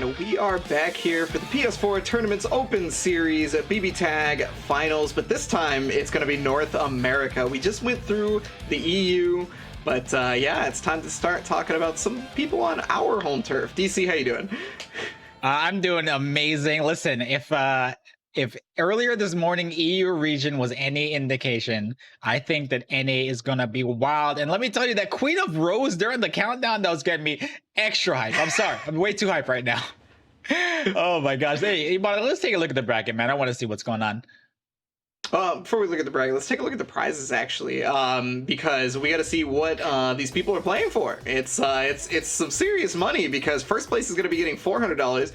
and we are back here for the PS4 Tournaments Open Series BB Tag Finals, but this time it's going to be North America. We just went through the EU, but yeah, it's time to start talking about some people on our home turf. DC, how you doing? I'm doing amazing. Listen, if earlier this morning EU region was any indication, I think that NA is gonna be wild. And let me tell you, that Queen of Rose during the countdown, that was getting me extra hype. I'm sorry, I'm way too hype right now. Oh my gosh. Hey, let's take a look at the bracket, man. I want to see what's going on. Before we look at the bracket, let's take a look at the prizes actually, because we got to see what these people are playing for. It's some serious money, because first place is going to be getting $400.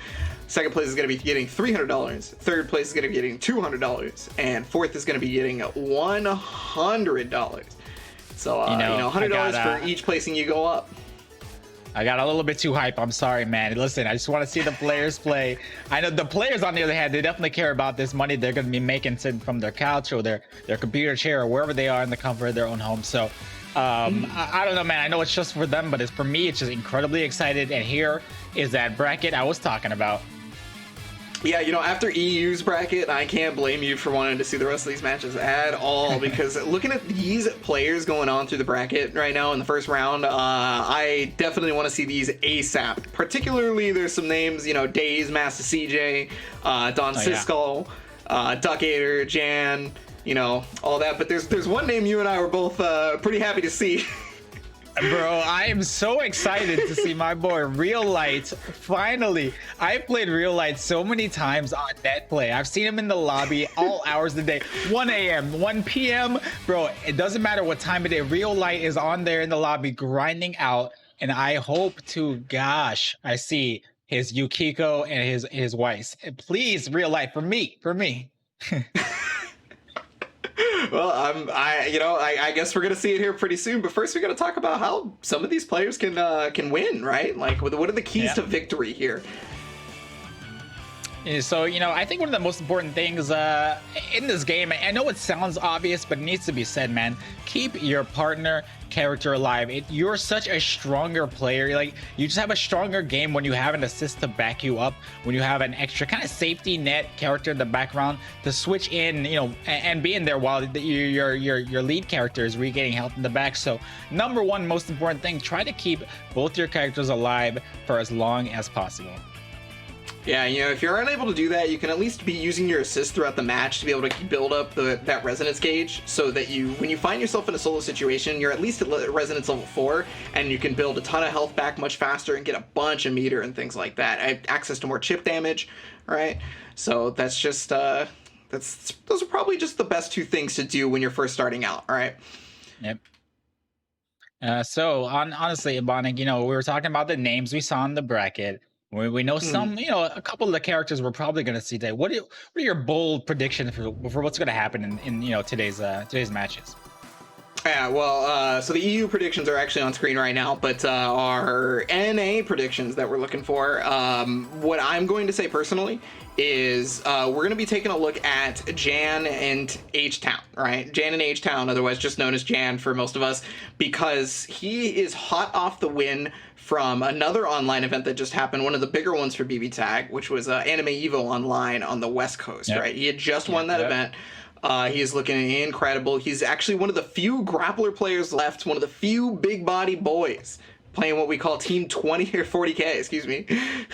Second place is going to be getting $300. Third place is going to be getting $200, and fourth is going to be getting $100. So $100 for each placing you go up. I got a little bit too hype. I'm sorry, man. Listen, I just want to see the players play. I know the players, on the other hand, they definitely care about this money they're going to be making sitting from their couch or their computer chair or wherever they are in the comfort of their own home. So I don't know, man. I know it's just for them, but for me, it's just incredibly excited. And here is that bracket I was talking about. Yeah, after EU's bracket, I can't blame you for wanting to see the rest of these matches at all, because looking at these players going on through the bracket right now in the first round, I definitely want to see these ASAP. Particularly, there's some names, Days, Master CJ, DonSisqo, Duckator, Jan, all that. But there's one name you and I were both pretty happy to see. Bro, I am so excited to see my boy Real Light. Finally, I've played Real Light so many times on NetPlay. I've seen him in the lobby all hours of the day. 1 a.m., 1 p.m. Bro, it doesn't matter what time of day. Real Light is on there in the lobby grinding out. And I hope to gosh, I see his Yukiko and his Weiss. Please, Real Light, for me. Well, I guess we're gonna see it here pretty soon. But first, we got to talk about how some of these players can win, right? Like, what are the keys to victory here? So, I think one of the most important things in this game, I know it sounds obvious, but it needs to be said, man. Keep your partner character alive. You're such a stronger player. Like, you just have a stronger game when you have an assist to back you up, when you have an extra kind of safety net character in the background to switch in, and be in there while your lead character is regaining health in the back. So, number one most important thing, try to keep both your characters alive for as long as possible. Yeah, if you're unable to do that, you can at least be using your assist throughout the match to be able to build up that resonance gauge, so that when you find yourself in a solo situation, you're at least at resonance level 4, and you can build a ton of health back much faster and get a bunch of meter and things like that. I have access to more chip damage, right? So that's just those are probably just the best two things to do when you're first starting out, all right? Yep. Honestly, Ebonic, we were talking about the names we saw in the bracket. We know some, a couple of the characters we're probably going to see today. What are your bold predictions for what's going to happen in today's matches? Yeah, well, so the EU predictions are actually on screen right now, but our NA predictions that we're looking for, what I'm going to say personally is we're going to be taking a look at JANinHtown, right? JANinHtown, otherwise just known as Jan for most of us, because he is hot off the win from another online event that just happened, one of the bigger ones for BB Tag, which was Anime Evo Online on the West Coast, right? He had just won that event. He is looking incredible. He's actually one of the few grappler players left, one of the few big body boys playing what we call Team 20 or 40K, excuse me.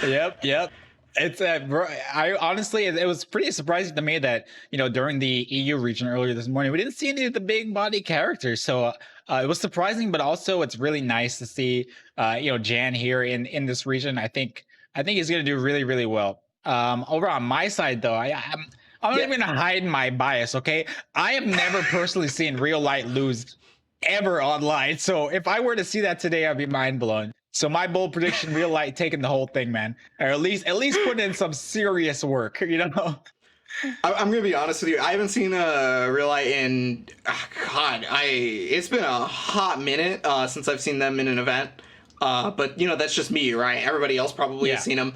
Yep. It's I honestly, it was pretty surprising to me that during the EU region earlier this morning we didn't see any of the big body characters. So it was surprising, but also it's really nice to see Jan here in this region. I think he's gonna do really, really well. Over on my side though, I'm not even gonna hide my bias. Okay, I have never personally seen Real Light lose ever online. So if I were to see that today, I'd be mind blown. So my bold prediction, Real Light taking the whole thing, man. Or at least put in some serious work, I'm gonna be honest with you. I haven't seen Real Light in it's been a hot minute since I've seen them in an event. But that's just me, right? Everybody else probably has seen them.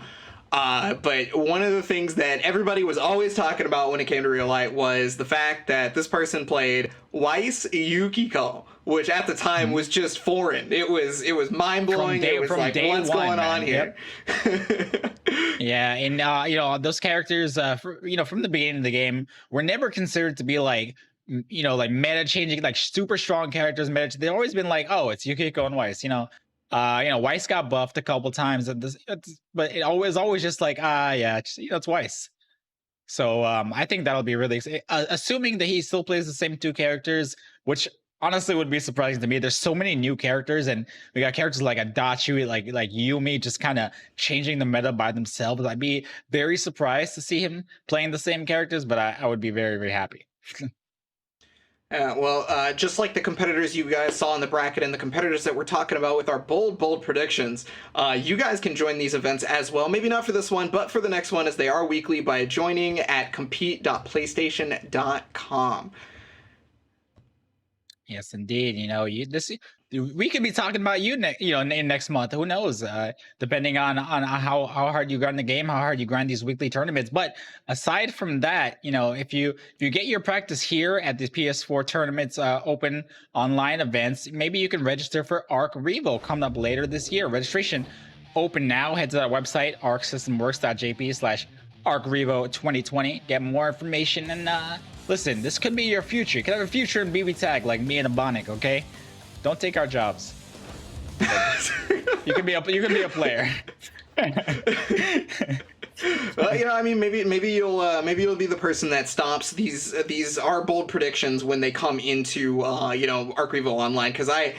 But one of the things that everybody was always talking about when it came to Real Light was the fact that this person played Weiss Yukiko, which at the time was just foreign. It was mind blowing. It was like, what's going on here? Yep. Yeah, and you know, those characters, you know, from the beginning of the game, were never considered to be like, you know, like meta changing, like super strong characters. They've always been like, oh, it's Yukiko and Weiss. You know, Weiss got buffed a couple times, but it always just like, yeah, you know, it's Weiss. So I think that'll be really assuming that he still plays the same two characters, which honestly would be surprising to me. There's so many new characters, and we got characters like a Dachi, like Yumi, just kind of changing the meta by themselves. I'd be very surprised to see him playing the same characters, but I would be very, very happy. Well, just like the competitors you guys saw in the bracket and the competitors that we're talking about with our bold predictions, you guys can join these events as well. Maybe not for this one, but for the next one, as they are weekly, by joining at compete.playstation.com. Yes, indeed. You know, we could be talking about you next month. Who knows? Depending on how hard you grind the game, how hard you grind these weekly tournaments. But aside from that, you know, if you get your practice here at the PS4 tournaments, open online events, maybe you can register for Arc Revo coming up later this year. Registration open now. Head to that website, arcsystemworks.jp/ArcRevo 2020. Get more information and listen, this could be your future. You could have a future in BB Tag like me and Ebonic, okay? Don't take our jobs. You can be a player. Well, you know, I mean, maybe you'll be the person that stops these are bold predictions when they come into you know, Arc Revo Online, because I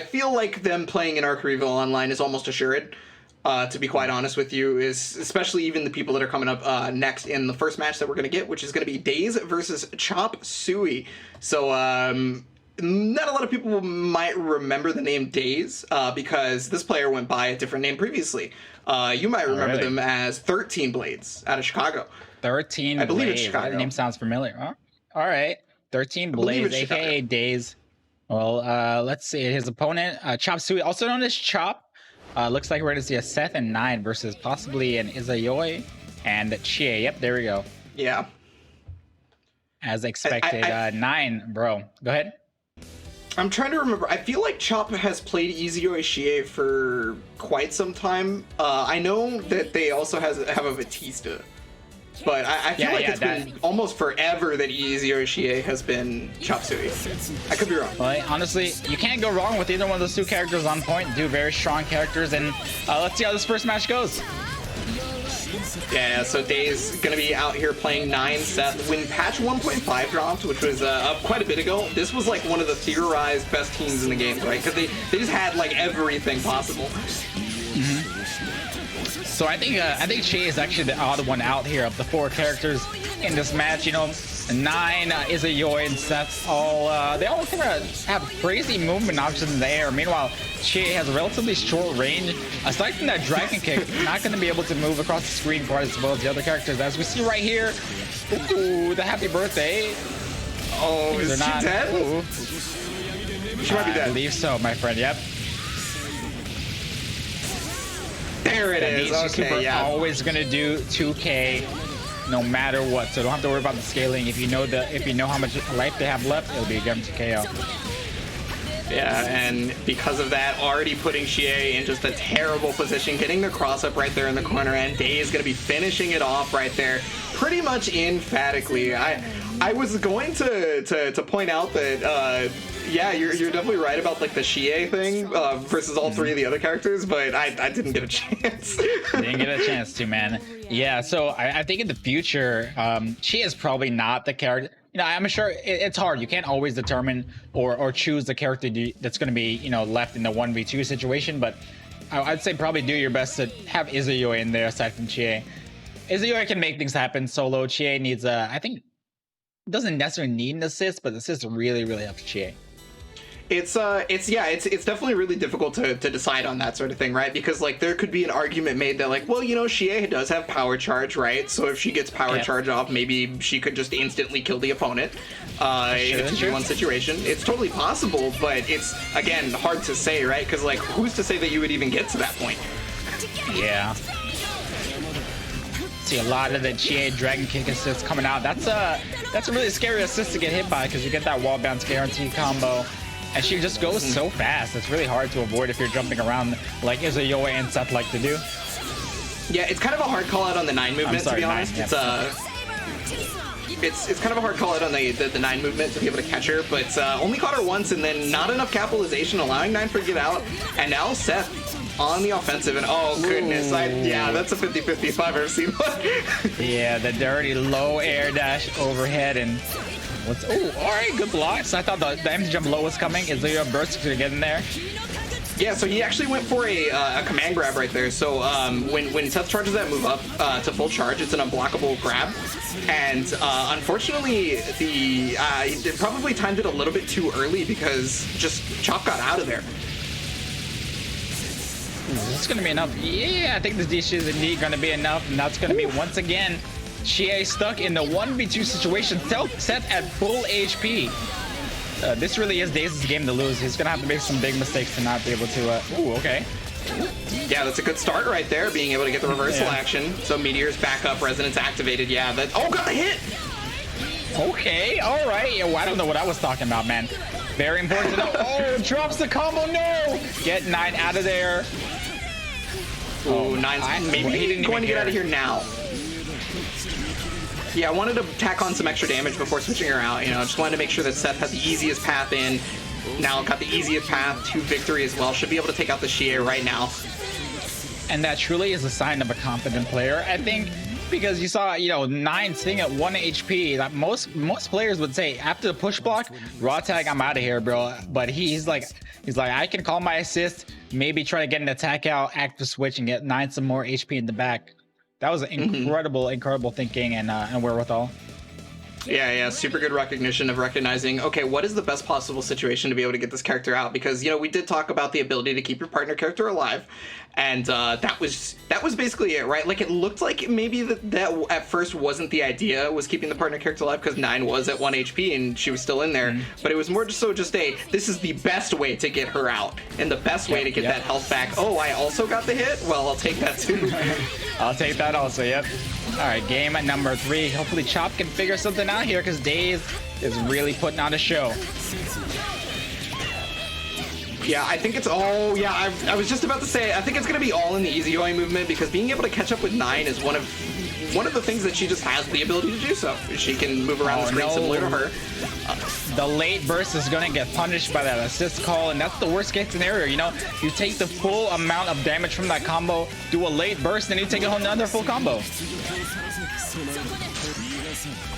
feel like them playing in Arc Revo Online is almost assured. To be quite honest with you, is especially even the people that are coming up next in the first match that we're going to get, which is going to be Days versus Chopsuey. So not a lot of people might remember the name Days because this player went by a different name previously. You might remember them as 13 Blades out of Chicago. 13 I believe Blades. it's Chicago. That name sounds familiar. Huh? All right. 13 Blades, aka Days. Well, let's see. His opponent, Chopsuey, also known as Chop. Looks like we're going to see a Seth and 9 versus possibly an Izayoi and Chie. Yep, there we go. Yeah. As expected. 9, bro. Go ahead. I'm trying to remember. I feel like Chop has played Izayoi Chie for quite some time. I know that they also have a Batista. But I feel like it's been almost forever that Izayoi Chie has been Chopsuey. I could be wrong. Well, honestly, you can't go wrong with either one of those two characters on point. Two very strong characters, and let's see how this first match goes. Yeah, so Days gonna be out here playing 9 Seth. When patch 1.5 dropped, which was up quite a bit ago, this was like one of the theorized best teams in the game, right? Because they just had like everything possible. Mm-hmm. So I think Chie is actually the odd one out here of the 4 characters in this match. You know, 9 Izayoi and Seth they all kind of have crazy movement options in the air. Meanwhile, Chie has a relatively short range. Aside from that dragon kick, not going to be able to move across the screen quite as well as the other characters. As we see right here, ooh, the happy birthday. Oh, is she dead? Ooh. She might be dead. I believe so, my friend. Yep. There it is. Okay, yeah. Always gonna do 2K, no matter what. So don't have to worry about the scaling. If you know how much life they have left, it'll be a guaranteed KO. Yeah, and because of that, already putting Chie in just a terrible position, getting the cross up right there in the corner, and Day is gonna be finishing it off right there, pretty much emphatically. I was going to point out that. Yeah, you're definitely right about like the Chie thing versus all 3 of the other characters, but I didn't get a chance. Didn't get a chance to, man. Yeah, so I think in the future, Chie is probably not the character. You know, I'm sure it's hard. You can't always determine or choose the character that's going to be, you know, left in the 1v2 situation, but I'd say probably do your best to have Izayoi in there aside from Chie. Izayoi can make things happen solo. Chie needs I think doesn't necessarily need an assist, but the assist really helps Chie. It's definitely really difficult to decide on that sort of thing, right? Because like there could be an argument made that like, well, you know, Chie does have power charge, right? So if she gets power charge off, maybe she could just instantly kill the opponent in a 2v1 situation. It's totally possible, but it's again hard to say, right? Because like, who's to say that you would even get to that point? Yeah. see a lot of the GA Dragon Kick assists coming out. That's a really scary assist to get hit by because you get that wall bounce guarantee combo. And she just goes so fast. It's really hard to avoid if you're jumping around like Izuyoa and Seth like to do. Yeah, it's kind of a hard call out on the 9 movement, to be honest. Yeah. It's kind of a hard call out on the 9 movement to be able to catch her, but only caught her once and then not enough capitalization, allowing 9 to get out. And now Seth on the offensive, and oh goodness, yeah, that's a 50-50 if I've ever seen one. Yeah, the dirty low air dash overhead and all right, good blocks. I thought the empty jump low was coming. Is there a burst to get in there? Yeah, so he actually went for a command grab right there. So when Seth charges that move up to full charge, it's an unblockable grab. And unfortunately, it probably timed it a little bit too early because just Chop got out of there. Is this going to be enough? Yeah, I think this dish is indeed going to be enough. And that's going to be, once again, Chie stuck in the 1v2 situation. Seth at full HP. This really is Daze's game to lose. He's going to have to make some big mistakes to not be able to... Ooh, okay. Yeah, that's a good start right there, being able to get the reversal action. So Meteor's back up, Resonance activated. Yeah, got the hit! Okay, all right. Well, I don't know what I was talking about, man. Very important to know. Oh, drops the combo, no! Get 9 out of there. Oh, 9's maybe going to get out of here now. Yeah, I wanted to tack on some extra damage before switching her out. Just wanted to make sure that Seth had the easiest path in. Now got the easiest path to victory as well. Should be able to take out the Chie right now. And that truly is a sign of a confident player, I think, because you saw, 9 sitting at 1 HP. That most players would say after the push block, raw tag, I'm out of here, bro. But he's like, I can call my assist, maybe try to get an attack out, active switch, and get 9 some more HP in the back. That was incredible thinking and wherewithal. Yeah, super good recognition of recognizing, okay, what is the best possible situation to be able to get this character out? Because, we did talk about the ability to keep your partner character alive, and that was basically it, right? Like, it looked like maybe that at first wasn't the idea, was keeping the partner character alive, because 9 was at 1 HP and she was still in there, but it was more just this is the best way to get her out, and the best way to get that health back. Oh, I also got the hit? Well, I'll take that too. I'll take that also, yep. All right, game at number 3. Hopefully Chop can figure something out here because Daze is really putting on a show. Yeah, I think it's all... Yeah, I was just about to say, I think it's going to be all in the easy going movement because being able to catch up with 9 is one of the things that she just has the ability to do so. She can move around the screen similar to her. The late burst is going to get punished by that assist call, and that's the worst case scenario. You take the full amount of damage from that combo, do a late burst, and you take another full combo.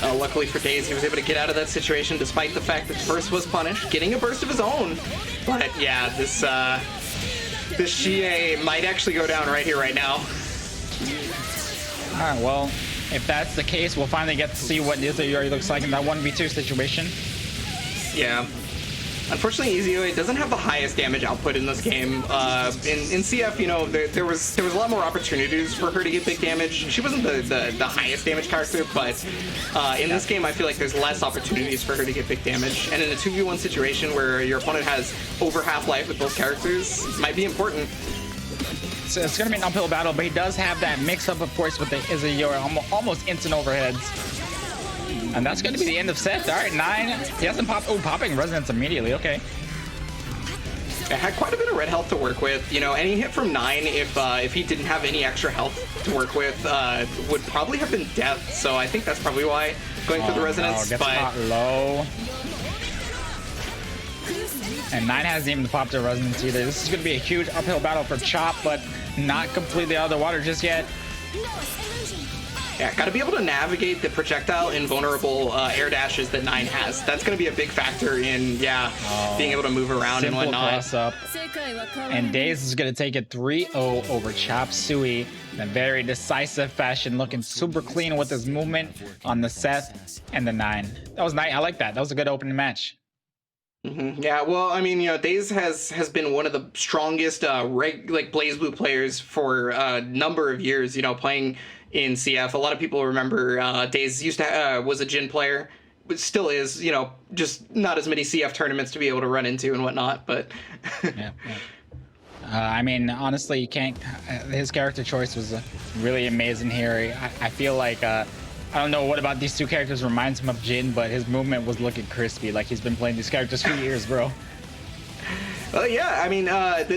Luckily for Daze, he was able to get out of that situation despite the fact that the burst was punished, getting a burst of his own. But yeah, this Chie might actually go down right here, right now. All right, well, if that's the case, we'll finally get to see what Izuyoa looks like in that 1v2 situation. Yeah. Unfortunately, Izuyoa doesn't have the highest damage output in this game. In CF, there was a lot more opportunities for her to get big damage. She wasn't the highest damage character, but in this game, I feel like there's less opportunities for her to get big damage. And in a 2v1 situation where your opponent has over half life with both characters, it might be important. So it's going to be an uphill battle, but he does have that mix-up, of course, with the Izuyoa, almost instant overheads. And that's going to be the end of set. All right, 9. He hasn't popped. Oh, popping Resonance immediately. Okay. It had quite a bit of red health to work with. Any hit from 9, if he didn't have any extra health to work with, would probably have been death. So I think that's probably why going for the Resonance. No, gets low. And 9 hasn't even popped a Resonance either. This is going to be a huge uphill battle for Chop, but not completely out of the water just yet. Yeah, got to be able to navigate the projectile invulnerable air dashes that 9 has. That's going to be a big factor in, being able to move around and whatnot. Cross up. And Daze is going to take it 3-0 over Chopsuey in a very decisive fashion, looking super clean with his movement on the Seth and the 9. That was nice. I like that. That was a good opening match. Yeah, well, I mean, Daze has been one of the strongest BlazBlue players for a number of years, playing in CF. A lot of people remember Daze used to was a Jin player, but still is, just not as many CF tournaments to be able to run into and whatnot, but yeah. I mean, honestly, you can't. His character choice was really amazing here. I feel like I don't know what about these two characters reminds him of Jin, but his movement was looking crispy. Like he's been playing these characters for years, bro. Yeah, I mean,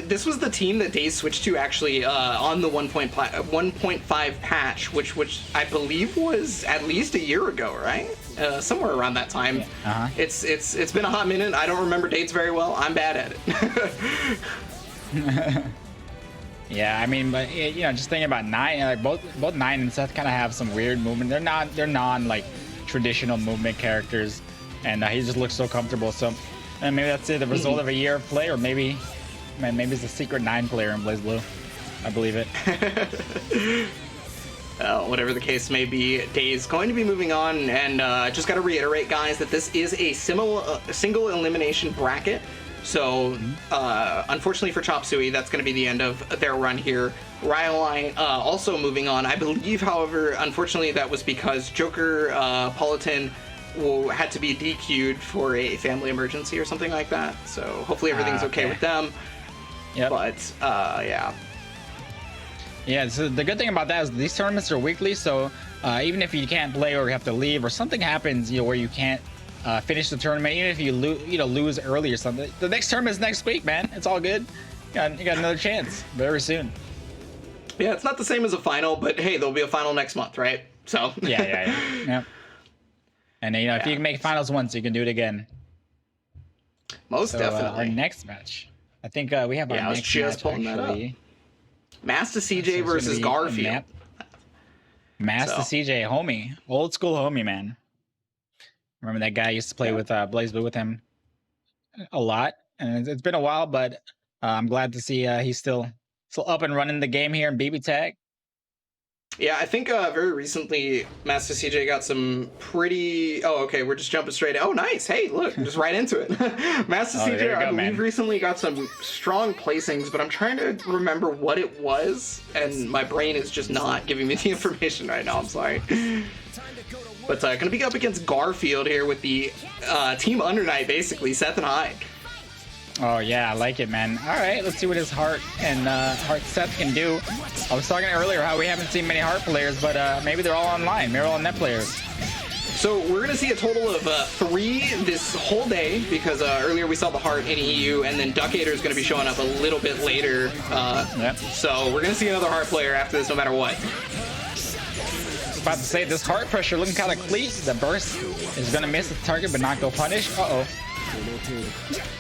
this was the team that Days switched to actually on the 1.5 patch, which I believe was at least a year ago, right? Somewhere around that time. Yeah. It's been a hot minute. I don't remember dates very well. I'm bad at it. Yeah, I mean, but you know, just thinking about Nine, like both Nine and Seth kind of have some weird movement. They're non like traditional movement characters, and he just looks so comfortable. So. And maybe that's the result of a year of play, or maybe it's a secret 9 player in BlazBlue. I believe it. Well, whatever the case may be, Days going to be moving on, and just got to reiterate, guys, that this is a single elimination bracket. So, unfortunately for Chopsuey, that's going to be the end of their run here. Rhyolite also moving on. I believe, however, unfortunately, that was because Joker Politan had to be DQ'd for a family emergency or something like that. So hopefully everything's okay with them. Yep. But yeah. Yeah, so the good thing about that is these tournaments are weekly, so even if you can't play or you have to leave or something happens, you know, where you can't finish the tournament, even if you lose early or something, the next tournament is next week, man. It's all good. You got another chance very soon. Yeah, it's not the same as a final, but hey, there'll be a final next month, right? So yeah. And you know, if you can make finals once, you can do it again. Most definitely. Our next match, I think we have our next match actually. Master CJ versus Garfield. Master CJ, homie, old school homie, man. Remember that guy? I used to play with BlazBlue with him a lot, and it's been a while, but I'm glad to see he's still up and running the game here in BB Tag. Yeah, I think very recently Master CJ got some pretty... Oh, okay, we're just jumping straight... Oh, nice. Hey, look, just right into it. Master CJ, I believe, recently got some strong placings, but I'm trying to remember what it was, and my brain is just not giving me the information right now. I'm sorry. But going to be up against Garfield here with the Team Undernight, basically, Seth and Hyde. Oh yeah, I like it, man. All right, let's see what his Heart and Heart Seth can do. I was talking earlier how we haven't seen many Heart players, but maybe they're all online. Maybe they're all net players. So we're going to see a total of 3 this whole day, because earlier we saw the Heart in EU, and then Duckator is going to be showing up a little bit later. So we're going to see another Heart player after this no matter what. About to say, this Heart pressure looking kind of clean. The burst is going to miss the target but not go punish. Uh-oh.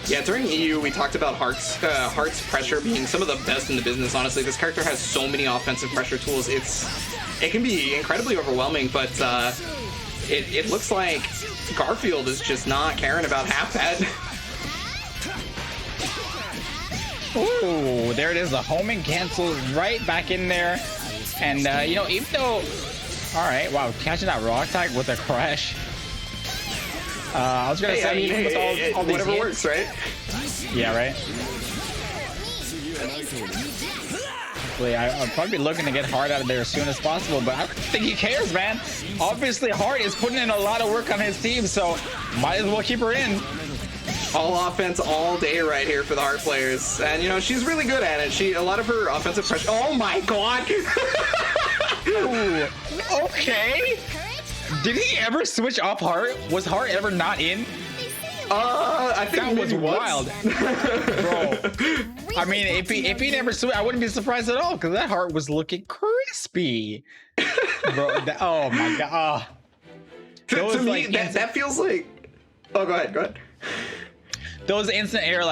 Yeah, during EU, we talked about Heart's pressure being some of the best in the business, honestly. This character has so many offensive pressure tools. It can be incredibly overwhelming, but it looks like Garfield is just not caring about half that. Ooh, there it is. The homing cancel right back in there. And, you know, even though... All right, wow, catching that raw attack with a crash. I was gonna say, even with all these whatever hits, works, right? Yeah, right. I'll probably be looking to get Hart out of there as soon as possible, but I don't think he cares, man. Obviously, Hart is putting in a lot of work on his team, so might as well keep her in. All offense all day right here for the Hart players, and you know she's really good at it. A lot of her offensive pressure. Oh my god! Ooh, okay. Did he ever switch off Hart? Was Hart ever not in? I think that was wild, bro. I mean, if he never switched, I wouldn't be surprised at all because that Hart was looking crispy, bro. Oh my god. To me, that feels like. Oh, go ahead. Those instant air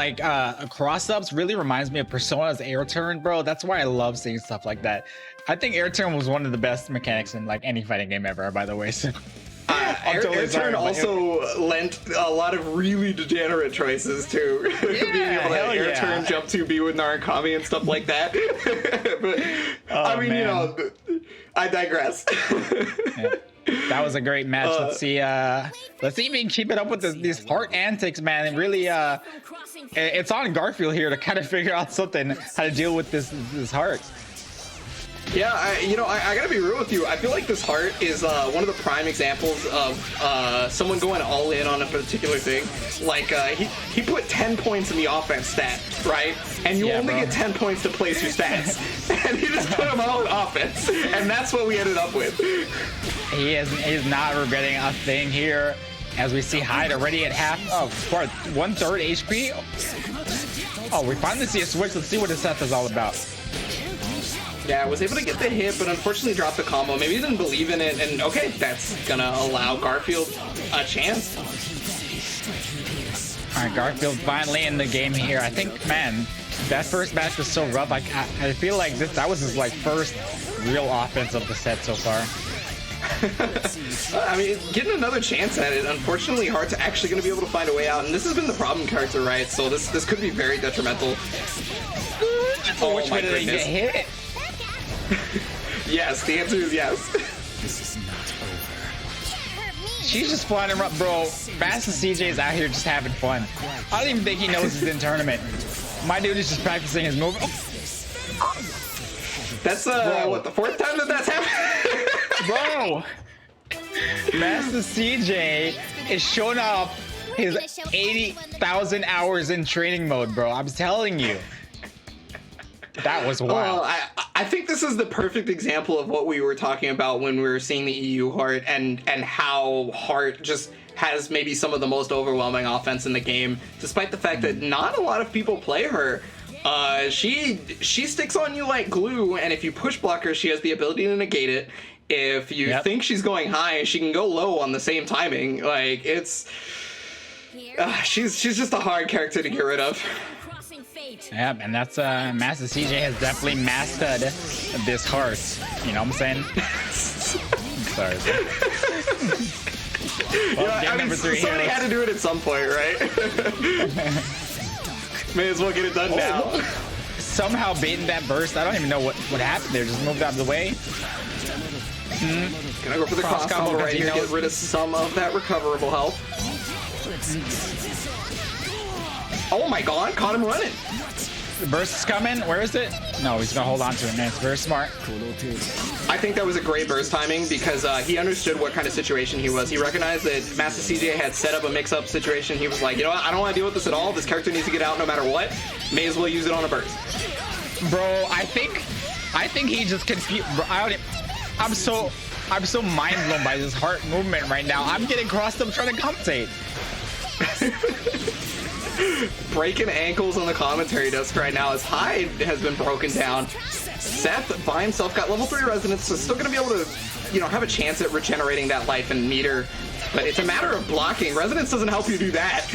cross-ups really reminds me of Persona's air turn, bro. That's why I love seeing stuff like that. I think air turn was one of the best mechanics in like any fighting game ever, by the way. So air turn also lent a lot of really degenerate choices too. Yeah, being able to air turn jump 2B with Narukami and stuff like that. But I mean, man. You know, I digress. Yeah. That was a great match. Let's see if we can keep it up with these Hart antics, man. And really, it's on Garfield here to kind of figure out something, how to deal with this Hart. Yeah, I gotta be real with you. I feel like this heart is one of the prime examples of someone going all in on a particular thing. Like, he put 10 points in the offense stat, right? And you only get 10 points to place your stats. And he just put them all in offense. And that's what we ended up with. He's not regretting a thing here. As we see Hyde already at half, for 1/3 HP. Oh, we finally see a switch. Let's see what his Seth is all about. Yeah, was able to get the hit, but unfortunately dropped the combo. Maybe he didn't believe in it, and okay, that's gonna allow Garfield a chance. All right, Garfield finally in the game here. I think, man, that first match was so rough. I feel like that was his like first real offense of the set so far. I mean, getting another chance at it. Unfortunately, Heart's actually going to be able to find a way out, and this has been the problem character, right? So this could be very detrimental. Oh, which way did he get hit? Yes, the answer is yes. She's just flying around, bro. Master CJ is out here just having fun. I don't even think he knows he's in tournament. My dude is just practicing his move. That's what, the fourth time that's happened? Bro, Master CJ is showing off his 80,000 hours in training mode, bro. I'm telling you. That was wild. I think this is the perfect example of what we were talking about when we were seeing the EU Heart and how Heart just has maybe some of the most overwhelming offense in the game, despite the fact that not a lot of people play her. She sticks on you like glue, and if you push block her, she has the ability to negate it. If you think she's going high, she can go low on the same timing. Like, it's... she's just a hard character to get rid of. Yep, and that's Master CJ has definitely mastered this Heart. You know what I'm saying? Sorry. Well, I mean, somebody had to do it at some point, right? May as well get it done now. Somehow baiting that burst. I don't even know what happened there. Just moved out of the way. Gonna go for the cross combo right here. Get rid of some of that recoverable health. Oh my god, caught him running. The burst is coming. Where is it? No, he's gonna hold on to it, man. It's very smart. I think that was a great burst timing because he understood what kind of situation he was. He recognized that Master CJ had set up a mix-up situation. He was like, you know what? I don't want to deal with this at all. This character needs to get out no matter what. May as well use it on a burst. Bro, I think he just confused. Bro, I'm so mind blown by this Heart movement right now. I'm getting crossed up trying to commentate. Breaking ankles on the commentary desk right now as Hyde has been broken down. Seth by himself got level 3 resonance, so still going to be able to, have a chance at regenerating that life and meter. But it's a matter of blocking. Resonance doesn't help you do that.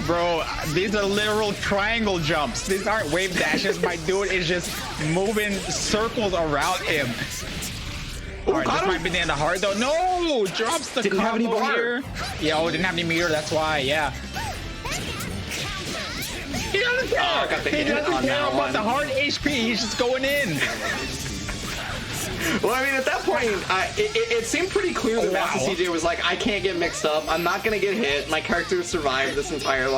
Bro, these are literal triangle jumps. These aren't wave dashes. My dude is just moving circles around him. All right, this might be the end of Heart though. No, drops the didn't have any bar here. Yeah, didn't have any meter. That's why. Yeah. He doesn't care. He doesn't care about the Heart HP. He's just going in. Well, I mean, at that point, it seemed pretty clear that Master CJ was like, I can't get mixed up. I'm not gonna get hit. My character survived this entire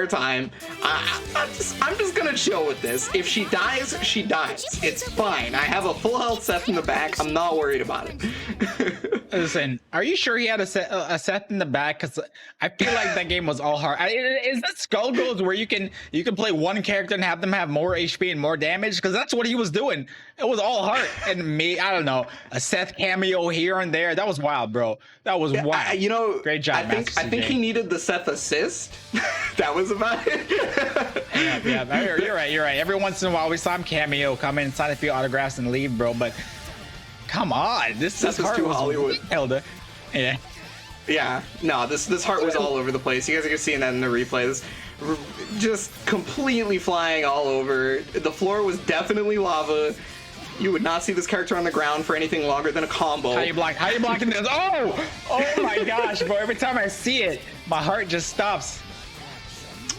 time. I'm just gonna chill with this. If she dies, she dies. It's fine. I have a full health Seth in the back. I'm not worried about it. Listen, are you sure he had a Seth in the back? Because I feel like that game was all Heart. Is that Skull Goals where you can play one character and have them have more HP and more damage? Because that's what he was doing. It was all Heart. And I don't know, a Seth cameo here and there. That was wild, bro. That was wild. Great job, I think he needed the Seth assist. That was about it. yeah, you're right. Every once in a while, we saw him cameo, come in, sign a few autographs, and leave, bro. But come on, this is too Hollywood. Elder. Yeah. Yeah. No, this Heart was all over the place. You guys are seeing that in the replays. Just completely flying all over. The floor was definitely lava. You would not see this character on the ground for anything longer than a combo. How you blocking this? Oh my gosh, bro. Every time I see it, my heart just stops.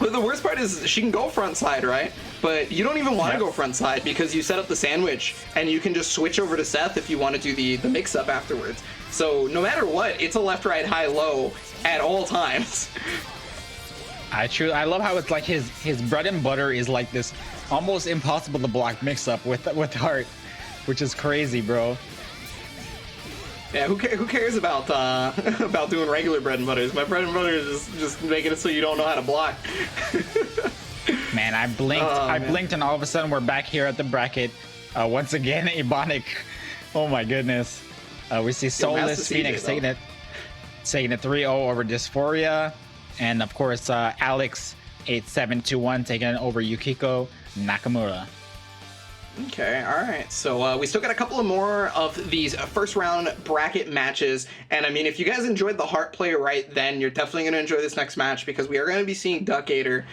But the worst part is she can go front side, right? But you don't even want to go front side because you set up the sandwich and you can just switch over to Seth if you want to do the mix up afterwards. So no matter what, it's a left, right, high, low at all times. I love how it's like his bread and butter is like this almost impossible to block mix up with Heart. which is crazy, bro. Yeah, who cares about about doing regular bread and butters? My bread and butter is just making it so you don't know how to block. Man, I blinked. I blinked, and all of a sudden we're back here at the bracket. Once again, Ebonic. Oh my goodness. We see Soulless Phoenix taking it 3-0 over Dysphoria, and of course Alex 8721 taking it over Yukiko Nakamura. Okay, all right. So we still got a couple of more of these first round bracket matches. And I mean, if you guys enjoyed the Heart play right then, you're definitely going to enjoy this next match because we are going to be seeing Duckator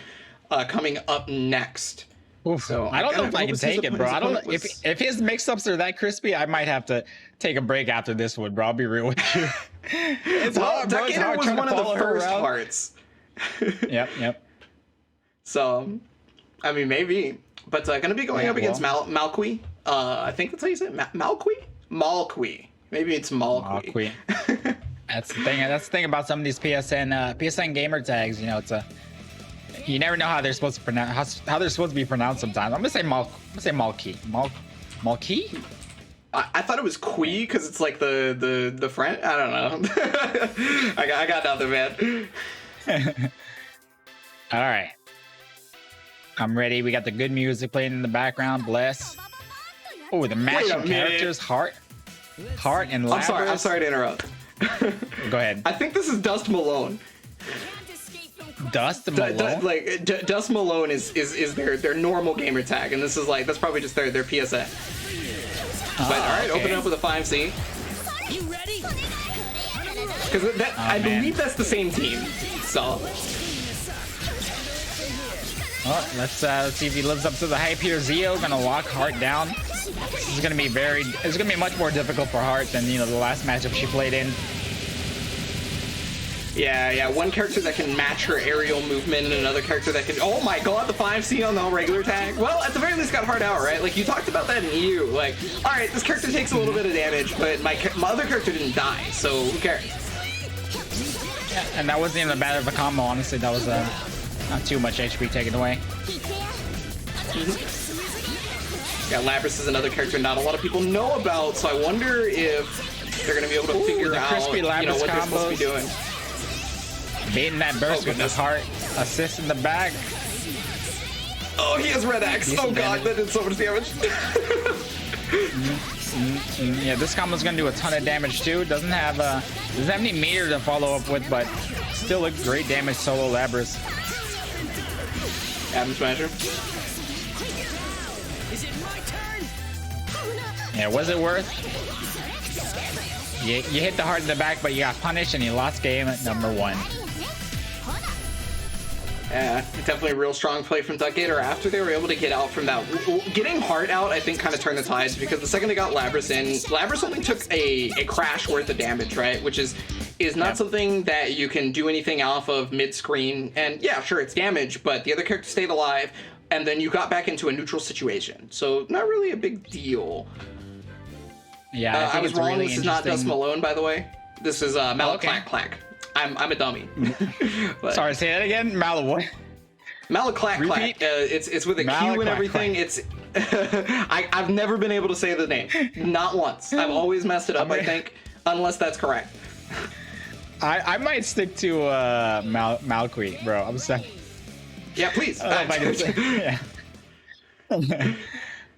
coming up next. Oof. So I don't know if I can take it, bro. I don't know if his mix-ups are that crispy. I might have to take a break after this one, bro. I'll be real with you. It's hard, bro. It's hard was one of the first parts. Yep. So, I mean, maybe. But going to be going up against Mallqui. I think that's how you say it. Mallqui. Maybe it's Mallqui. That's the thing. That's the thing about some of these PSN gamer tags. You know, you never know how they're supposed to pronounce how they're supposed to be pronounced sometimes. I'm gonna say Mallqui. Mallqui. I thought it was Qui because it's like the French. I don't know. I got nothing, man. All right. I'm ready. We got the good music playing in the background. Bless. Oh, the matching characters. Heart and Lapras. I'm sorry to interrupt. Go ahead. I think this is Dust Malone. Dust Malone? Dust Malone is their normal gamer tag, and this is that's probably just their PSN. But all right, open it up with a 5C. You ready? Because I believe that's the same team. So. Oh, let's see if he lives up to the hype here. Zio gonna lock Heart down. This is gonna be it's gonna be much more difficult for Heart than the last matchup she played in. Yeah, one character that can match her aerial movement and another character that can... Oh my god, the 5C on the regular tag? Well, at the very least got Heart out, right? Like, you talked about that in EU. Like, alright, this character takes a little bit of damage, but my other character didn't die, so who cares? Yeah, and that wasn't even that bad of a combo, honestly. That was not too much HP taken away. Yeah, Lapras is another character not a lot of people know about, so I wonder if they're going to be able to figure out what they're supposed to be doing. Baiting that burst with his Heart. Assist in the back. Oh, he has Red Axe. Oh god, that did so much damage. Yeah, this combo's gonna do a ton of damage too. Doesn't have any meter to follow up with, but still a great damage solo Lapras. Adam Smasher. Is it my turn? Yeah, was it worth? You hit the Heart in the back, but you got punished and you lost game at number 1. Yeah, definitely a real strong play from Duckator after they were able to get out from that. Getting Heart out, I think, kind of turned the tides because the second they got Lapras in, Lapras only took a crash worth of damage, right? Which is not something that you can do anything off of mid-screen. And yeah, sure, it's damage, but the other character stayed alive, and then you got back into a neutral situation. So not really a big deal. Yeah, I was wrong. Really this is not Dust Malone, by the way. This is Mallqui. I'm a dummy. Sorry, say that again. Mallqui. Mallqui. It's with a Q and everything. It's I've never been able to say the name. Not once. I've always messed it up. I think, unless that's correct. I might stick to Mallqui, bro. I'm sorry. Yeah, please. Yeah. All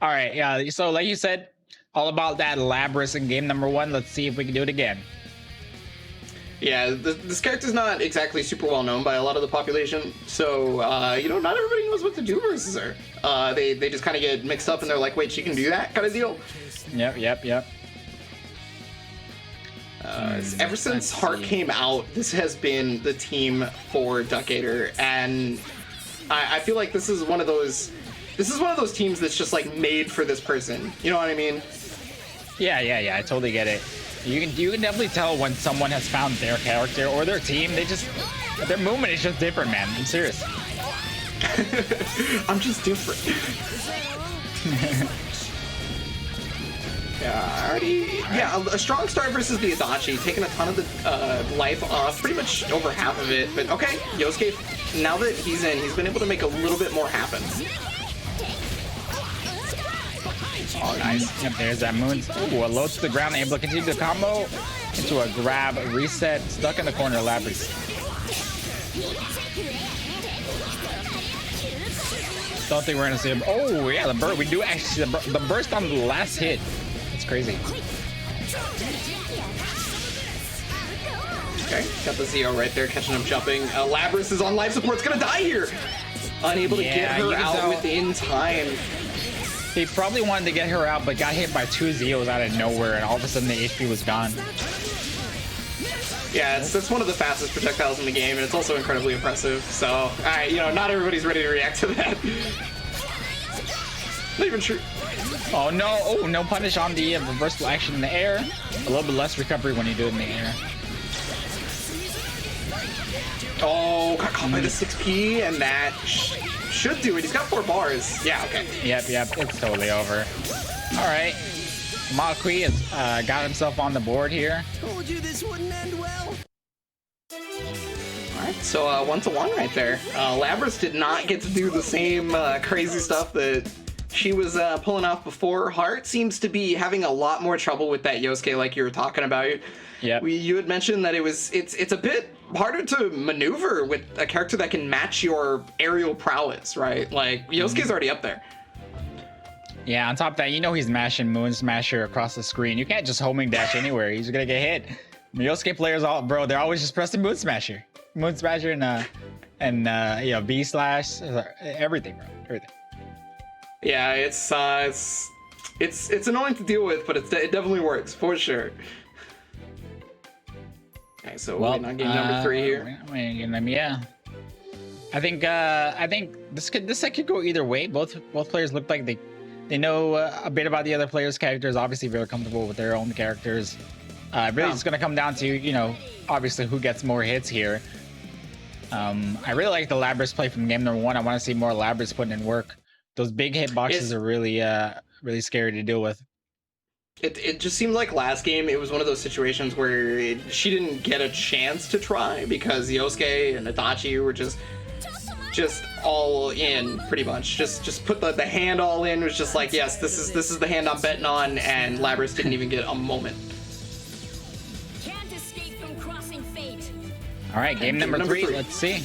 right. Yeah. So, like you said, all about that Lapras in game number 1. Let's see if we can do it again. Yeah, this character's not exactly super well known by a lot of the population, so not everybody knows what to do versus her. They just kind of get mixed up and they're like, wait, she can do that kind of deal. Yep. Ever since Heart came out, this has been the team for Duckator, and I feel like this is one of those teams that's just like made for this person. You know what I mean? Yeah. I totally get it. You can definitely tell when someone has found their character or their team. Their movement is just different, man. I'm serious. I'm just different. A strong start versus the Adachi, taking a ton of the life off, pretty much over half of it. But okay, Yosuke, now that he's in, he's been able to make a little bit more happen. Oh, nice. Yep, there's that moon. Ooh, a low to the ground, able to continue the combo into a grab, reset, stuck in the corner, Labyrinth. Don't think we're gonna see him. Oh yeah, the bird. We do actually see the burst on the last hit. It's crazy. Okay, got the Zio right there, catching him jumping. Labyrinth is on life support. It's gonna die here. Unable to get her out within time. He probably wanted to get her out, but got hit by 2 Zeos out of nowhere, and all of a sudden the HP was gone. Yeah, it's one of the fastest projectiles in the game, and it's also incredibly impressive. So, you know, not everybody's ready to react to that. Not even true. Oh no! Oh, no punish on the reversal action in the air. A little bit less recovery when you do it in the air. Oh, got caught by the 6P, and that should do it. He's got 4 bars. Yeah, okay. Yep, it's totally over. All right. Mallqui has got himself on the board here. Told you this wouldn't end well. All right, so 1-1 right there. Labyrinth did not get to do the same crazy stuff that she was pulling off before. Heart seems to be having a lot more trouble with that Yosuke, like you were talking about. Yeah. You had mentioned that it's a bit harder to maneuver with a character that can match your aerial prowess, right? Like Yosuke's already up there. Yeah, on top of that, you know he's mashing Moon Smasher across the screen. You can't just homing dash anywhere. He's gonna get hit. Yosuke players, they're always just pressing Moon Smasher and you know, B slash, everything, bro, everything. Yeah, it's annoying to deal with, but it definitely works for sure. Okay, so we're on game number 3 here. Yeah. I think this set could go either way. Both players look like they know a bit about the other players' characters. Obviously, very comfortable with their own characters. Really, it's gonna come down to, you know, obviously who gets more hits here. I really like the Labyrinth play from game number 1. I want to see more Labyrinth putting in work. Those big hit boxes are really scary to deal with. It just seemed like last game it was one of those situations where she didn't get a chance to try because Yosuke and Adachi were just all in pretty much. Just put the hand all in. It was just like, yes, this is the hand I'm betting on, and Labyrinth didn't even get a moment. Can't escape from crossing fate. All right, game number 3. Let's see.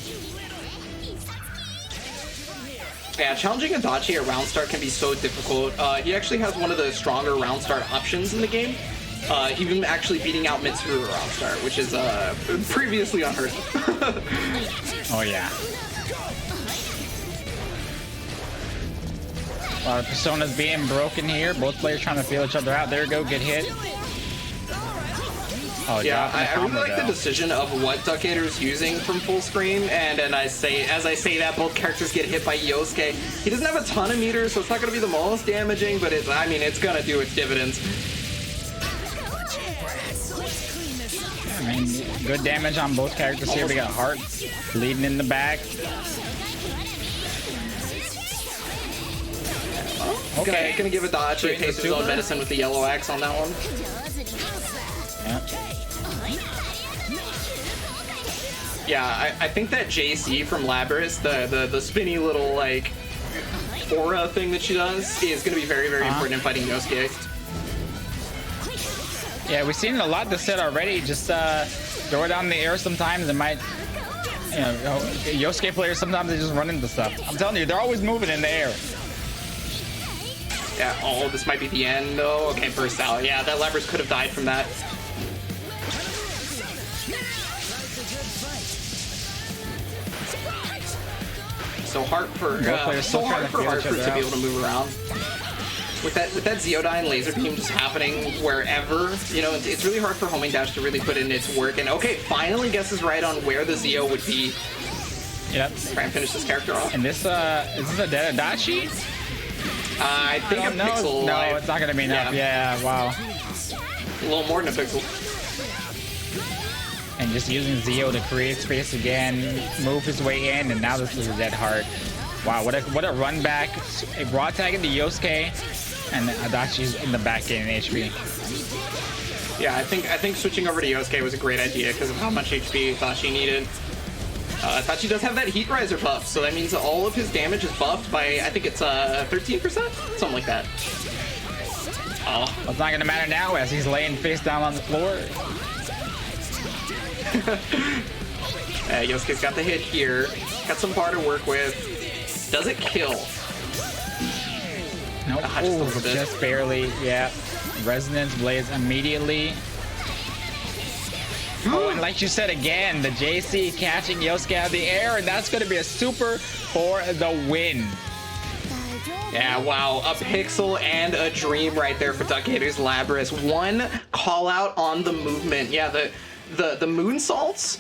Yeah, challenging Adachi at round start can be so difficult. He actually has one of the stronger round start options in the game. Even actually beating out Mitsuru at round start, which is previously unheard of. Oh yeah. A lot of personas being broken here. Both players trying to feel each other out. There we go, get hit. Oh yeah, I really like the decision of what Duckator's using from full screen, and as I say that, both characters get hit by Yosuke. He doesn't have a ton of meters, so it's not going to be the most damaging, but it's going to do its dividends. I mean, good damage on both characters here. We got Heart leading in the back. Okay, gonna give Adachi a taste of his own medicine with the yellow axe on that one. Yeah, I think that JC from Labyrinth, the spinny little like aura thing that she does, is gonna be very important in fighting Yosuke. Yeah, we've seen a lot this set already. Just throw it down in the air sometimes. It might, you know, Yosuke players sometimes they just run into stuff. I'm telling you, they're always moving in the air. Yeah, oh, this might be the end. Oh, okay, burst out. Yeah, that Labyrinth could have died from that. So hard for Hartford to be able to move around. With that Zeodine laser beam just happening wherever, you know, it's really hard for homing dash to really put in its work. And okay, finally guesses right on where the Zeo would be. Yep. Try and finish this character off. And this is this a dead Adachi? I think a pixel. No, it's not gonna be enough. Yeah, wow. A little more than a pixel. And just using Zeo to create space again, move his way in, and now this is a dead Heart. Wow, what a run back. A raw tag into Yosuke, and Adachi's in the back getting HP. Yeah, I think switching over to Yosuke was a great idea because of how much HP Adachi needed. Adachi does have that Heat Riser buff, so that means that all of his damage is buffed by, I think it's 13%? Something like that. Oh, It's not gonna matter now as he's laying face down on the floor. Yosuke's got the hit here. Got some bar to work with. Does it kill? Nope. Just a little bit. Just barely. Yeah. Resonance Blaze immediately. Oh, and like you said again, the JC catching Yosuke out of the air, and that's going to be a super for the win. Yeah, wow, a pixel and a dream right there for Duckator's Labrys. One call out on the movement. Yeah, the moonsaults,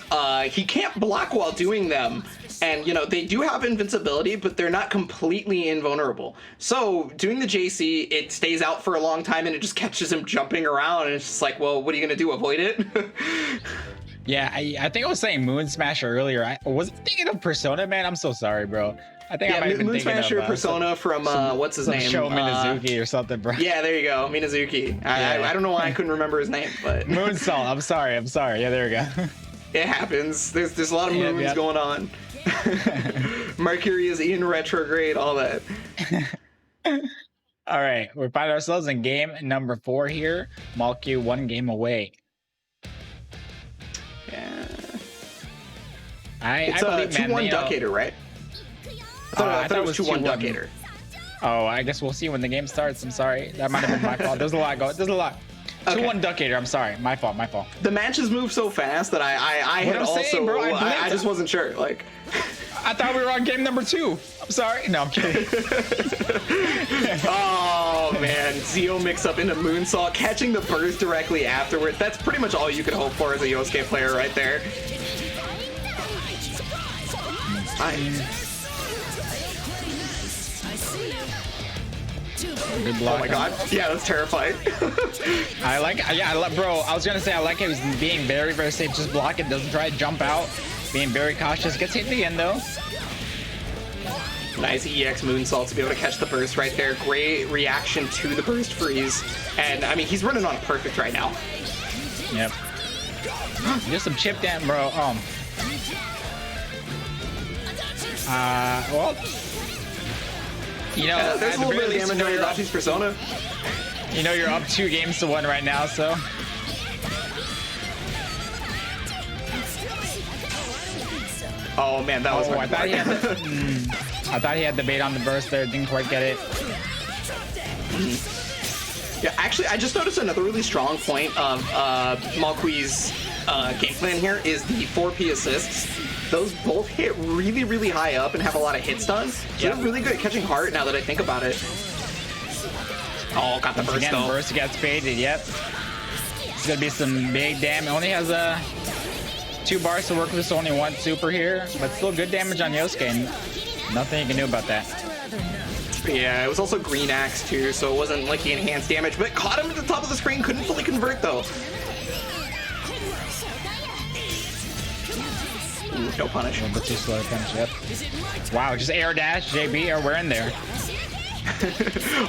he can't block while doing them. And, you know, they do have invincibility, but they're not completely invulnerable. So, doing the JC, it stays out for a long time, and it just catches him jumping around, and it's just like, well, what are you going to do, avoid it? Yeah, I think I was saying Moon Smasher earlier. I wasn't thinking of Persona, man. I'm so sorry, bro. I think I might have been Moon thinking Smasher of, Persona from, what's his name? Show Minazuki or something, bro. Yeah, there you go, Minazuki. I don't know why I couldn't remember his name, but... Moonsault, I'm sorry. Yeah, there we go. It happens. There's a lot of moons going on. Mercury is in retrograde, all that. All right, we find ourselves in game number 4 here. Mallqui 1 game away. Yeah. It's a 2-1 Duckator, right? I thought it was 2-1 Duckator. Oh, I guess we'll see when the game starts. I'm sorry. That might have been my fault. There's a lot going. There's a lot. 2-1 Duckator. I'm sorry. My fault. The matches move so fast that I had also. Saying, bro, I just wasn't sure. Like, I thought we were on game number 2. I'm sorry. No, I'm kidding. Oh man, Zio mix up into Moonsault, catching the burst directly afterwards. That's pretty much all you could hope for as a Yosuke player right there. Good block. Oh my god. Yeah, that's terrifying. Bro, I was gonna say I like how he's being very, very safe. Just block it, doesn't try to jump out. Being very cautious. Gets hit at the end though. Nice EX moonsault to be able to catch the burst right there. Great reaction to the burst freeze. And I mean, he's running on perfect right now. Yep. Just some chip down, bro. Well, you know, there's a little bit of damage on Adachi's Persona. You know, you're up 2 games to 1 right now, so. Oh man, that was I thought he had the bait on the burst there. Didn't quite get it. Yeah, actually, I just noticed another really strong point of Mallqui's game plan here is the 4P assists. Those both hit really, really high up and have a lot of hits done. So they're really good at catching heart now that I think about it. Oh, got the burst though. Burst gets baited, yep. It's gonna be some big damage. Only has 2 bars to work with, so only 1 super here. But still good damage on Yosuke, and nothing you can do about that. Yeah, it was also green axe too, so it wasn't like he enhanced damage, but caught him at the top of the screen, couldn't fully convert though. Ooh, no punish. A little bit too slow to punish, yep. Wow, just air dash, JB, or we're in there.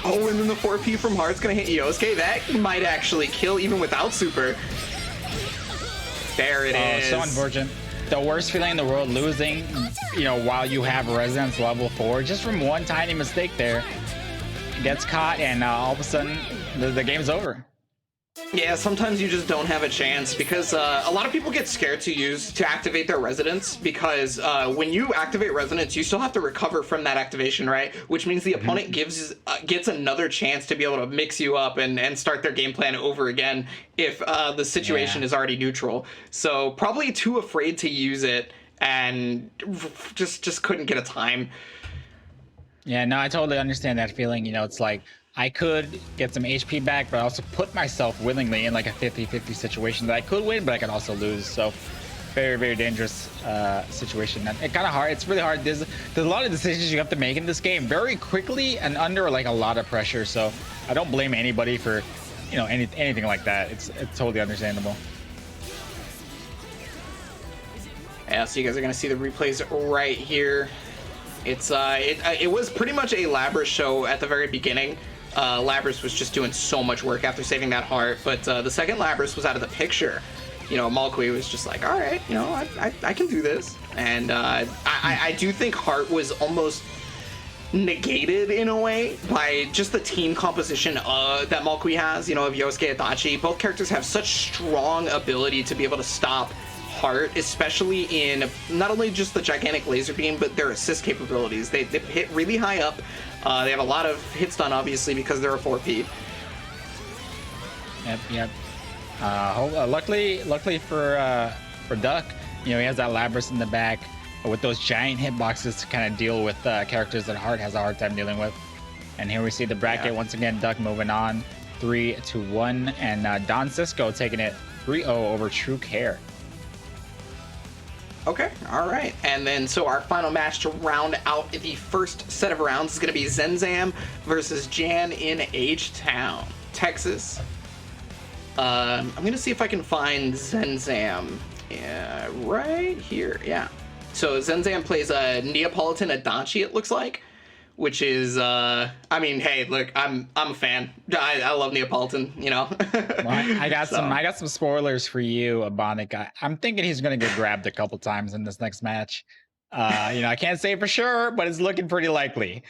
Oh, and then the 4P from Heart's gonna hit Yosuke. That might actually kill even without super. There it is. So unfortunate. The worst feeling in the world, losing, you know, while you have Resonance level 4, just from one tiny mistake there. Gets caught, and all of a sudden, the game's over. Yeah, sometimes you just don't have a chance because a lot of people get scared to activate their resonance because when you activate resonance, you still have to recover from that activation, right? Which means the opponent gets another chance to be able to mix you up and start their game plan over again if the situation is already neutral. So probably too afraid to use it and just couldn't get a time. Yeah, no, I totally understand that feeling. You know, it's like I could get some HP back, but I also put myself willingly in like a 50-50 situation that I could win, but I could also lose. So very, very dangerous situation. And it's kind of hard. It's really hard. There's a lot of decisions you have to make in this game very quickly and under like a lot of pressure. So I don't blame anybody for, you know, anything like that. It's totally understandable. Yeah, so you guys are gonna see the replays right here. It's it was pretty much a Labrys show at the very beginning. Labrys was just doing so much work after saving that heart, but the second Labrys was out of the picture, you know, Mallqui was just like, all right, you know, I can do this. And I do think Heart was almost negated in a way by just the team composition that Mallqui has, you know, of Yosuke Adachi. Both characters have such strong ability to be able to stop Heart, especially in not only just the gigantic laser beam, but their assist capabilities. They hit really high up. They have a lot of hit stun, obviously, because they're a 4P. Yep. Luckily for Duck, you know, he has that Labrys in the back with those giant hitboxes to kind of deal with characters that Heart has a hard time dealing with. And here we see the bracket once again. Duck moving on 3-1, and DonSisqo taking it 3-0 over True Care. Okay, all right. And then, so our final match to round out the first set of rounds is going to be ZenZam versus JANinHtown, Texas. I'm going to see if I can find ZenZam. Yeah, right here. Yeah. So ZenZam plays a Neapolitan Adachi, it looks like, which is, I mean, hey, look, I'm a fan. I love Neapolitan, you know. Well, I got some spoilers for you, Abonik. I'm thinking he's gonna get grabbed a couple times in this next match. You know, I can't say for sure, but it's looking pretty likely.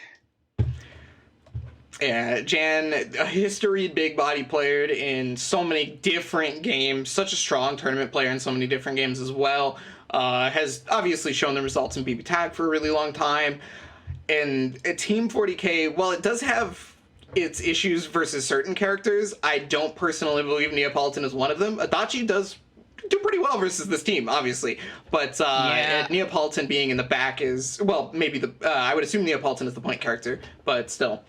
Yeah, Jan, a historied big body player in so many different games, such a strong tournament player in so many different games as well. Has obviously shown the results in BB Tag for a really long time. And a Team 40K, while it does have its issues versus certain characters, I don't personally believe Neapolitan is one of them. Adachi does do pretty well versus this team, obviously. But Neapolitan being in the back is, well, maybe I would assume Neapolitan is the point character, but still.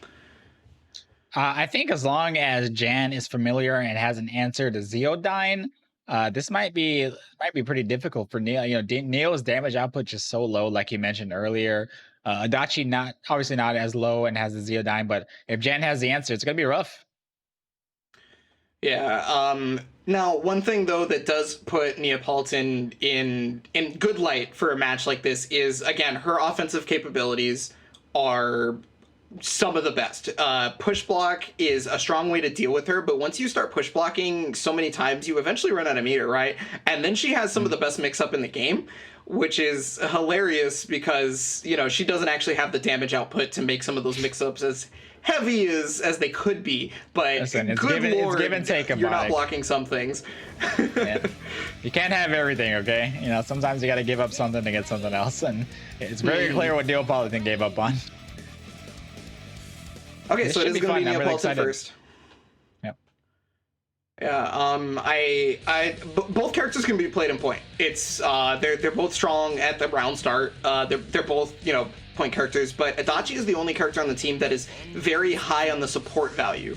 I think as long as Jan is familiar and has an answer to Zeodyne, this might be pretty difficult for Neo. You know, Neo's damage output just so low, like you mentioned earlier. Adachi obviously not as low and has the Zeodyne, but if Jan has the answer, it's gonna be rough. Yeah. Now, one thing though that does put Neapolitan in good light for a match like this is, again, her offensive capabilities are some of the best. Push block is a strong way to deal with her, but once you start push blocking so many times, you eventually run out of meter, right? And then she has some of the best mix-up in the game, which is hilarious because, you know, she doesn't actually have the damage output to make some of those mix-ups as heavy as they could be. But listen, it's good Lord, it's give and take. You're not blocking some things. Yeah. You can't have everything, okay? You know, sometimes you got to give up something to get something else, and it's very clear what Neapolitan gave up on. Okay, so it is going to be Neapolitan first. Yep. Yeah. Both characters can be played in point. It's they're both strong at the round start. They're both, you know, point characters, but Adachi is the only character on the team that is very high on the support value.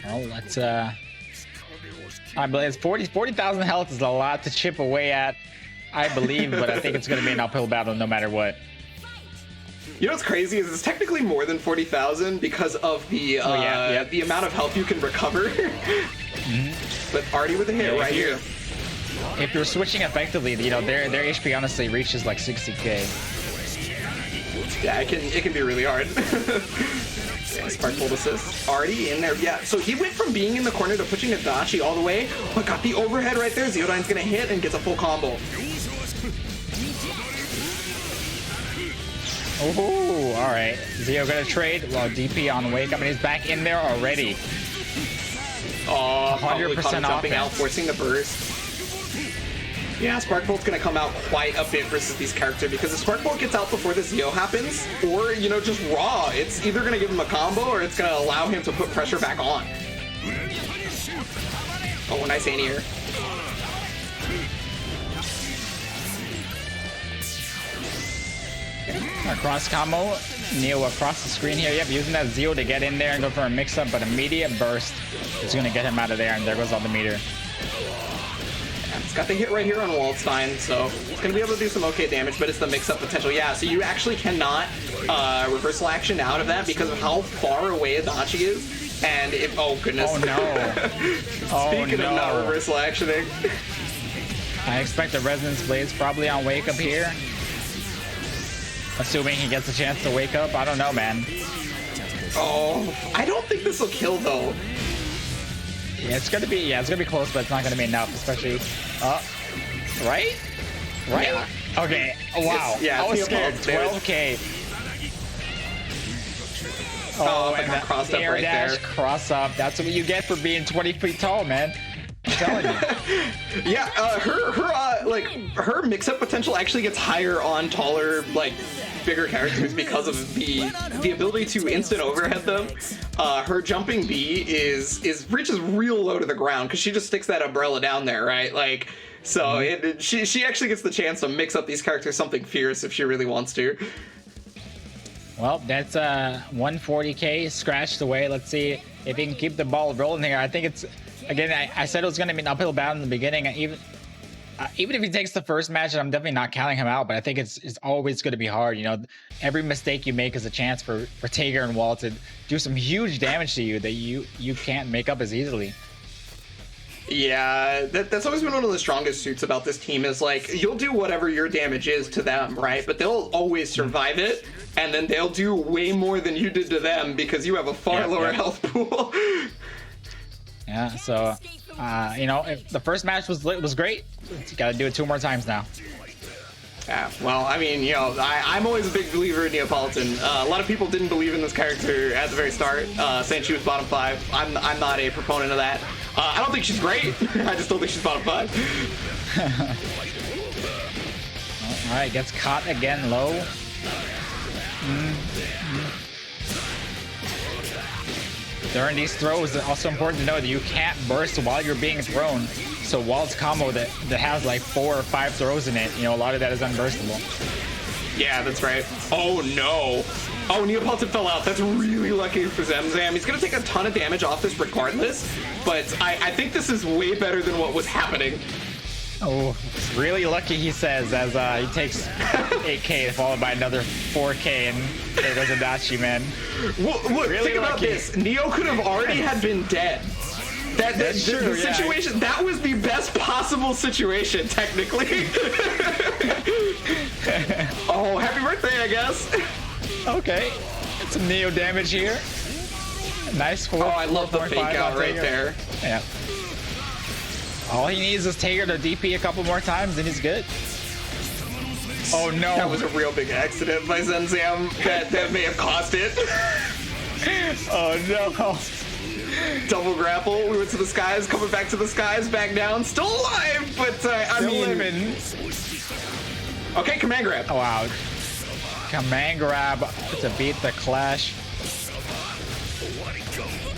Well, let's I believe 40,000 health is a lot to chip away at, I believe, but I think it's going to be an uphill battle no matter what. You know what's crazy is it's technically more than 40,000 because of the the amount of health you can recover. But already with a hit right here. If you're switching effectively, you know, their HP honestly reaches like 60k. Yeah, it can be really hard. Yeah, Sparkbolt assist already in there. Yeah, so he went from being in the corner to pushing Adachi all the way, but got the overhead right there. Zeodyne's gonna hit and gets a full combo. Oh, all right. Zeo gonna trade while DP on wake up, and he's back in there already. Oh, 100% jumping out, forcing the burst. Yeah, Sparkbolt's gonna come out quite a bit versus these characters because if Sparkbolt gets out before the Zeo happens, or, you know, just raw, it's either gonna give him a combo or it's gonna allow him to put pressure back on. Oh, nice anti-air. Cross combo, Neo across the screen here. Yep, using that Zeo to get in there and go for a mix-up, but immediate burst is going to get him out of there, and there goes all the meter. Yeah, it's got the hit right here on Waldstein, so it's going to be able to do some okay damage, but it's the mix-up potential. Yeah, so you actually cannot reversal action out of that because of how far away Adachi is. And if, oh goodness. Oh no. Speaking of not reversal actioning. I expect the Resonance Blade's probably on wake up here. Assuming he gets a chance to wake up. I don't know, man. Oh, I don't think this will kill though. Yeah, it's gonna be close, but it's not gonna be enough, especially right? Yeah. Okay. Wow. Yeah, I was it's scared. Neapolitan 12K. Oh, and and crossed the up air right dash, there. cross up. That's what you get for being 20 feet tall, man. I'm telling you. Yeah, her mix-up potential actually gets higher on taller, like, bigger characters because of the ability to instant overhead them. Her jumping B reaches real low to the ground because she just sticks that umbrella down there, right? Like, so she actually gets the chance to mix up these characters something fierce if she really wants to. Well, that's 140K scratched away. Let's see if he can keep the ball rolling here. I think it's, again, I said it was going to be an uphill battle in the beginning. Even if he takes the first match, and I'm definitely not counting him out, but I think it's always going to be hard. You know, every mistake you make is a chance for Tager and Wall to do some huge damage to you that you can't make up as easily. Yeah, that's always been one of the strongest suits about this team is, like, you'll do whatever your damage is to them, right? But they'll always survive it, and then they'll do way more than you did to them because you have a far lower health pool. Yeah, so, you know, if the first match was great. You got to do it 2 more times now. Yeah, well, I mean, you know, I'm always a big believer in Neapolitan. A lot of people didn't believe in this character at the very start, saying she was bottom 5. I'm not a proponent of that. I don't think she's great. I just don't think she's bottom 5. All right, gets caught again low. During these throws, it's also important to know that you can't burst while you're being thrown. So Wald's combo that has like 4 or 5 throws in it, you know, a lot of that is unburstable. Yeah, that's right. Oh no. Oh, Neapolitan fell out. That's really lucky for ZenZam. He's gonna take a ton of damage off this regardless, but I think this is way better than what was happening. Oh, really lucky, he says, as he takes 8K followed by another 4K, and there goes Adachi, man. Well, look, Really think about lucky. this. Neo could have already had been dead. That's true, the yeah. situation, that was the best possible situation, technically. Oh, happy birthday, I guess. Okay, some Neo damage here. Nice 4. Oh, I love the fake out right there. Yeah. All he needs is Tager to DP a couple more times and he's good. Oh no. That was a real big accident by ZenZam that may have cost it. Oh no. Double grapple, we went to the skies, coming back to the skies, back down, still alive, but I mean... Living. Okay, command grab. Oh, wow. Command grab to beat the Clash.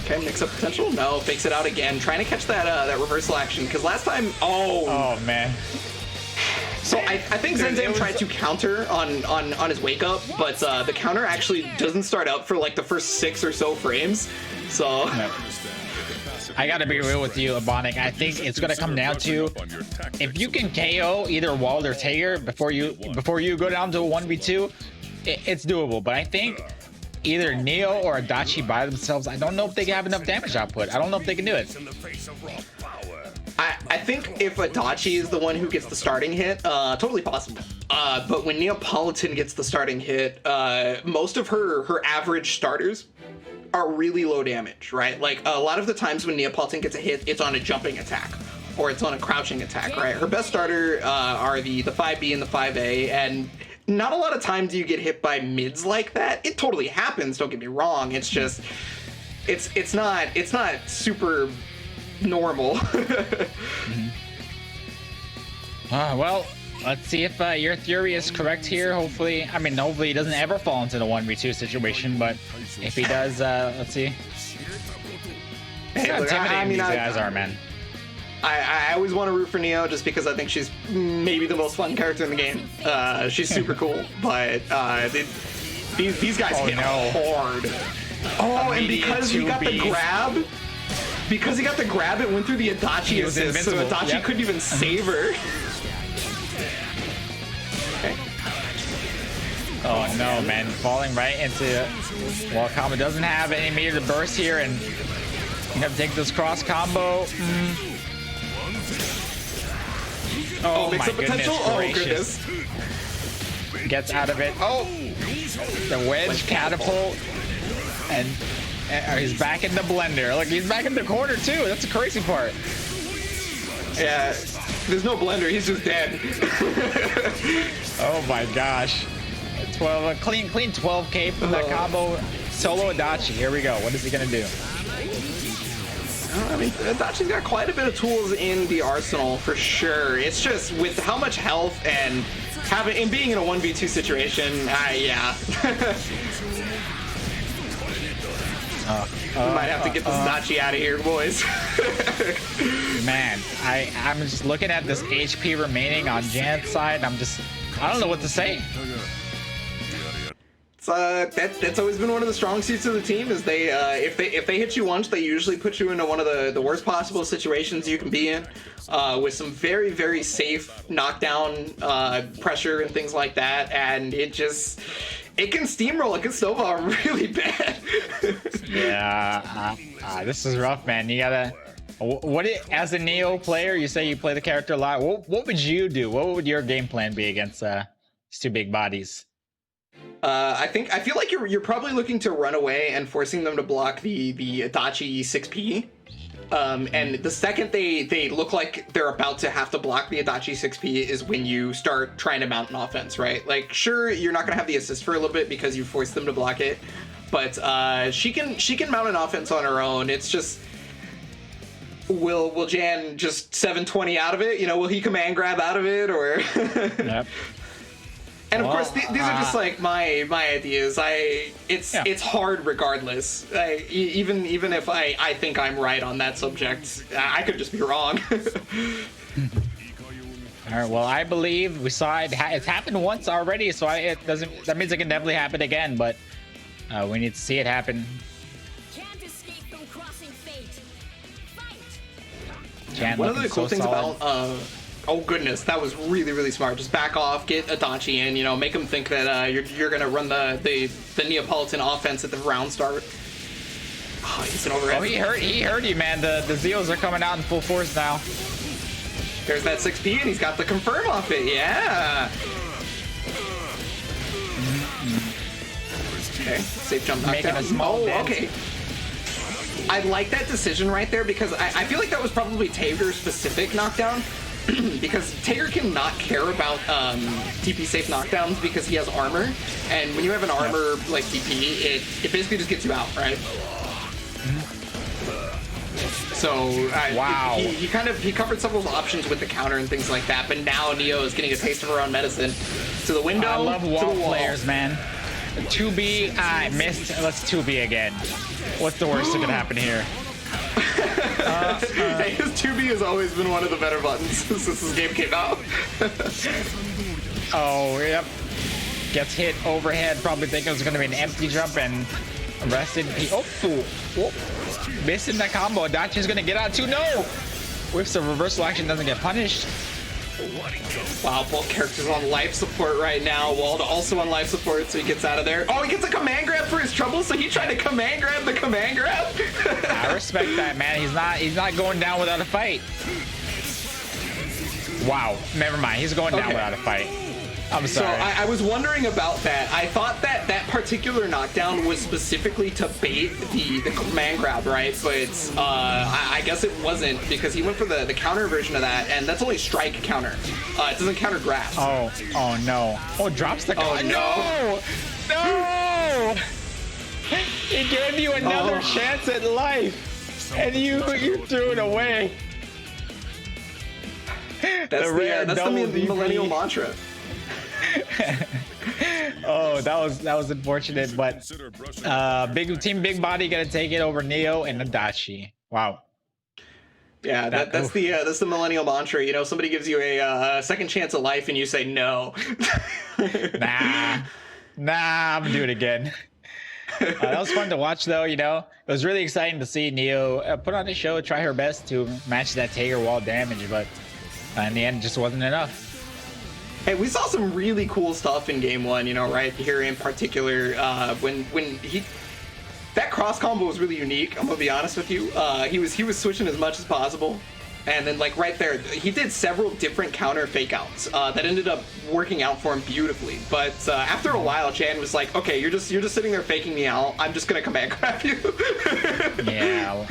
Okay, mix up potential. No, fakes it out again. Trying to catch that reversal action, because last time... Oh, man. So I think ZenZam tried to counter on his wake up, but the counter actually doesn't start out for like the first 6 or so frames. So No. I gotta be real with you, Ebonic. I think it's gonna come down to if you can KO either Wald or Tager before you go down to a 1v2, it's doable. But I think either Neo or Adachi by themselves, I don't know if they can have enough damage output. I don't know if they can do it. I think if Adachi is the one who gets the starting hit, totally possible. But when Neapolitan gets the starting hit, most of her average starters are really low damage, right? Like a lot of the times when Neapolitan gets a hit, it's on a jumping attack or it's on a crouching attack, right? Her best starter are the 5B and the 5A, and not a lot of times do you get hit by mids like that. It totally happens, don't get me wrong. It's just it's not super normal. Well, let's see if your theory is correct here. Hopefully he doesn't ever fall into the 1v2 situation, but if he does, let's see. Hey, How look, intimidating these guys are, man. I always want to root for Neo just because I think she's maybe the most fun character in the game. She's super cool, but these guys hit hard. Oh, and because he got the grab, it went through the Adachi assist, so Adachi couldn't even save her. Okay. Oh no, man, falling right into Wall combo. Doesn't have any meter to burst here, and you have to take this cross combo. Oh mix my up potential. goodness gracious. Oh goodness. Gets out of it. Oh, the wedge catapult, and he's back in the blender. Look, he's back in the corner too. That's the crazy part. Yeah. There's no blender. He's just dead. Oh my gosh. 12, clean 12k from that combo. Solo Adachi. Here we go. What is he gonna do? I mean, Adachi's got quite a bit of tools in the arsenal for sure. It's just with how much health and being in a 1v2 situation, yeah. We might have to get this Adachi out of here, boys. Man, I'm just looking at this HP remaining on Jan's side. I don't know what to say. That's always been one of the strong suits of the team. Is they if they hit you once, they usually put you into one of the worst possible situations you can be in, with some very, very safe knockdown pressure and things like that, and it can steamroll, it can snowball really bad. Yeah, this is rough, man. You gotta. As a Neo player, you say you play the character a lot. What would you do? What would your game plan be against these two big bodies? I feel like you're probably looking to run away and forcing them to block the Adachi 6P. And the second they look like they're about to have to block the Adachi 6P is when you start trying to mount an offense, right? Like, sure, you're not gonna have the assist for a little bit because you forced them to block it, but she can mount an offense on her own. It's just, will Jan just 720 out of it? You know, will he command grab out of it, or? Yep. And of course, these are just like my ideas. It's hard regardless. Even if I think I'm right on that subject, I could just be wrong. All right. Well, I believe we saw it. It's happened once already, so that means it can definitely happen again. But we need to see it happen. Can't escape from crossing fate. Fight. Jan One of the cool things solid. about oh goodness, that was really, really smart. Just back off, get Adachi in, you know, make him think that you're gonna run the Neapolitan offense at the round start. Oh, he's an overhead. Oh, he heard you, man. The Zeals are coming out in full force now. There's that 6P, and he's got the confirm off it. Yeah. Okay, safe jump knockdown. Making a small dent. Okay. I like that decision right there because I feel like that was probably Tager's specific knockdown. Because Tager cannot care about TP safe knockdowns because he has armor, and when you have an armor like TP, it basically just gets you out, right? So wow, he covered several options with the counter and things like that, but now Neo is getting a taste of her own medicine. To the window, I love wall to the players, man. 2B, I missed. Let's 2B again. What's the worst that could happen here? Hey, his 2B has always been one of the better buttons since this game came out. Oh, yep. Gets hit overhead, probably thinking it was going to be an empty jump and arrested. Missing that combo. Adachi's going to get out too. No! Whiffs the reversal action, doesn't get punished. Wow, both characters on life support right now. Wald also on life support, so he gets out of there. Oh, he gets a command grab for his trouble, so he tried to command grab the command grab? I respect that, man. He's not going down without a fight. Wow, never mind. He's going down without a fight. I'm sorry. So I was wondering about that. I thought that particular knockdown was specifically to bait the command grab, right? But I guess it wasn't because he went for the counter version of that, and that's only strike counter. It doesn't counter grab. Oh no. Oh, drops the counter. Oh no. No! He gave you another chance at life, and you threw it away. That's the millennial mantra. Oh, that was unfortunate, but Big Body gonna take it over Neo and Adachi. Wow. Yeah, that's the millennial mantra. You know, somebody gives you a second chance at life, and you say no. Nah, I'm gonna do it again. That was fun to watch, though. You know, it was really exciting to see Neo put on a show, try her best to match that Tager wall damage, but in the end, it just wasn't enough. Hey, we saw some really cool stuff in game one, you know, right here in particular, when that cross combo was really unique. I'm gonna be honest with you. He was switching as much as possible, and then like right there, he did several different counter fake outs that ended up working out for him beautifully. But after a while, Jan was like, "Okay, you're just sitting there faking me out. I'm just gonna command grab you." Yeah.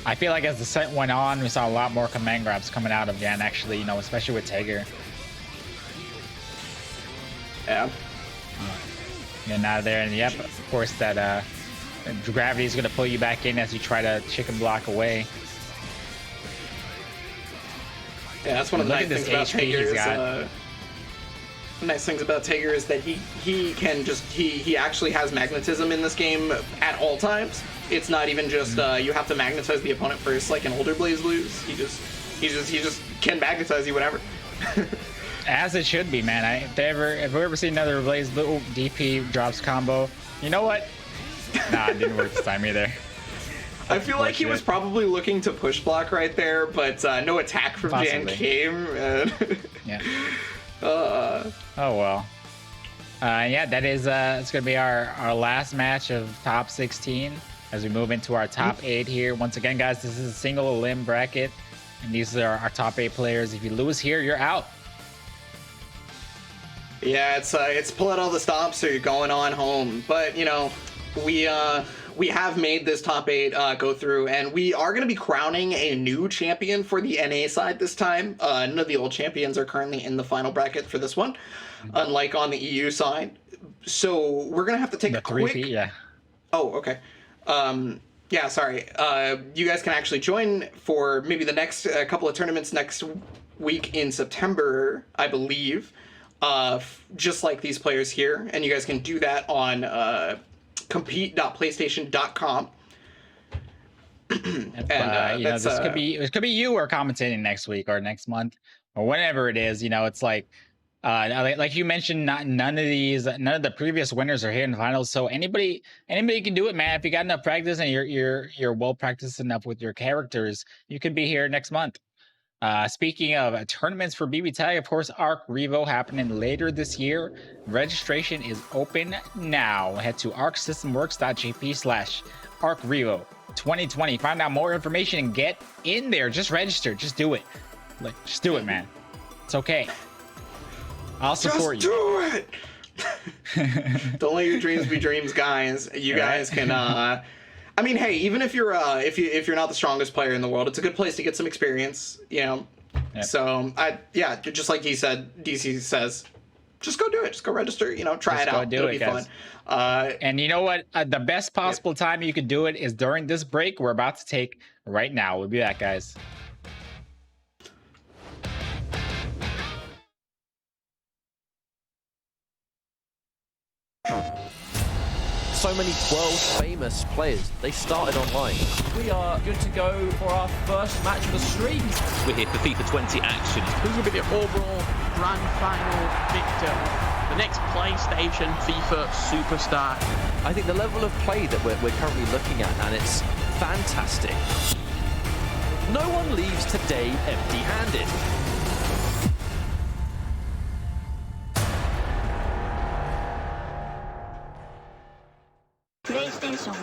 I feel like as the set went on, we saw a lot more command grabs coming out of Jan, actually, you know, especially with Tager. Yeah. Getting out of there, and yep, of course that gravity is going to pull you back in as you try to chicken block away. Yeah, that's one of the nice things about Tager. Nice things about Tager is that he can just he actually has magnetism in this game at all times. It's not even just you have to magnetize the opponent first like in older BlazBlues. He just can magnetize you whenever. As it should be, man. If we ever see another BlazBlue DP drops combo, you know what? Nah, it didn't work this time either. I feel like he was probably looking to push block right there, but no attack from Jan came. Yeah. Oh well. Yeah, that is it's gonna be our last match of top 16 as we move into our top 8 here. Once again, guys, this is a single elim bracket, and these are our top 8 players. If you lose here, you're out. Yeah, it's pull out all the stops or you're going on home. But you know, we have made this top 8 go through, and we are going to be crowning a new champion for the NA side this time. None of the old champions are currently in the final bracket for this one, unlike on the EU side. So we're going to have to take a quick... Yeah. Oh, okay. Yeah, sorry. You guys can actually join for maybe the next couple of tournaments next week in September, I believe, just like these players here. And you guys can do that on... compete.playstation.com. And you know, this could be you or commentating next week or next month or whenever it is. You know, it's like like you mentioned, none of the previous winners are here in the finals, so anybody can do it, man. If you got enough practice and you're well practiced enough with your characters, you can be here next month. Speaking of tournaments for BB Tag, of course, Arc Revo happening later this year. Registration is open now. Head to arcsystemworks.jp/Arc Revo 2020. Find out more information and get in there. Just register. Just do it. Just do it, man. It's okay. I'll support you. Just do it. Don't let your dreams be dreams, guys. You guys can. I mean, hey, even if you're if you're not the strongest player in the world, it's a good place to get some experience, you know. Yep. So just like he said, DC says, just go do it. Just go register. You know, try it out. It'll be fun. And you know what? The best possible time you could do it is during this break we're about to take right now. We'll be back, guys. So many world-famous players, they started online. We are good to go for our first match of the stream. We're here for FIFA 20 action. Who's going to be the overall grand final victor? The next PlayStation FIFA superstar. I think the level of play that we're currently looking at, and it's fantastic. No one leaves today empty-handed. PlayStation.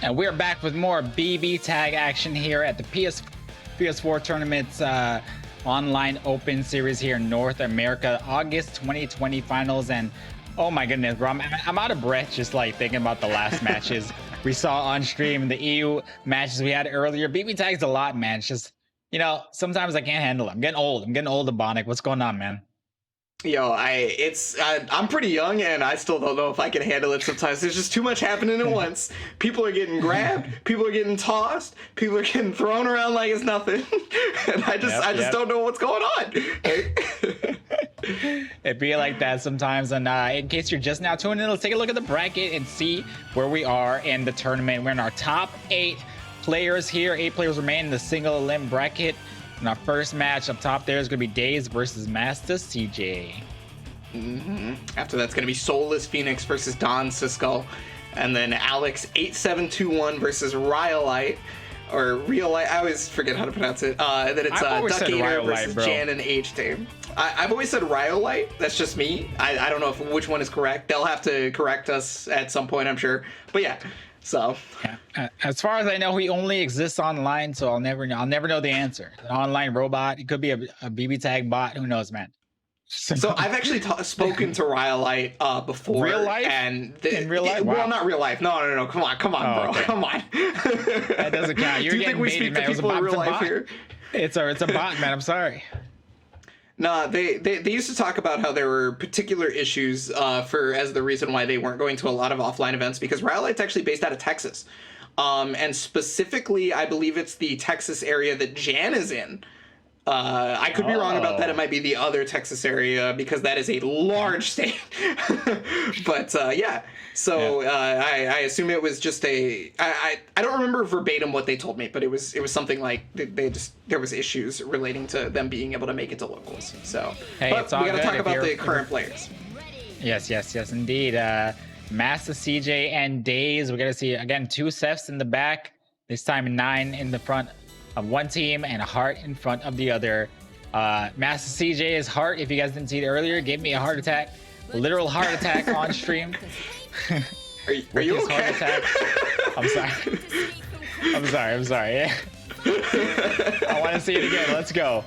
And we're back with more BB tag action here at the PS4 tournament's online open series here in North America, August 2020 finals. And oh my goodness, bro, I'm out of breath just like thinking about the last matches we saw on stream, the EU matches we had earlier. BB tags a lot, man. It's just, you know, sometimes I can't handle it. I'm getting old, Ebonic. What's going on, man? Yo, I'm pretty young and I still don't know if I can handle it sometimes. There's just too much happening at once. People are getting grabbed, people are getting tossed, people are getting thrown around like it's nothing. And I just don't know what's going on. It be like that sometimes. And in case you're just now tuning in, let's take a look at the bracket and see where we are in the tournament. We're in our top 8 players here. 8 players remain in the single elim bracket. And our first match up top there is going to be Days versus Master CJ. After that's going to be Soulless Phoenix versus DonSisqo. And then Alex 8721 versus Rhyolite. Or Rhyolite, I always forget how to pronounce it. And then it's Duckator versus JANinHtown. I've always said Rhyolite. That's just me. I don't know which one is correct. They'll have to correct us at some point, I'm sure. But yeah. So yeah. As far as I know, he only exists online, so I'll never know the answer. An online robot. It could be a BB tag bot. Who knows, man? So I've actually spoken to Rhyolite before. Real life? And in real life? Well, not real life. No. Come on, bro. Okay. Come on. That doesn't count. You're Do you think we speak to people in real life here? It's a bot, man. I'm sorry. Nah, they used to talk about how there were particular issues as the reason why they weren't going to a lot of offline events, because Rhyolite's actually based out of Texas. And specifically, I believe it's the Texas area that Jan is in. I could be wrong about that. It might be the other Texas area because that is a large state. But yeah. So I assume it was just I don't remember verbatim what they told me, but it was something like there was issues relating to them being able to make it to locals. So hey, but we got to talk about the current players. Yes, indeed. Master CJ and Days. We're gonna see again 2 Cephs in the back. This time 9 in the front of one team and a Heart in front of the other. Master CJ's Heart, if you guys didn't see it earlier, gave me a heart attack, a literal heart attack on stream. Are you okay? I'm sorry. Yeah. I want to see it again. Let's go.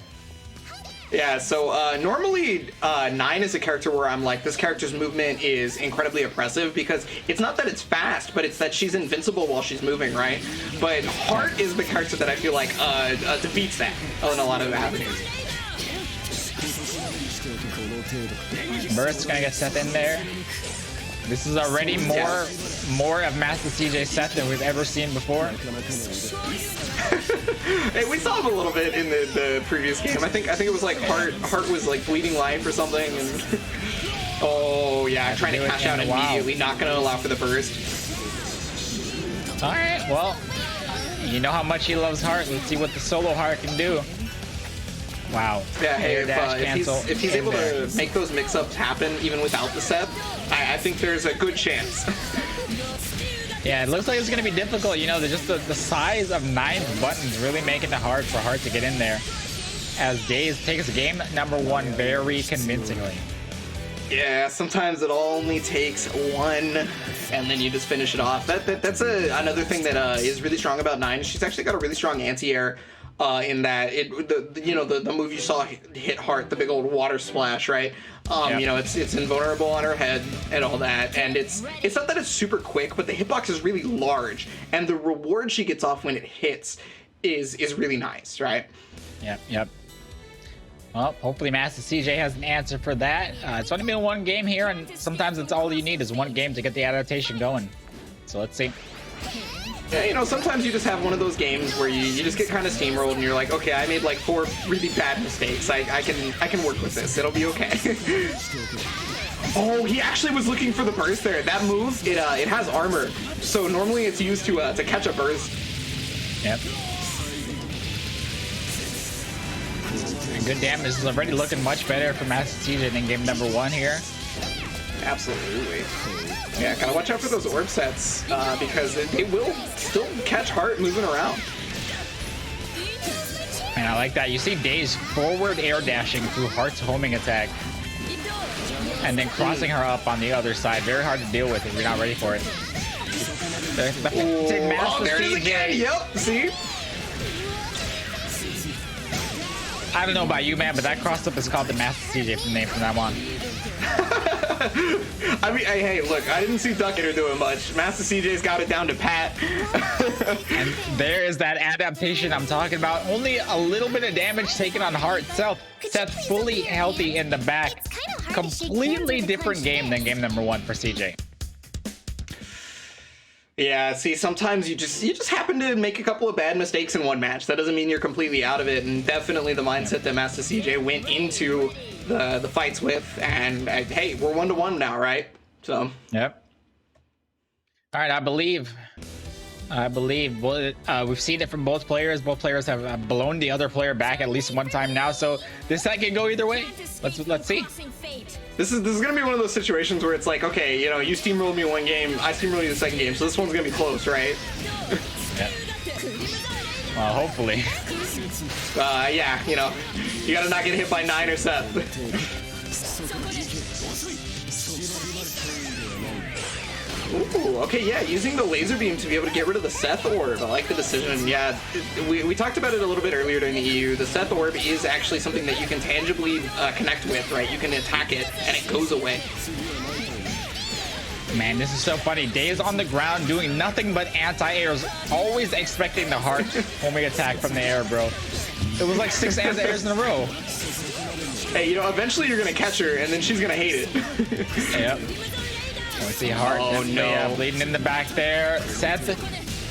Yeah, so normally 9 is a character where I'm like, this character's movement is incredibly oppressive because it's not that it's fast, but it's that she's invincible while she's moving, right? But Heart is the character that I feel like defeats that in a lot of avenues. Burst's gonna get Seth in there. This is already more of Master CJ Seth than we've ever seen before. Hey, we saw him a little bit in the previous game. I think it was like Heart was like bleeding life or something, and oh yeah, trying to cash out immediately, not gonna allow for the burst. All right, well, you know how much he loves Heart. Let's see what the solo Heart can do. Wow. Yeah, hey, if he's able to make those mix-ups happen even without the Seth, I think there's a good chance. Yeah, it looks like it's going to be difficult. You know, just the size of 9 buttons really making it hard for Heart to get in there. As Days takes game number 1 very convincingly. Yeah, sometimes it only takes 1, and then you just finish it off. That's another thing that is really strong about 9. She's actually got a really strong anti-air. In that the move you saw hit Heart, the big old water splash, right? You know, it's invulnerable on her head and all that, and it's not that it's super quick, but the hitbox is really large, and the reward she gets off when it hits is really nice, right? Yep. Well, hopefully Master CJ has an answer for that. It's only been 1 game here, and sometimes it's all you need is 1 game to get the adaptation going. So let's see. Yeah, you know, sometimes you just have one of those games where you just get kind of steamrolled and you're like, okay, I made like 4 really bad mistakes. I can work with this. It'll be okay. Oh, he actually was looking for the burst there. That move, it has armor, so normally it's used to catch a burst. Yep. And good damage. This is already looking much better for Master CJ than game number 1 here. Absolutely. Yeah, gotta watch out for those orb sets because they will still catch Heart moving around. Man, I like that. You see Days forward air dashing through Heart's homing attack and then crossing her up on the other side. Very hard to deal with if you're not ready for it. Oh, there it is again. Yep. See? I don't know about you, man, but that cross-up is called the Master CJ from name from that one. I mean, hey, look, I didn't see Duckator doing much. Master CJ's got it down to pat. And there is that adaptation I'm talking about. Only a little bit of damage taken on Heart itself. Seth fully healthy in the back. Completely different game than game number 1 for CJ. Yeah, see, sometimes you just happen to make a couple of bad mistakes in one match. That doesn't mean you're completely out of it, and definitely the mindset that Master CJ went into the fights with, and hey, we're 1-1 now, right? So. Yep. All right, I believe we've seen it from both players. Both players have blown the other player back at least one time now, so this side can go either way. Let's see. This is gonna be one of those situations where it's like, okay, you know, you steamrolled me one game, I steamrolled you the second game, so this one's gonna be close, right? Yeah. Well, hopefully. Yeah, you know, you gotta not get hit by 9 or Seth. Ooh, okay, yeah, using the laser beam to be able to get rid of the Seth orb. I like the decision. Yeah, we talked about it a little bit earlier during the EU. The Seth orb is actually something that you can tangibly connect with, right? You can attack it, and it goes away. Man, this is so funny. Days on the ground doing nothing but anti-airs, always expecting the Heart homing attack from the air, bro. It was like 6 anti-airs in a row. Hey, you know, eventually you're gonna catch her, and then she's gonna hate it. Yep. Let's see, Heart. Oh, no. Bleeding in the back there. Seth,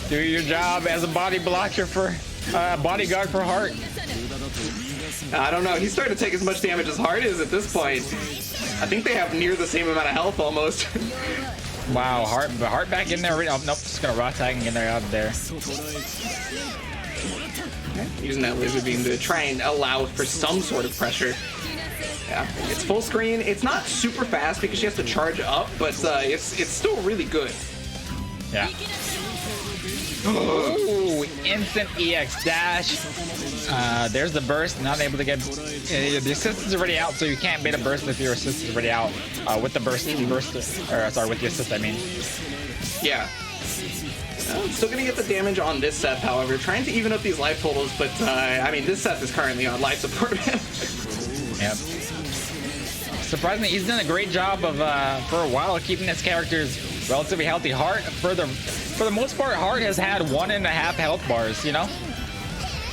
do your job as a body blocker for bodyguard for Heart. I don't know. He's starting to take as much damage as Heart is at this point. I think they have near the same amount of health almost. Wow, Heart back in there. Oh, nope, just gonna raw tag and get there out of there. Okay. Using that laser beam to try and allow for some sort of pressure. Yeah, it's full screen. It's not super fast because she has to charge up, but it's still really good. Yeah. Ooh, instant EX dash. There's the burst. Not able to get the assist is already out, so you can't bait a burst if your assist is already out. With the burst, or sorry, with the assist, I mean. Yeah. Still gonna get the damage on this Seth, however. Trying to even up these life totals, but I mean, this Seth is currently on life support. Yep. Surprisingly, he's done a great job of for a while keeping his characters relatively healthy. Heart, for the most part, Heart has had 1.5 health bars, you know?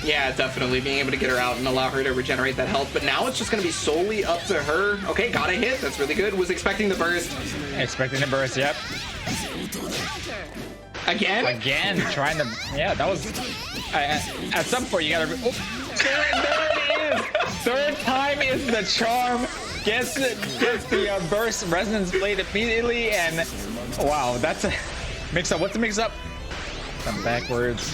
Yeah, definitely being able to get her out and allow her to regenerate that health. But now it's just going to be solely up to her. Okay, got a hit. That's really good. Was expecting the burst. Expecting the burst, yep. Again, trying to. Yeah, that was. At some point, you gotta. Oh, there it is. Third time is the charm. Gets the burst resonance blade immediately, and wow, that's a mix-up. What's the mix-up? Come backwards.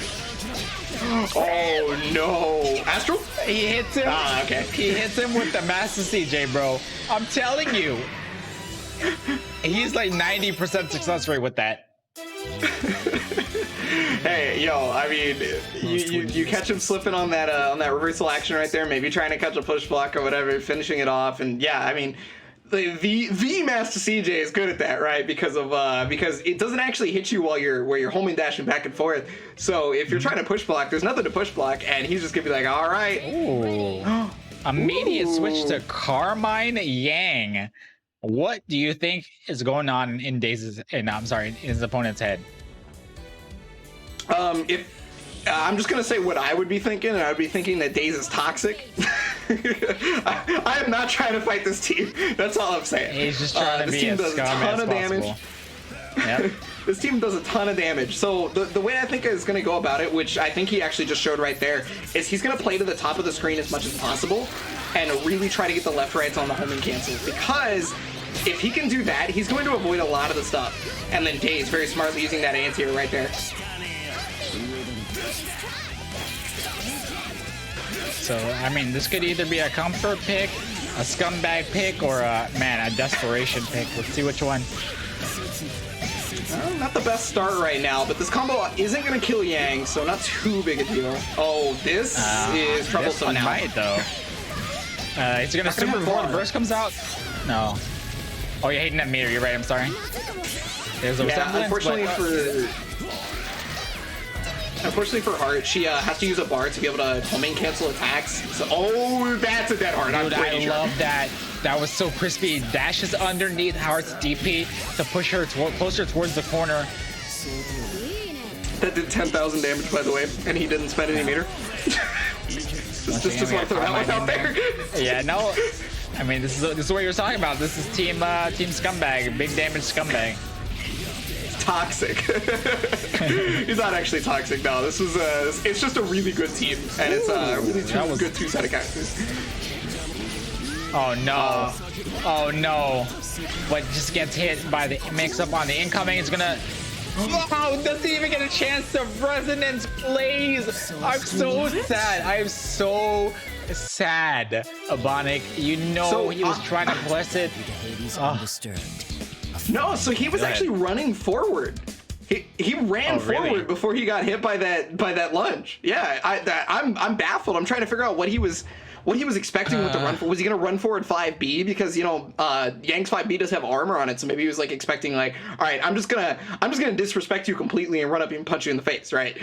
Oh no, Astral? He hits him. Ah, okay. He hits him with the Master CJ, bro. I'm telling you, he's like 90% success rate with that. Hey, yo, I mean, you catch him slipping on that reversal action right there, maybe trying to catch a push block or whatever, finishing it off, and yeah, I mean, the Master CJ is good at that, right? Because it doesn't actually hit you while you're homing dashing back and forth. So if you're trying to push block, there's nothing to push block, and he's just gonna be like, all right. Ooh. Immediate switch to Carmine Yang. What do you think is going on in his opponent's head? I'm just gonna say what I would be thinking, and I'd be thinking that Daze is toxic. I am not trying to fight this team. That's all I'm saying. He's just trying to be as scum as possible. Yep. This team does a ton of damage. So the way I think is going to go about it, which I think he actually just showed right there, is he's going to play to the top of the screen as much as possible and really try to get the left rights on the homing cancels, because if he can do that, he's going to avoid a lot of the stuff. And then Daze very smartly using that anti-air right there. So, I mean, this could either be a comfort pick, a scumbag pick, or a desperation pick. Let's see which one. Not the best start right now, but this combo isn't going to kill Yang, so not too big a deal. Oh, this is troublesome now. Might, though. Is it going to super before the burst comes out? No. Oh, you're hating that meter. You're right. I'm sorry. There's a resemblance, unfortunately but, Unfortunately for Heart, she has to use a bar to be able to homing cancel attacks. So, oh, that's a dead Heart. dude, I love that. That was so crispy. Dashes underneath Heart's DP to push her closer towards the corner. That did 10,000 damage, by the way, and he didn't spend any meter. just want to throw that one out there. Yeah, no. I mean, this is what you're talking about. This is team scumbag, big damage scumbag. Toxic. He's not actually toxic, no. This was it's just a really good team, and it's really good two-sided characters. Oh no! Oh no! What just gets hit by the mix-up on the incoming is gonna. Oh, doesn't even get a chance to Resonance Blaze. I'm so sad. I'm so sad. Ebonic, you know he was trying to bless it. No, so he was actually running forward. He ran forward before he got hit by that lunge. Yeah, I'm baffled. I'm trying to figure out what he was expecting with the run. Was he gonna run forward 5B because Yang's 5B does have armor on it, so maybe he was like expecting like, all right, I'm just gonna disrespect you completely and run up and punch you in the face, right?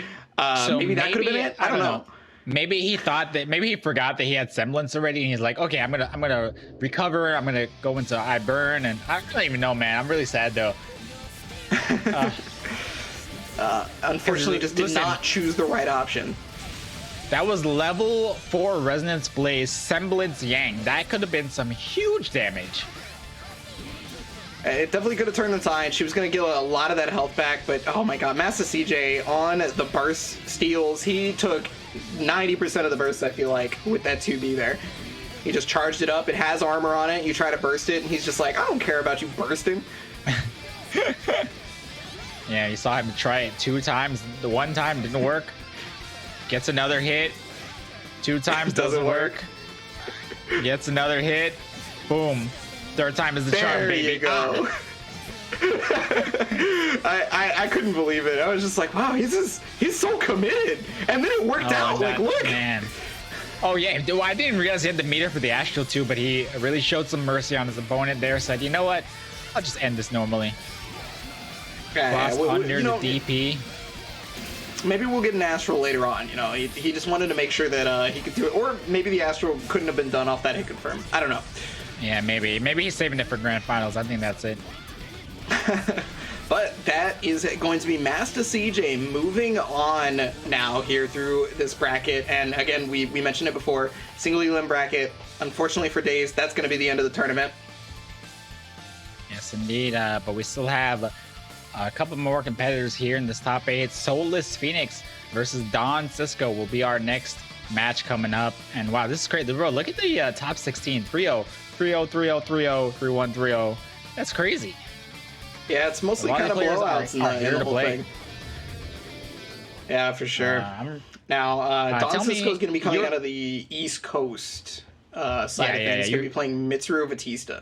So maybe that could have been it. I don't know. Maybe he thought that. Maybe he forgot that he had semblance already, and he's like, okay, I'm gonna recover. I'm gonna go into I burn, and I don't even know, man. I'm really sad though. Unfortunately, just did not choose the right option. That was level 4 Resonance Blaze Semblance Yang. That could have been some huge damage. It definitely could have turned the tide. She was going to get a lot of that health back, but oh my god, Master CJ on the burst steals. He took 90% of the burst, I feel like, with that 2B there. He just charged it up. It has armor on it. You try to burst it, and he's just like, I don't care about you bursting. Yeah, you saw him try it 2 times. The one time didn't work. Gets another hit. 2 times doesn't work. Gets another hit. Boom. 3rd time is the charm, baby. There you go. I couldn't believe it. I was just like, wow, he's so committed. And then it worked out. Like, look. Man. Oh, yeah. Well, I didn't realize he had the meter for the Astral too, but he really showed some mercy on his opponent there. Said, you know what? I'll just end this normally. Cross under the DP. Maybe we'll get an Astral later on. He just wanted to make sure that he could do it. Or maybe the Astral couldn't have been done off that hit confirm. I don't know. Yeah, maybe he's saving it for grand finals. I think that's it. But that is going to be Master CJ moving on now here through this bracket. And again, we mentioned it before, single elim bracket. Unfortunately for Days, that's going to be the end of the tournament. Yes, indeed. But we still have a couple more competitors here in this top 8. Soulless Phoenix versus DonSisqo will be our next match coming up. And wow, this is great. Bro, look at the top 16. 3-0, 3-0, 3-0, 3-0, 3-1, 3-0. That's crazy. Yeah, it's mostly kind of blowouts in the whole thing. Yeah, for sure. Now, DonSisqo is going to be coming out of the East Coast side of things. He's going to be playing Mitsuru Batista.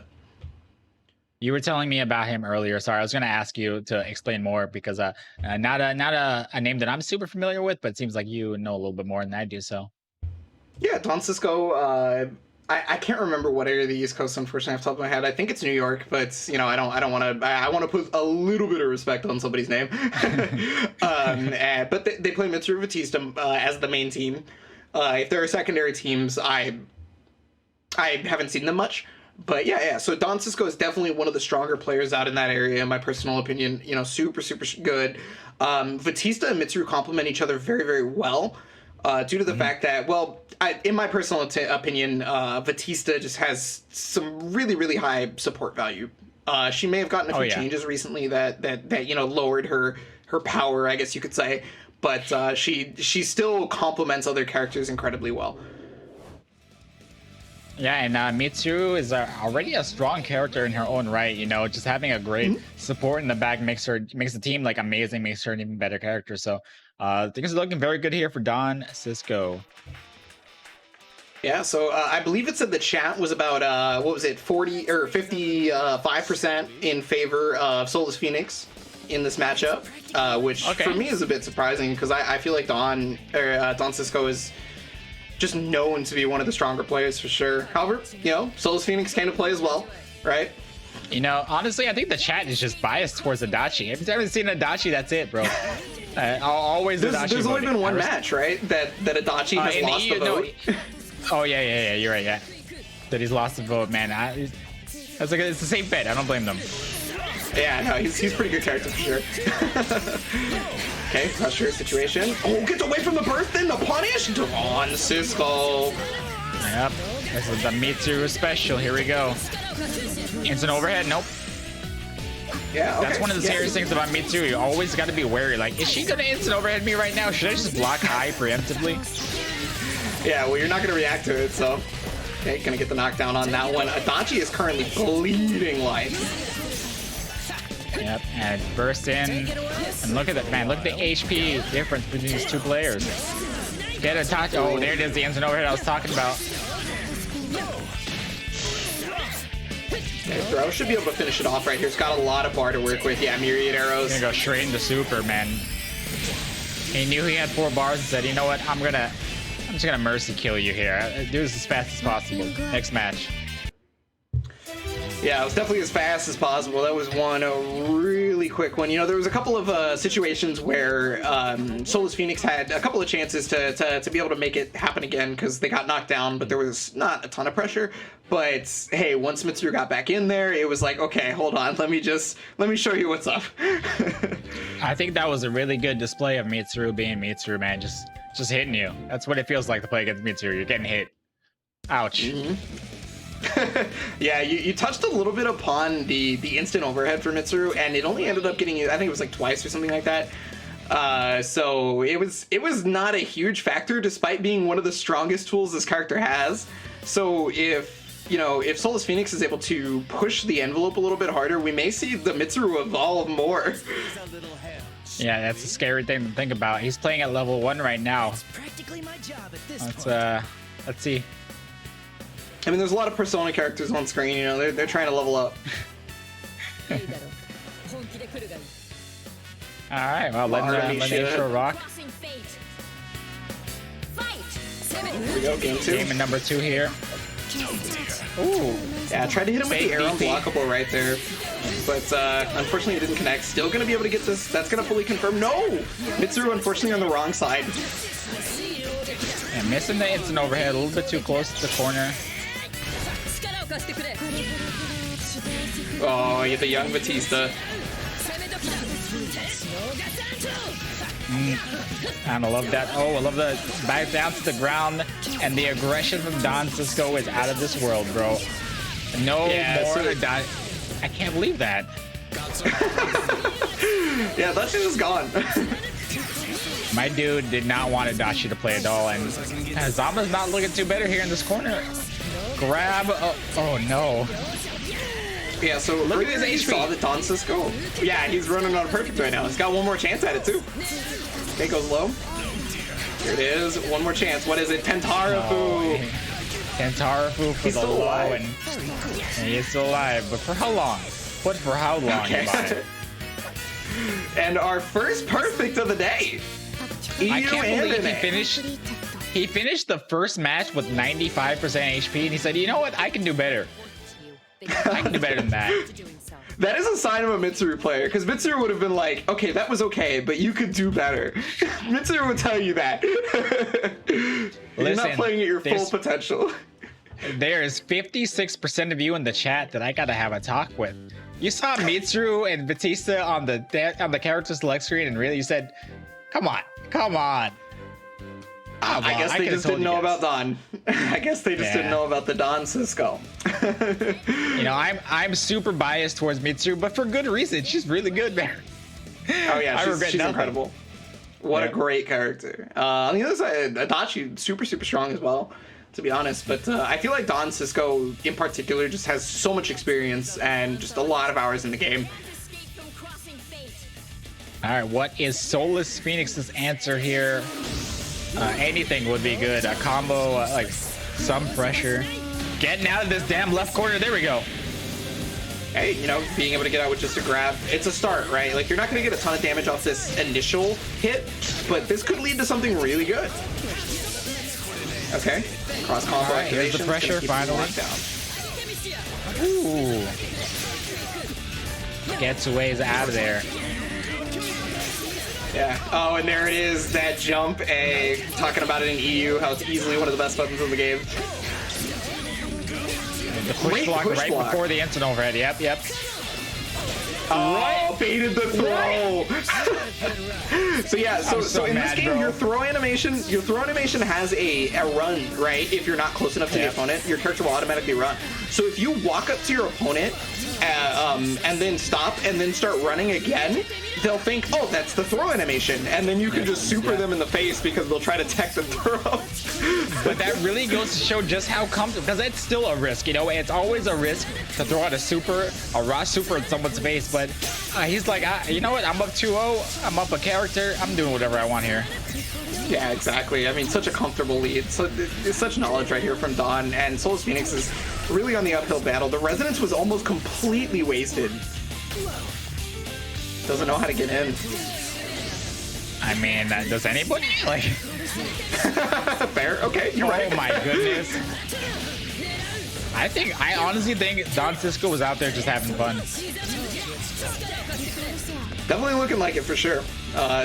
You were telling me about him earlier. Sorry, I was going to ask you to explain more because not a name that I'm super familiar with, but it seems like you know a little bit more than I do. So, yeah, DonSisqo. I can't remember what area of the East Coast, unfortunately, off the top of my head. I think it's New York, but I don't want to. I want to put a little bit of respect on somebody's name. But they play Mitsuru Batista as the main team. If there are secondary teams, I haven't seen them much. But yeah. So DonSisqo is definitely one of the stronger players out in that area, in my personal opinion. Super good. Batista and Mitsuru complement each other very, very well. Due to the fact that, in my personal opinion, Batista just has some really, really high support value. She may have gotten a few changes recently that lowered her power, I guess you could say, but she still complements other characters incredibly well. Yeah, and Mitsuru is already a strong character in her own right. Just having a great support in the back makes the team like amazing, makes her an even better character. So things are looking very good here for DonSisqo. Yeah, so I believe it said the chat was about 40 or 55% in favor of Soulless Phoenix in this matchup, which for me is a bit surprising because I feel like DonSisqo is just known to be one of the stronger players for sure. However, Soulless Phoenix came to play as well, right? You know, honestly, I think the chat is just biased towards Adachi. If you haven't seen Adachi, that's it, bro. Always Adachi. There's only been one match, right? That Adachi has lost the vote. Oh yeah. You're right. Yeah, that he's lost the vote, man. It's the same bet. I don't blame them. Yeah, no, he's pretty good character for sure. Okay, pressure situation. Oh, gets away from the burst, then the punish. DonSisqo. Yep, this is the Mitsuru special. Here we go. Instant overhead. Nope. Yeah, okay. That's one of the serious things about Mitsuru. You always got to be wary. Like, is she gonna instant overhead me right now? Should I just block high preemptively? Yeah, well, you're not gonna react to it, so. Okay, gonna get the knockdown on that one. Adachi is currently bleeding life. Yep, and burst in. And look at that, man. Look at the HP difference between these two players. Get a touch. Oh, there it is, the instant overhead I was talking about. Okay, throw should be able to finish it off right here. It's got a lot of bar to work with. Yeah, myriad arrows. He's gonna go straight into super, man. He knew he had 4 bars and said, you know what, I'm just gonna mercy kill you here. Do this as fast as possible. Next match. Yeah, it was definitely as fast as possible. That was a really quick one. You know, there was a couple of situations where Soulless Phoenix had a couple of chances to be able to make it happen again because they got knocked down, but there was not a ton of pressure. But hey, once Mitsuru got back in there, it was like, okay, hold on, let me show you what's up. I think that was a really good display of Mitsuru being Mitsuru, man. Just hitting you. That's what it feels like to play against Mitsuru. You're getting hit. Ouch. Mm-hmm. Yeah, you touched a little bit upon the instant overhead for Mitsuru, and it only ended up getting you, I think it was like twice or something like that. So it was not a huge factor, despite being one of the strongest tools this character has. So if Soulless Phoenix is able to push the envelope a little bit harder, we may see the Mitsuru evolve more. Yeah, that's a scary thing to think about. He's playing at level 1 right now. Let's see. I mean, there's a lot of Persona characters on screen, you know, they're trying to level up. Alright, well, let Intro rock. Here we go, game 2. Game number 2 here. Ooh. Yeah, I tried to hit him with the air unblockable right there, but unfortunately it didn't connect. Still gonna be able to get this. That's gonna fully confirm. No! Mitsuru, unfortunately, on the wrong side. And missing the instant overhead, a little bit too close to the corner. Oh, you get the young Batista. And I love that. Oh, I love the back down to the ground, and the aggression from DonSisqo is out of this world, bro. No more. I can't believe that. Yeah, that shit is gone. My dude did not want Adachi to play at all, and Zama's not looking too better here in this corner. Grab. Oh no. Yeah, so look at his HP. Saw the DonSisqo. Yeah, he's running on perfect right now. He's got one more chance at it too. Okay, goes low. Here it is. One more chance. What is it? Tentarafu. Oh, Tentarafu for the low, and he is still alive. But for how long? What for how long? Okay. And our first perfect of the day. I can't believe he finished the first match with 95% HP, and he said, "You know what? I can do better. I can do better than that." That is a sign of a Mitsuru player, because Mitsuru would have been like, okay, that was okay, but you could do better. Mitsuru would tell you that. You're not playing at your full potential. There's 56% of you in the chat that I gotta have a talk with. You saw Mitsuru and Batista on the character select screen, and really you said, come on. I guess they just didn't know about Don. I guess they just didn't know about the DonSisqo. You know, I'm super biased towards Mitsuru, but for good reason. She's really good, man. Oh yeah, she's incredible. What a great character. On the other side, Adachi, super strong as well, to be honest. But I feel like DonSisqo in particular just has so much experience and just a lot of hours in the game. All right, what is Soulless Phoenix's answer here? Anything would be good. A combo, like some pressure. Getting out of this damn left corner. There we go. Hey, you know, being able to get out with just a grab, it's a start, right? Like, you're not going to get a ton of damage off this initial hit, but this could lead to something really good. Okay, cross combo activation. Here's the pressure, finally. Ooh. gets away, is out of there. Yeah. Oh, and there it is, that jump A. Talking about it in EU, how it's easily one of the best buttons in the game. The push block right before the instant overhead. Yep, yep. Oh, baited the throw. So yeah, so in this mad, game, bro. your throw animation has a run, right? If you're not close enough to the opponent, your character will automatically run. So if you walk up to your opponent and then stop and then start running again, they'll think, oh, that's the throw animation, and then you can just super them in the face because they'll try to tech the throw. But that really goes to show just how comfortable, because it's still a risk, you know. It's always a risk to throw out a raw super in someone's face. But he's like, you know what? I'm up 2-0. I'm up a character. I'm doing whatever I want here. Yeah, exactly. I mean, such a comfortable lead. So it's such knowledge right here from Don, and Soulless Phoenix is really on the uphill battle. The resonance was almost completely wasted. Doesn't know how to get in. I mean, does anybody? Like, fair. Okay, you're right. Oh my goodness. I honestly think DonSisqo was out there just having fun. Definitely looking like it for sure.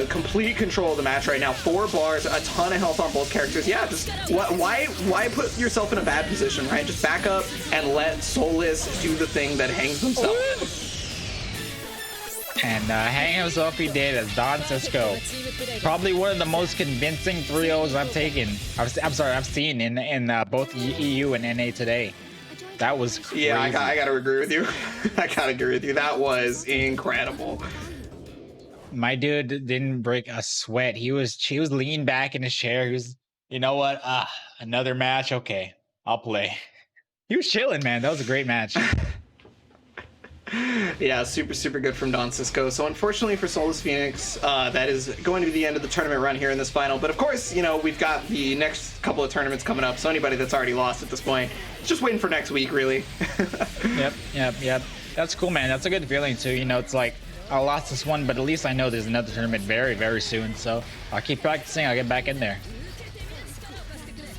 Complete control of the match right now. 4 bars, a ton of health on both characters. Yeah, just why put yourself in a bad position, right? Just back up and let Soulless do the thing that hangs himself. And hang himself he did as DonSisqo. Probably one of the most convincing 3-0s I've seen in both EU and NA today. That was crazy. Yeah, I gotta agree with you. I gotta agree with you. That was incredible. My dude didn't break a sweat. He was leaned back in his chair. He was, you know what? Another match. Okay, I'll play. He was chilling, man. That was a great match. Yeah, super good from DonSisqo. So unfortunately for Soulless Phoenix, that is going to be the end of the tournament run here in this final. But of course, you know, we've got the next couple of tournaments coming up. So anybody that's already lost at this point, just waiting for next week, really. Yep. That's cool, man. That's a good feeling too. You know, it's like I lost this one, but at least I know there's another tournament very, very soon. So I'll keep practicing. I'll get back in there.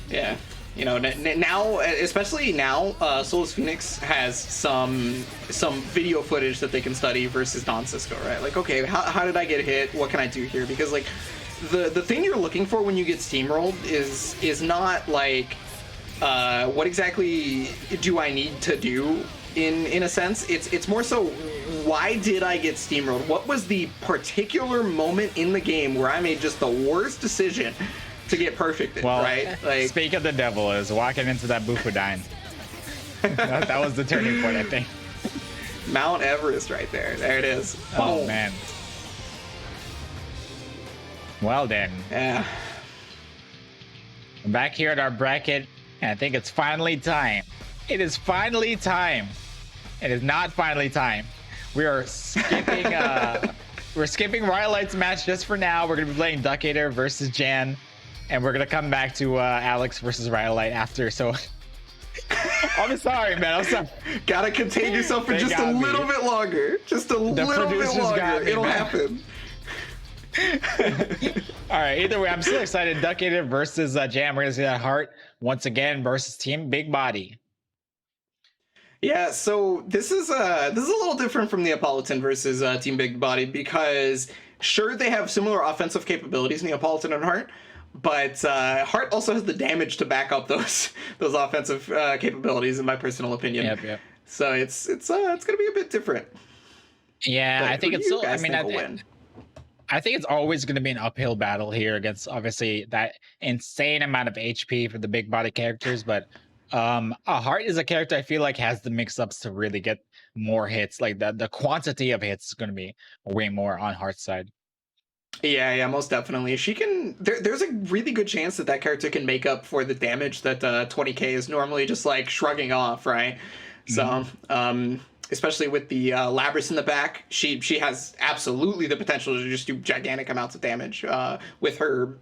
Yeah. You know, now, especially now, Soulless Phoenix has some video footage that they can study versus DonSisqo, right? Like, okay, how did I get hit? What can I do here? Because like, the thing you're looking for when you get steamrolled is not like, what exactly do I need to do? In a sense, it's more so, why did I get steamrolled? What was the particular moment in the game where I made just the worst decision to get perfect in, right? Like, speak of the devil is walking into that Bufudine. that was the turning point, I think. Mount Everest right there. There it is. Oh, Boom. man. Well then. Yeah. I'm back here at our bracket, and I think it's finally time. It is finally time. It is not finally time. We are skipping we're skipping Rhyolite's match just for now. We're gonna be playing Duckator versus Jan. And we're gonna come back to Alex versus Rhyolite after. So I'm sorry, man. I'm sorry. Gotta contain yourself for just a little bit longer. Just a little bit longer. It'll happen. All right. Either way, I'm still excited. Duckator versus Jam. We're gonna see that Heart once again versus Team Big Body. Yeah. So this is a little different from Neapolitan versus Team Big Body because sure they have similar offensive capabilities, Neapolitan and Heart. But Heart also has the damage to back up those offensive capabilities, in my personal opinion. Yep. So it's gonna be a bit different. Yeah, but I think it's still. I mean, I think it's always going to be an uphill battle here against obviously that insane amount of HP for the big body characters. But Heart is a character I feel like has the mix-ups to really get more hits. Like the quantity of hits is going to be way more on Heart's side. Yeah, most definitely. She can. There's a really good chance that character can make up for the damage that 20k is normally just like shrugging off, right? So, especially with the Labrys in the back, she has absolutely the potential to just do gigantic amounts of damage with her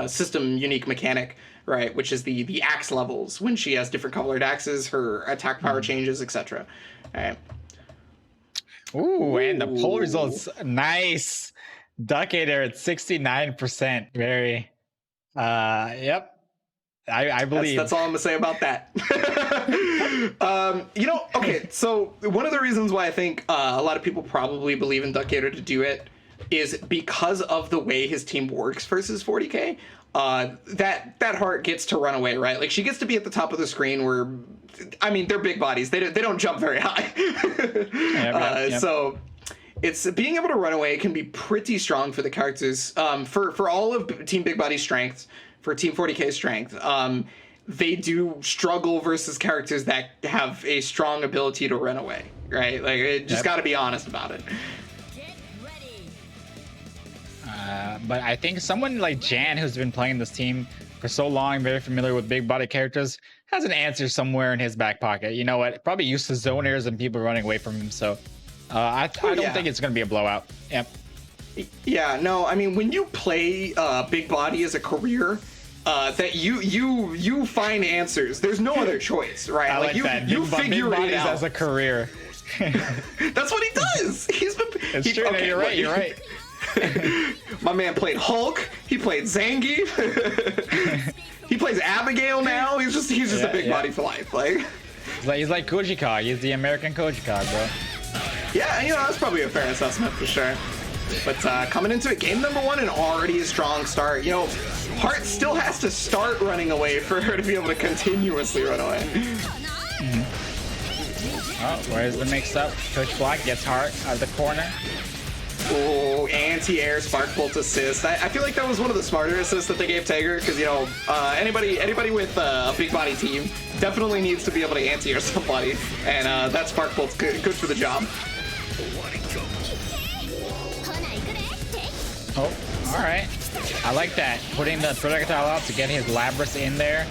system unique mechanic, right? Which is the axe levels. When she has different colored axes, her attack power changes, etc. All right. Ooh, and the poll results nice. Duckator at 69%. Very, yep. I believe. That's all I'm gonna say about that. You know, okay, so one of the reasons why I think a lot of people probably believe in Duckator to do it is because of the way his team works versus 40k. That heart gets to run away, right? Like, she gets to be at the top of the screen where, I mean, they're big bodies. They don't jump very high. Yep. So it's being able to run away can be pretty strong for the characters. For all of Team Big Body's strengths, for Team 40k strength, they do struggle versus characters that have a strong ability to run away, right? Like, it just got to be honest about it. But I think someone like Jan, who's been playing this team for so long, very familiar with big body characters, has an answer somewhere in his back pocket. You know what? Probably used to zoners and people running away from him. So I don't think it's going to be a blowout. Yep. Yeah, no, I mean, when you play big body as a career, that you find answers. There's no other choice, right? I like you, that. You figure it out as a career. That's what he does. It's true. Okay, you're right. My man played Hulk. He played Zangief. He plays Abigail now. He's just a big body for life. Like he's like Kojikog. He's the American Kojikog, bro. Yeah, you know, that's probably a fair assessment for sure. But coming into it, game number 1 and already a strong start. You know, Heart still has to start running away for her to be able to continuously run away. Oh, where's the mix-up? Push block gets Heart out of the corner. Oh, anti-air spark bolt assist. I feel like that was one of the smarter assists that they gave Tager, because, you know, anybody with a big body team definitely needs to be able to anti-air somebody, and that spark bolt's good for the job. Oh, all right. I like that. Putting the projectile out to get his Labrys in there.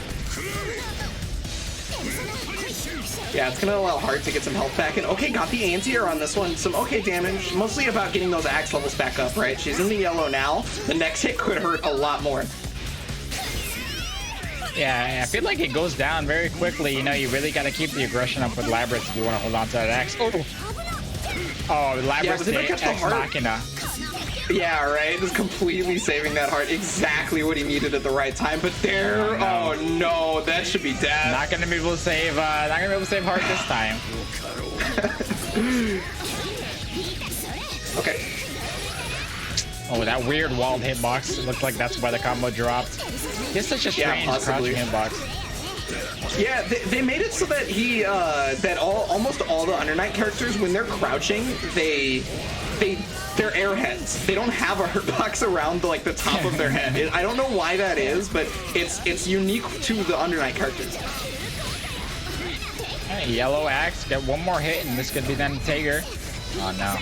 Yeah, it's gonna allow Heart to get some health back, and okay, got the anti-air on this one. Some okay damage, mostly about getting those axe levels back up, right? She's in the yellow now. The next hit could hurt a lot more. Yeah, I feel like it goes down very quickly. You know, you really gotta keep the aggression up with Labrys if you want to hold on to that axe. Oh, Labrys hit Ex Machina. Yeah, right. Just completely saving that Heart. Exactly what he needed at the right time. But there, oh no, that should be death. Not gonna be able to save. Not gonna be able to save Heart this time. Okay. Oh, that weird walled hitbox. It looks like that's why the combo dropped. It's such a strange crouching hitbox. Yeah, they made it so that he, almost all the Under Night characters, when they're crouching, they're airheads. They don't have a hurtbox around the top of their head. I don't know why that is, but it's unique to the Under Night characters. Hey, yellow axe, get one more hit, and this could be then Tager. Oh no.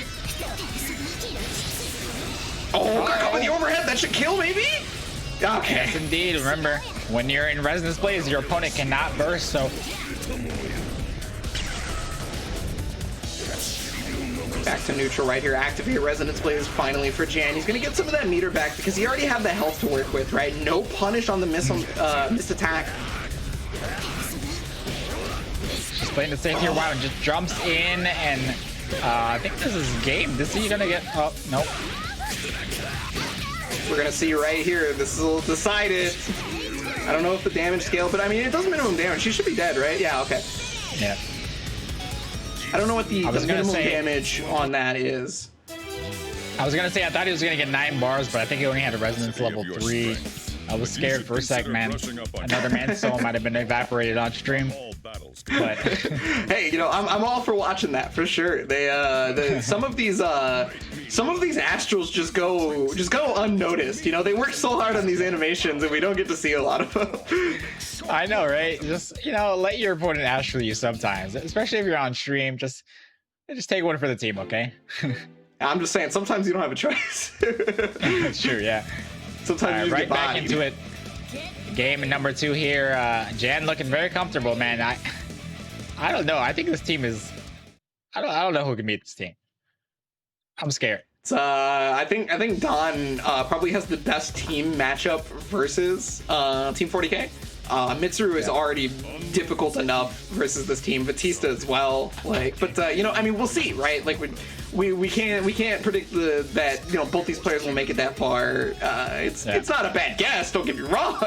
Oh, got caught with the overhead. That should kill, maybe? Okay. Yes, indeed. Remember, when you're in Resonance Blaze, your opponent cannot burst, so... Back to neutral right here. Activate Resonance Blaze finally for Jan. He's going to get some of that meter back because he already had the health to work with, right? No punish on the missed attack. He's playing the safe here. Wow, just jumps in, and I think this is game. This is he gonna get... Oh, nope. We're going to see right here. This will decide it. I don't know if the damage scale, but I mean, it does minimum damage. She should be dead, right? Yeah, okay. Yeah. I don't know what the minimum damage on that is. I was gonna say I thought he was gonna get 9 bars, but I think he only had a resonance level 3. I was scared for a sec, man. Another man's soul might have been evaporated on stream. But hey, you know, I'm all for watching that for sure. They some of these astrals just go unnoticed. You know, they work so hard on these animations, and we don't get to see a lot of them. I know, right? Just, you know, let your opponent astral you sometimes, especially if you're on stream. Just take one for the team, okay? I'm just saying, sometimes you don't have a choice. That's true, yeah. Sometimes you right get back bodied. into it. Game number 2 here. Jan looking very comfortable, man. I don't know. I think this team is... I don't know who can beat this team. I'm scared. I think Don probably has the best team matchup versus Team 40k. Mitsuru is already difficult enough versus this team. Batista as well. But you know, I mean, we'll see, right? Like we can't predict that you know both these players will make it that far. It's not a bad guess. Don't get me wrong.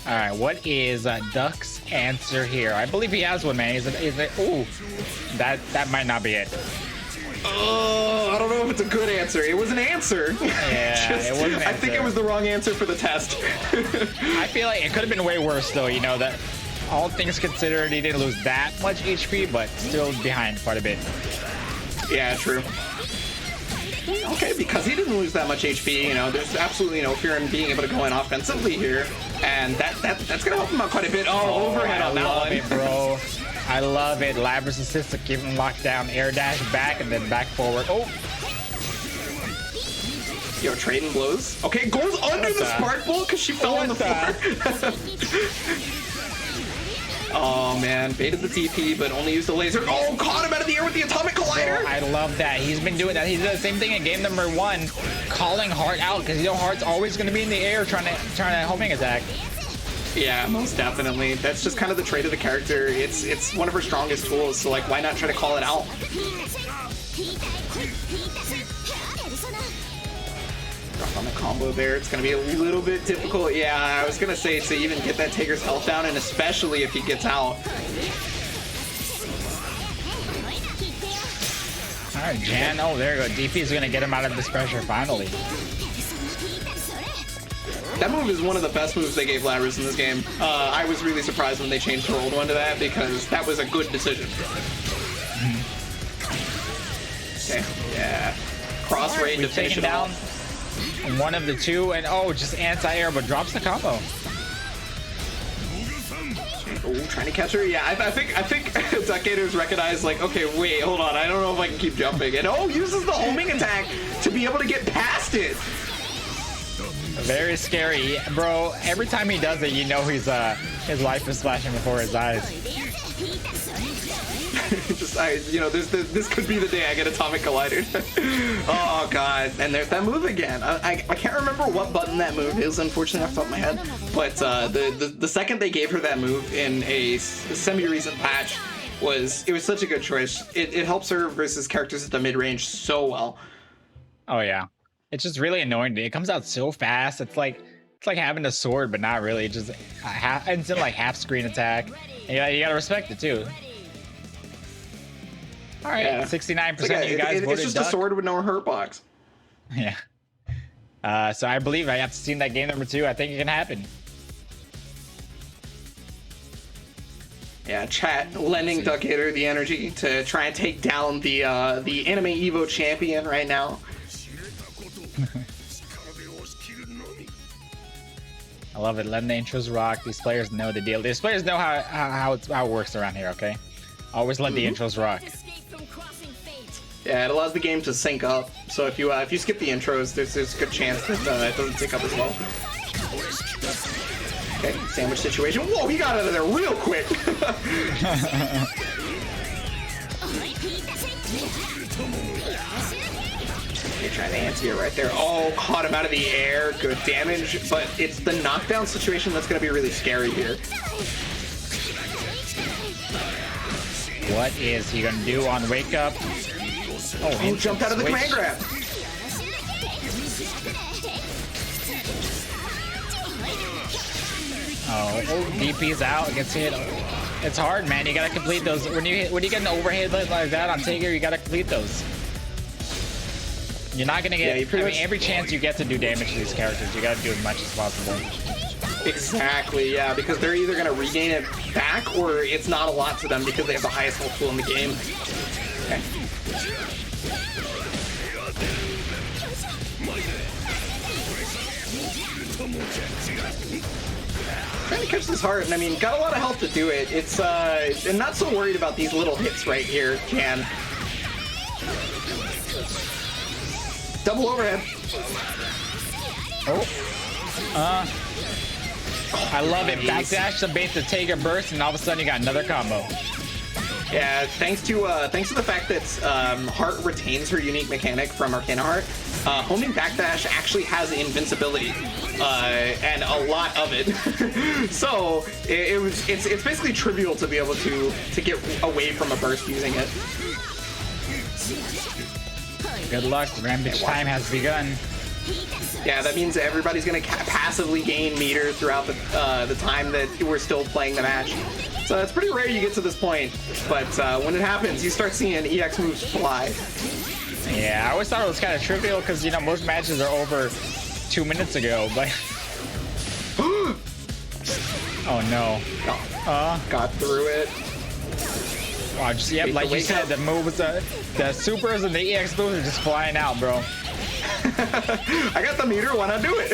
All right, what is Duck's answer here? I believe he has one, man. Is it? Ooh, that might not be it. Oh, I don't know if it's a good answer. It was an answer. Yeah, it was an answer. I think it was the wrong answer for the test. I feel like it could have been way worse, though. You know, that all things considered, he didn't lose that much HP, but still behind quite a bit. Yeah, true. Okay, because he didn't lose that much HP, you know, there's absolutely no fear in being able to go in offensively here, and that's gonna help him out quite a bit. Oh, overhead on that one. I love it, bro. I love it. Labrys assist to keep him locked down. Air dash back and then back forward. Oh. Yo, trading blows. Okay, goes under the spark bolt because she fell on the floor. Oh man, baited the TP, but only used the laser. Oh, caught him out of the air with the atomic collider. Bro, I love that. He's been doing that. He did the same thing in game number 1, calling Heart out because you know Heart's always going to be in the air trying to homing attack. Yeah, most definitely. That's just kind of the trait of the character. It's one of her strongest tools, so like why not try to call it out? Rough on the combo there. It's going to be a little bit difficult. Yeah, I was going to say to even get that Taker's health down, and especially if he gets out. All right, Jan. Oh, there you go. DP is going to get him out of this pressure finally. That move is one of the best moves they gave Labrys in this game. I was really surprised when they changed her old one to that because that was a good decision. Okay, yeah. Cross raid to finish it down. One of the two, and oh, just anti-air, but drops the combo. Oh, trying to catch her. Yeah, I think Duckator's recognized, like, okay, wait, hold on, I don't know if I can keep jumping. And oh, uses the homing attack to be able to get past it. Very scary, bro. Every time he does it, you know his life is flashing before his eyes. This could be the day I get atomic collider. Oh god, and there's that move again. I can't remember what button that move is, unfortunately, off the top of my head. But the second they gave her that move in a semi-recent patch was such a good choice. It helps her versus characters at the mid range so well. Oh yeah, it's just really annoying. It comes out so fast. It's like having a sword, but not really. It's just it's in like half screen attack. And you gotta respect it too. All right, yeah. 69% of you guys voted It's just Duck. a sword with no hurt box. Yeah. So I believe I have to see that game number 2. I think it can happen. Yeah, chat lending Duckator the energy to try and take down the Anime Evo champion right now. I love it. Letting the intros rock. These players know the deal. These players know how it works around here. Okay, always let the intros rock. Yeah, it allows the game to sync up. So if you skip the intros, there's a good chance that it doesn't sync up as well. Okay, sandwich situation. Whoa, he got out of there real quick. Okay, trying to anti it right there. Oh, caught him out of the air. Good damage, but it's the knockdown situation that's going to be really scary here. What is he going to do on wake up? Oh, he jumped out of the command grab. Oh, DP's out. Gets hit. It's hard, man. You gotta complete those. When you get an overhead like that on Taker, you gotta complete those. You're not gonna get. Every chance you get to do damage to these characters, you gotta do as much as possible. Exactly, yeah, because they're either gonna regain it back or it's not a lot to them because they have the highest health pool in the game. Okay. Trying to catch this heart, and I mean, got a lot of health to do it. It's and not so worried about these little hits right here, Jan. Double overhead. Oh. I love it. Backdash to bait the Taker burst, and all of a sudden you got another combo. Yeah, thanks to the fact that Heart retains her unique mechanic from Arcana Heart, homing backdash actually has invincibility, and a lot of it. So it's basically trivial to be able to get away from a burst using it. Good luck. Rampage time has begun. Yeah, that means everybody's gonna passively gain meter throughout the time that we're still playing the match. So it's pretty rare you get to this point, but when it happens, you start seeing EX moves fly. Yeah, I always thought it was kind of trivial because, you know, most matches are over 2 minutes ago, but... Oh no. Got through it. Wow, just, yep, like you said, the moves, the supers and the EX moves are just flying out, bro. I got the meter, why not do it?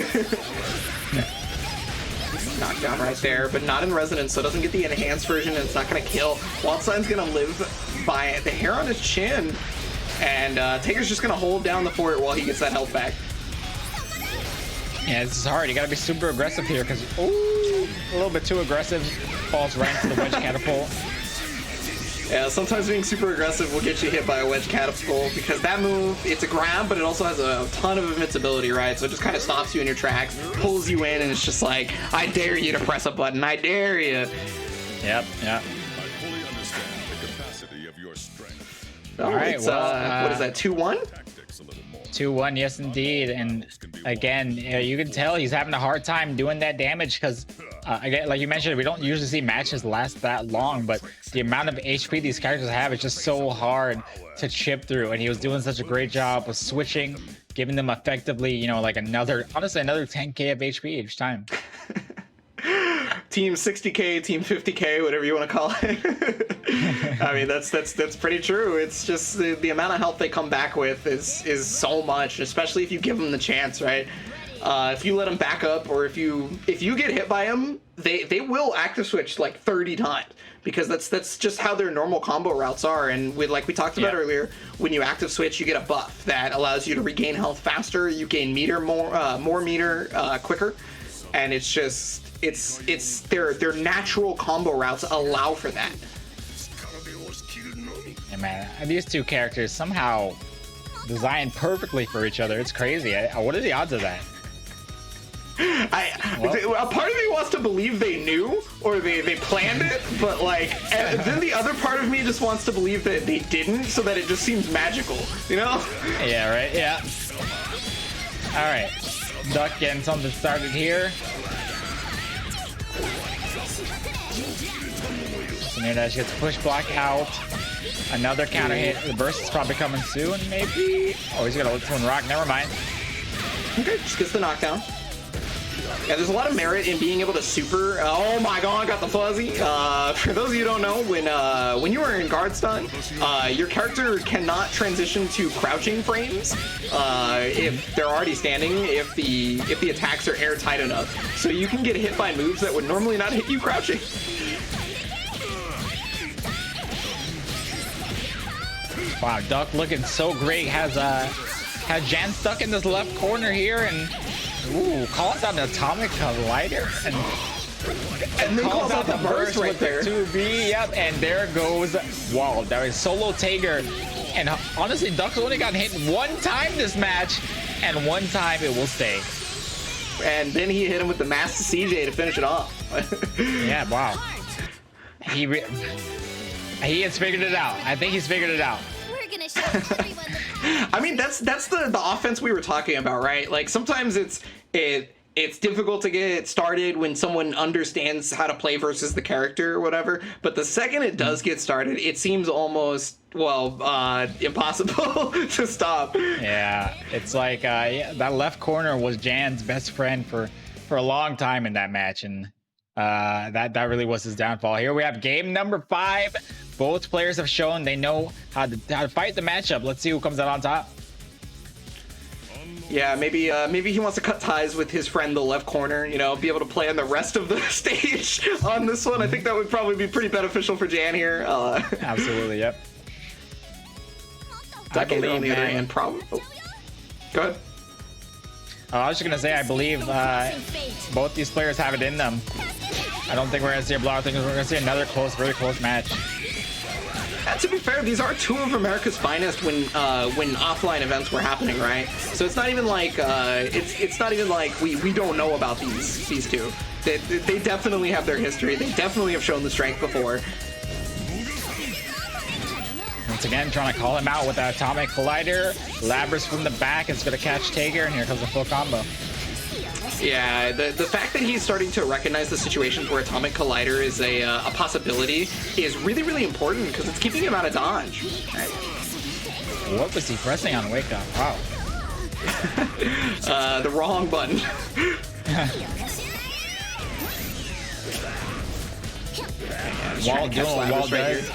Knockdown right there, but not in resonance, so it doesn't get the enhanced version, and it's not gonna kill. Wildsign's gonna live by the hair on his chin, and Taker's just gonna hold down the fort while he gets that health back. Yeah, this is hard. You gotta be super aggressive here, because, ooh, a little bit too aggressive. Falls right into the wedge catapult. Yeah, sometimes being super aggressive will get you hit by a wedge catapult, because that move, it's a grab, but it also has a ton of invincibility, right? So it just kind of stops you in your tracks, pulls you in, and it's just like, I dare you to press a button, I dare you. Yep. I fully understand the capacity of your strength. Oh, All right, it's, well, what is that, 2-1? 2-1, yes indeed. And again, you can tell he's having a hard time doing that damage because, again, like you mentioned, we don't usually see matches last that long, but the amount of HP these characters have is just so hard to chip through. And he was doing such a great job of switching, giving them effectively, you know, like honestly, another 10k of HP each time. Team 60k, team 50k, whatever you want to call it. I mean, that's pretty true. It's just the amount of health they come back with is so much, especially if you give them the chance, right? If you let them back up, or if you get hit by them, they will active switch like 30 times, because that's just how their normal combo routes are. And like we talked about earlier, when you active switch, you get a buff that allows you to regain health faster. You gain meter more meter quicker, and it's just it's their natural combo routes allow for that. Yeah, man, these two characters somehow designed perfectly for each other. It's crazy. What are the odds of that? A part of me wants to believe they knew, or they planned it, but like, then the other part of me just wants to believe that they didn't, so that it just seems magical, you know? Yeah, right. Yeah. All right, Duck getting something started here. Dash gets push block out. Another counter hit. The burst is probably coming soon, maybe. Oh, he's gonna look for one rock. Never mind. Okay, just gets the knockdown. Yeah, there's a lot of merit in being able to super. Oh my god, got the fuzzy. For those of you who don't know, when you are in guard stun, your character cannot transition to crouching frames if they're already standing. If the attacks are airtight enough, so you can get hit by moves that would normally not hit you crouching. Wow, Duck looking so great. Has Jan stuck in this left corner here, and ooh, calls out an atomic collider, and then calls out the burst right there. 2B, yep, and there goes Wald. That was solo Taker, and honestly, Duck's only gotten hit one time this match, and one time it will stay. And then he hit him with the Master CJ to finish it off. Yeah, wow. He has figured it out. I think he's figured it out. Everyone. I mean, that's the offense we were talking about, right? Like, sometimes it's difficult to get started when someone understands how to play versus the character or whatever. But the second it does get started, it seems almost, well, impossible to stop. Yeah, it's like that left corner was Jan's best friend for a long time in that match, and that really was his downfall. Here we have game number 5. Both players have shown they know how to fight the matchup. Let's see who comes out on top. Yeah, maybe he wants to cut ties with his friend, the left corner, you know, be able to play on the rest of the stage on this one. I think that would probably be pretty beneficial for Jan here. Absolutely, yep. Duckator on the other hand, probably. Oh. Go ahead. I was just gonna say, I believe both these players have it in them. I don't think we're gonna see a blowout. I think we're gonna see another very close match. And to be fair, these are two of America's finest when offline events were happening, right? So it's not even like it's not even like we don't know about these two. They definitely have their history. They definitely have shown the strength before. once again trying to call him out with that atomic collider. Labrys from the back is going to catch Tager, and here comes the full combo. Yeah, the fact that he's starting to recognize the situations where atomic collider is a possibility is really, really important because it's keeping him out of dodge. Right? What was he pressing on wake up? Wow. The wrong button. Wall doing what Wall does.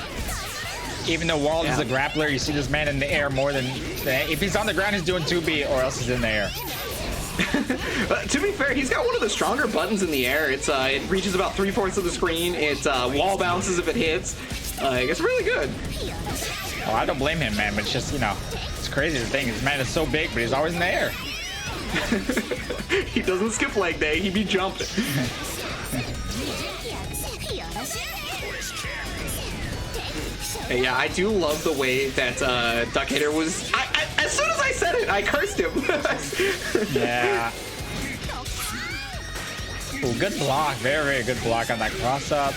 Even though Wall is a grappler, you see this man in the air more than... If he's on the ground, he's doing 2B, or else he's in the air. To be fair, he's got one of the stronger buttons in the air. It reaches about 3/4 of the screen. It wall bounces if it hits. It's really good. Oh, I don't blame him, man, but it's just, you know, it's crazy to think this man is so big, but he's always in the air. He doesn't skip leg day, he be jumping. Yeah, I do love the way that Duckator was... as soon as I said it, I cursed him. Yeah. Ooh, good block. Very, very good block on that cross-up.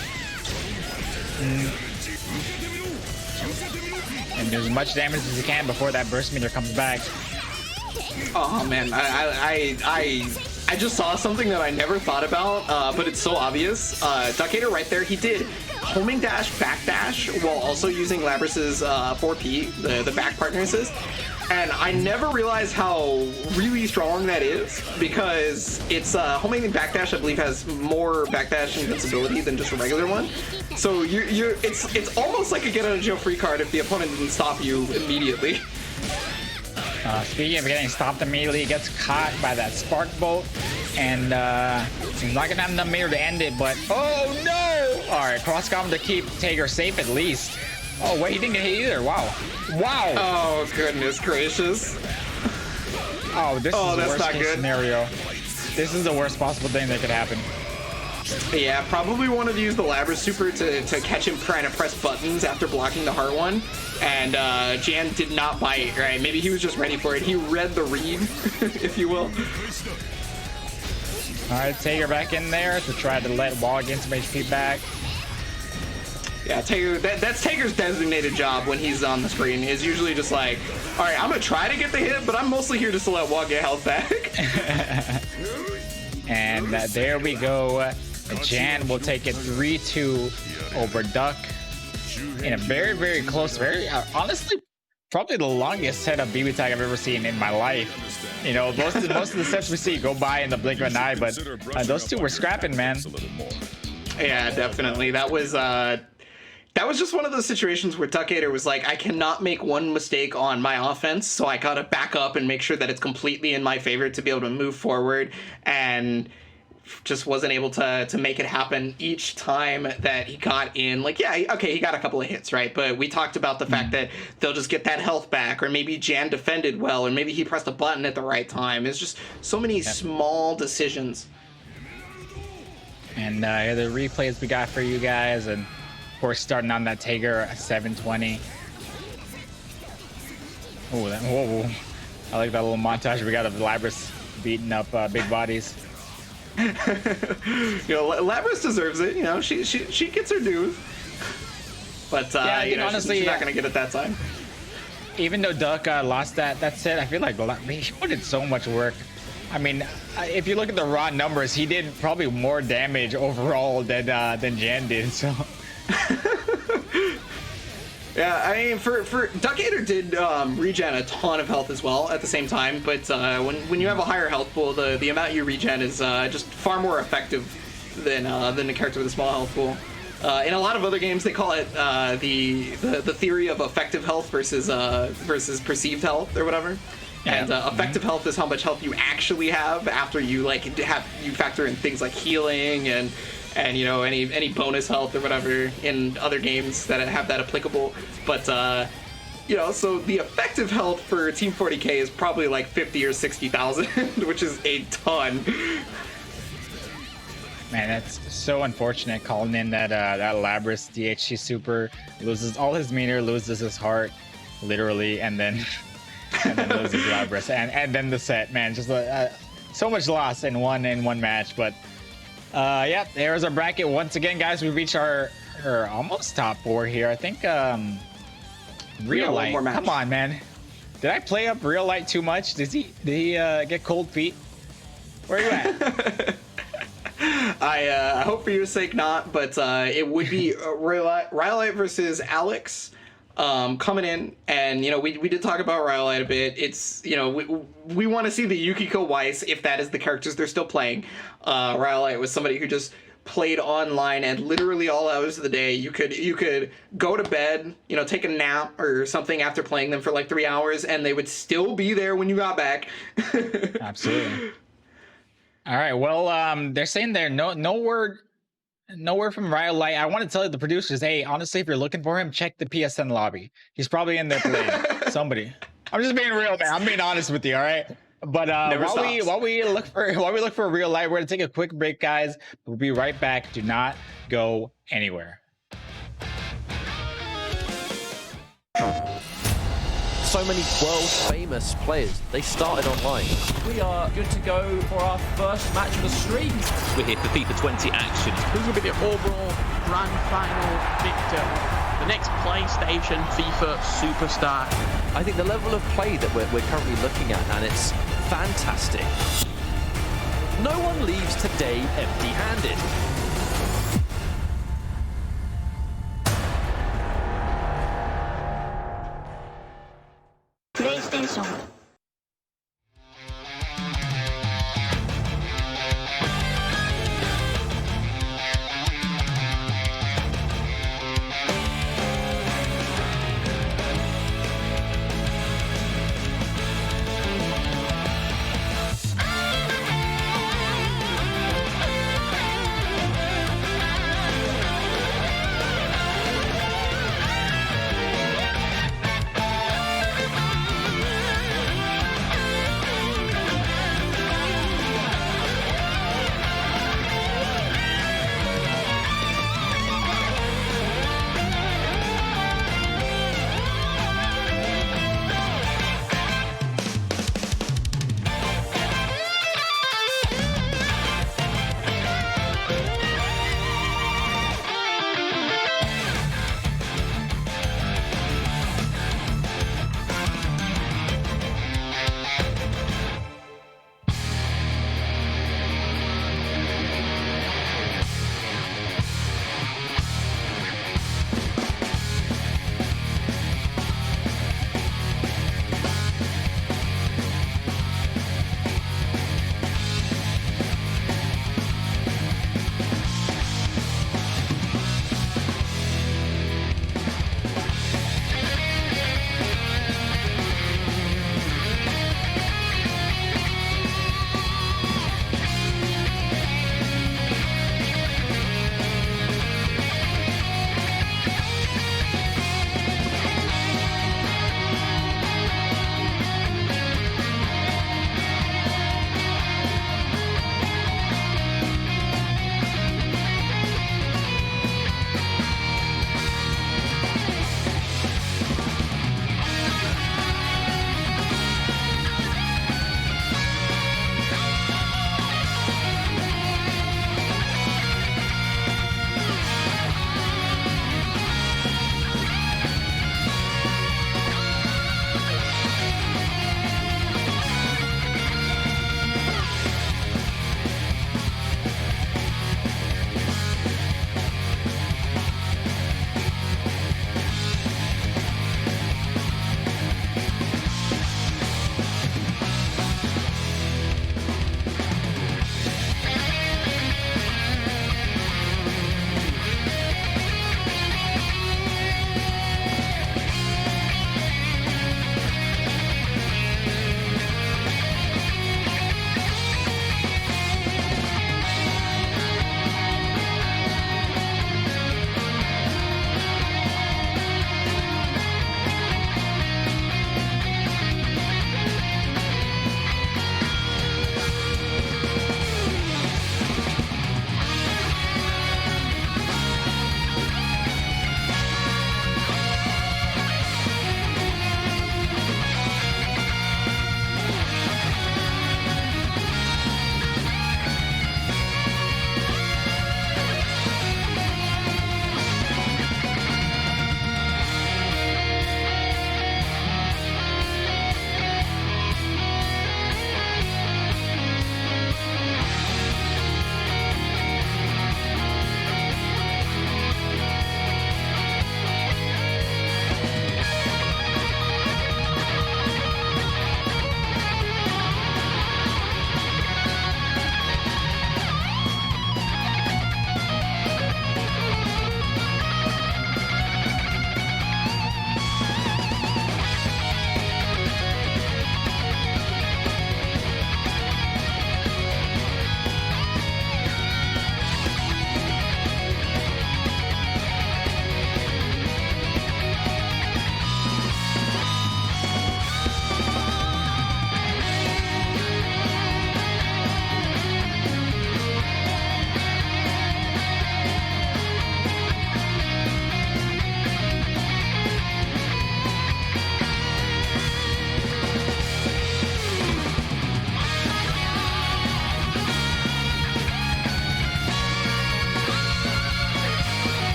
And do as much damage as you can before that burst meter comes back. Oh, man. I just saw something that I never thought about, but it's so obvious. Duckator right there, he did homing dash, back dash, while also using Labrys's 4P, the back partner assist. And I never realized how really strong that is, because it's homing and backdash, I believe, has more backdash invincibility than just a regular one. So it's almost like a get out of jail free card if the opponent didn't stop you immediately. Speaking of getting stopped immediately, he gets caught by that spark bolt, and he's not gonna have enough meter to end it. But oh no! All right, cross combo to keep Tager safe at least. Oh wait, he didn't get hit either. Wow, wow. Oh goodness gracious. Oh, this is the that's worst not case good. scenario. This is the worst possible thing that could happen. Yeah, probably wanted to use the Labrys super to catch him trying to press buttons after blocking the hard one. And Jan did not bite, right? Maybe he was just ready for it. He read the read, if you will. All right, Tager back in there to try to let Wall get some HP back. Yeah, Tager, that's Tager's designated job when he's on the screen, is usually just like, all right, I'm going to try to get the hit, but I'm mostly here just to let Wall get health back. And there we go. Jan will take it 3-2 over Duck in a very, very close, very honestly, probably the longest setup BB tag I've ever seen in my life. You know, most of the sets we see go by in the blink of an eye, but those two were scrapping, man. Yeah, definitely. That was just one of those situations where Duckator was like, I cannot make one mistake on my offense, so I gotta back up and make sure that it's completely in my favor to be able to move forward, and just wasn't able to make it happen each time that he got in. Like, yeah, okay, he got a couple of hits, right? But we talked about the fact that they'll just get that health back, or maybe Jan defended well, or maybe he pressed a button at the right time. It's just so many small decisions. And here are the replays we got for you guys, and of course starting on that Tager at 720. Oh, whoa. I like that little montage we got of Labrys beating up big bodies. You know, Labrys deserves it. You know, she gets her dues. But yeah, you know, honestly, she's not gonna get it that time. Even though Duck lost that set, I feel like he put in so much work. I mean, if you look at the raw numbers, he did probably more damage overall than Jan did. So. Yeah, I mean, for Duckator did regen a ton of health as well at the same time, but when you have a higher health pool, the amount you regen is just far more effective than the character with a small health pool. In a lot of other games, they call it the theory of effective health versus perceived health or whatever. Yeah. And effective health is how much health you actually have after you you factor in things like healing and you know, any bonus health or whatever in other games that have that applicable. But you know, so the effective health for Team 40K is probably like 50 or 60,000, which is a ton. Man, that's so unfortunate calling in that Labrys DHC super, loses all his meter, loses his heart, literally, and then loses Labrys, and then the set. Man, just so much loss in one match. But yeah, there's our bracket once again, guys. We reached our almost top 4 here. I think Real one light. more match. Come on, man. Did I play up real light too much? Did he get cold feet? Where are you at? I hope for your sake not, but it would be Rhyolite versus Alex coming in, and you know we did talk about Rhyolite a bit. It's, you know, we want to see the Yukiko Weiss if that is the characters they're still playing. Rhyolite was somebody who just played online and literally all hours of the day. You could go to bed, you know, take a nap or something after playing them for like 3 hours, and they would still be there when you got back. Absolutely. All right. Well, they're saying there no word from Rhyolite. I want to tell the producers, hey, honestly, if you're looking for him, check the PSN lobby. He's probably in there playing. Somebody. I'm just being real, man. I'm being honest with you. All right. But while we look for Rhyolite, we're gonna take a quick break, guys. We'll be right back. Do not go anywhere. So many world-famous players, they started online. We are good to go for our first match of the stream. We're here for FIFA 20 action. Who's going to be the overall grand final victor? The next PlayStation FIFA superstar. I think the level of play that we're currently looking at, and it's fantastic. No one leaves today empty-handed. PlayStation.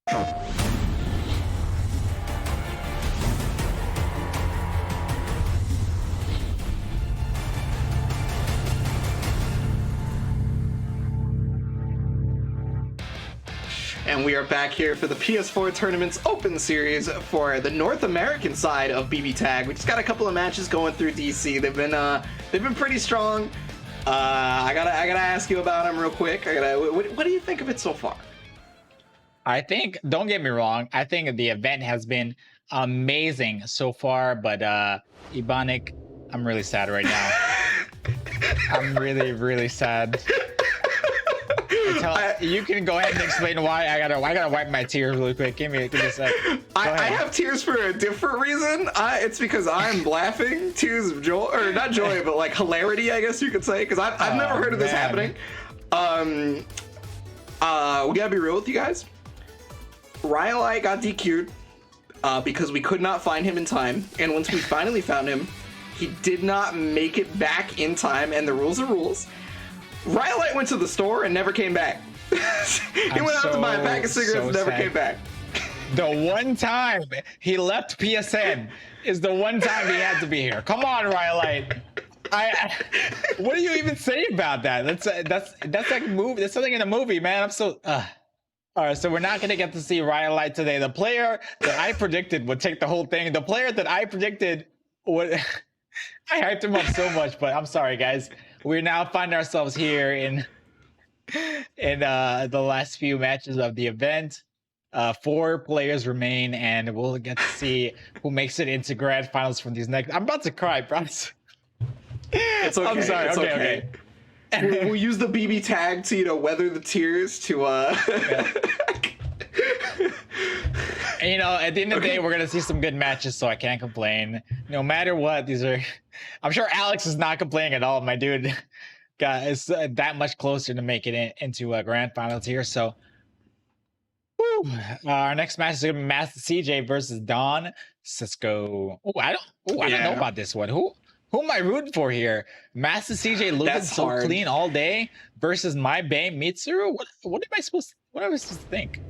And we are back here for the PS4 Tournament's Open Series for the North American side of BB Tag. We just got a couple of matches going through DC. They've been pretty strong. I gotta ask you about them real quick. What do you think of it so far? I think, don't get me wrong, I think the event has been amazing so far, but Ebonic, I'm really sad right now. I'm really, really sad. You can go ahead and explain why. I gotta wipe my tears really quick. Give me a sec. I have tears for a different reason. It's because I'm laughing. Tears of joy, or not joy, but like hilarity, I guess you could say. Because I've never heard of this happening. We gotta be real with you guys. Rhyolite got DQ'd because we could not find him in time, and once we finally found him, he did not make it back in time. And the rules are rules. Rhyolite went to the store and never came back. He went out to buy a pack of cigarettes and never came back. The one time he left PSN is the one time he had to be here. Come on, Rhyolite. What do you even say about that? That's like a movie. That's something in a movie, man. I'm so. All right, so we're not gonna get to see Rhyolite today. The player that I predicted would take the whole thing. The player that I predicted would. I hyped him up so much, but I'm sorry, guys. We now find ourselves here in the last few matches of the event. 4 players remain, and we'll get to see who makes it into grand finals from these next. I'm about to cry, bro. It's okay. I'm sorry. It's okay. We'll use the BB tag to weather the tears to. Yeah. And, at the end of the day, we're gonna see some good matches, so I can't complain. No matter what, these are. I'm sure Alex is not complaining at all. My dude is that much closer to making it into a grand finals here. So, our next match is gonna be Master CJ versus DonSisqo. I don't know about this one. Who am I rooting for here? Master CJ looking so hard. Clean all day versus my bae Mitsuru. What am I supposed to think?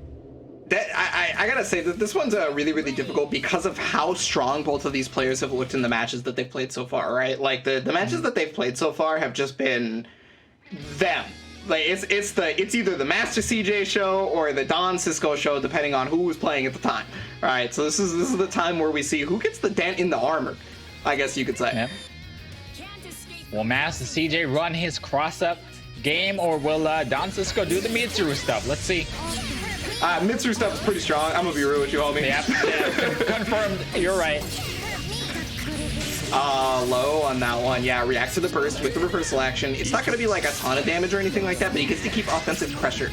I gotta say that this one's really, really difficult because of how strong both of these players have looked in the matches that they've played so far, right? Like the matches that they've played so far have just been them. Like it's either the Master CJ show or the DonSisqo show, depending on who was playing at the time. All right, so this is the time where we see who gets the dent in the armor, I guess you could say. Yep. Will Master CJ run his cross-up game, or will DonSisqo do the Mitsuru stuff? Let's see. Mitsuru stuff is pretty strong. I'm gonna be real with you, homie. Yeah, confirmed. You're right. Low on that one. Yeah, react to the burst with the reversal action. It's not gonna be like a ton of damage or anything like that, but he gets to keep offensive pressure.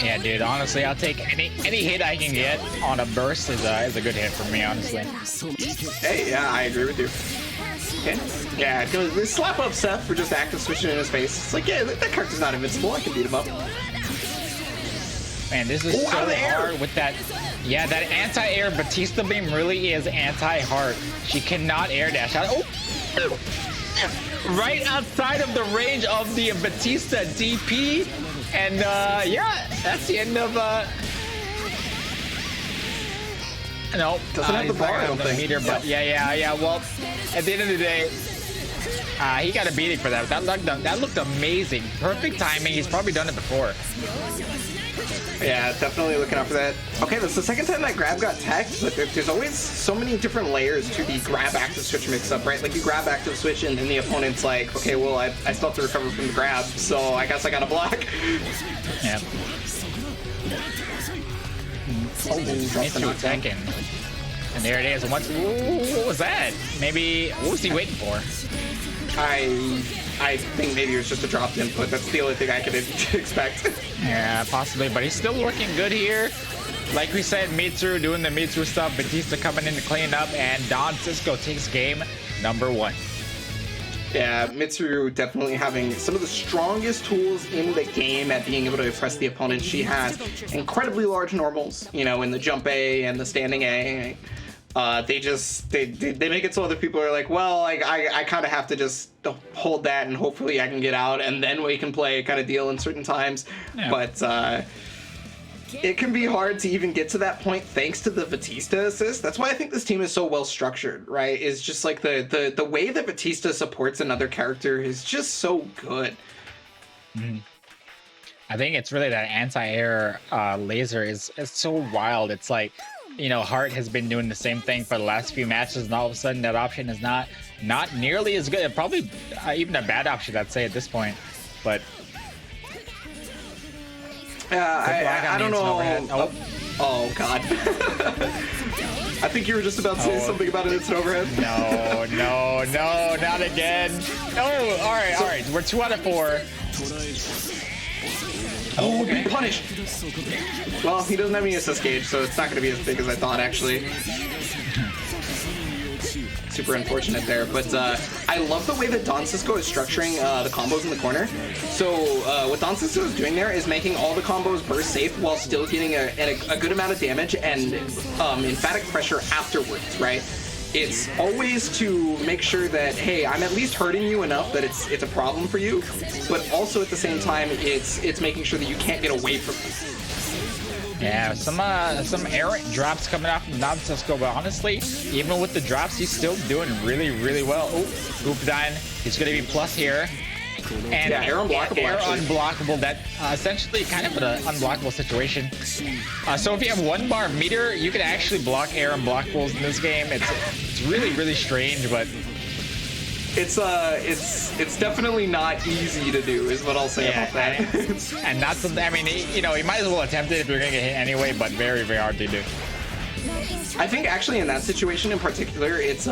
Yeah, dude. Honestly, I'll take any hit I can get on a burst is a good hit for me, honestly. Hey, yeah, I agree with you. Okay. Yeah, they slap up Seth for just active switching in his face. It's like, yeah, that character's not invincible. I can beat him up. Man, this is so hard with that. Yeah, that anti-air Batista beam really is anti-hard. She cannot air dash out. Oh! Right outside of the range of the Batista DP. And yeah, that's the end of no, doesn't have the bar, I don't think. Meter, but yeah. Well, at the end of the day, he got a beating for that. That looked amazing. Perfect timing. He's probably done it before. Yeah, definitely looking out for that. Okay, that's the second time that grab got teched, but there's always so many different layers to the grab active switch mix-up, right? Like you grab active switch and then the opponent's like, okay, well, I still have to recover from the grab, so I guess I gotta block. Yeah. Into attacking. And there it is. What was that? Maybe, what was he waiting for? I think maybe it was just a dropped input. That's the only thing I could expect. Yeah, possibly, but he's still looking good here. Like we said, Mitsuru doing the Mitsuru stuff, Batista coming in to clean up, and DonSisqo takes game number 1. Yeah, Mitsuru definitely having some of the strongest tools in the game at being able to impress the opponent. She has incredibly large normals, you know, in the jump A and the standing A. They make it so other people are like, well, like I kind of have to just hold that and hopefully I can get out and then we can play kind of deal in certain times. Yeah. But it can be hard to even get to that point thanks to the Batista assist. That's why I think this team is so well structured, right? Is just like the way that Batista supports another character is just so good. I think it's really that anti-air laser is so wild. It's like, you know, Hart has been doing the same thing for the last few matches, and all of a sudden that option is not nearly as good. Probably even a bad option, I'd say, at this point. But I don't know. Oh God. I think you were just about to say something about an instant overhead. No, not again. No, all right. We're 2 out of 4. Oh, okay. Punished. Well, he doesn't have any assist gauge, so it's not going to be as big as I thought, actually. Super unfortunate there, but I love the way that DonSisqo is structuring the combos in the corner. So what DonSisqo is doing there is making all the combos burst safe while still getting a good amount of damage and emphatic pressure afterwards, right? It's always to make sure that, hey, I'm at least hurting you enough that it's a problem for you, but also at the same time, it's making sure that you can't get away from me. Yeah, some errant drops coming out from DonSisqo, but honestly, even with the drops, he's still doing really, really well. Oh, Goupadine, he's going to be plus here. And yeah, air unblockable. Air unblockable. That essentially kind of an unblockable situation. So if you have 1 bar of meter, you can actually block air unblockables in this game. It's really, really strange, but it's definitely not easy to do, is what I'll say about that. And not something. I mean, you know, you might as well attempt it if you're gonna get hit anyway, but very, very hard to do. I think actually in that situation in particular, it's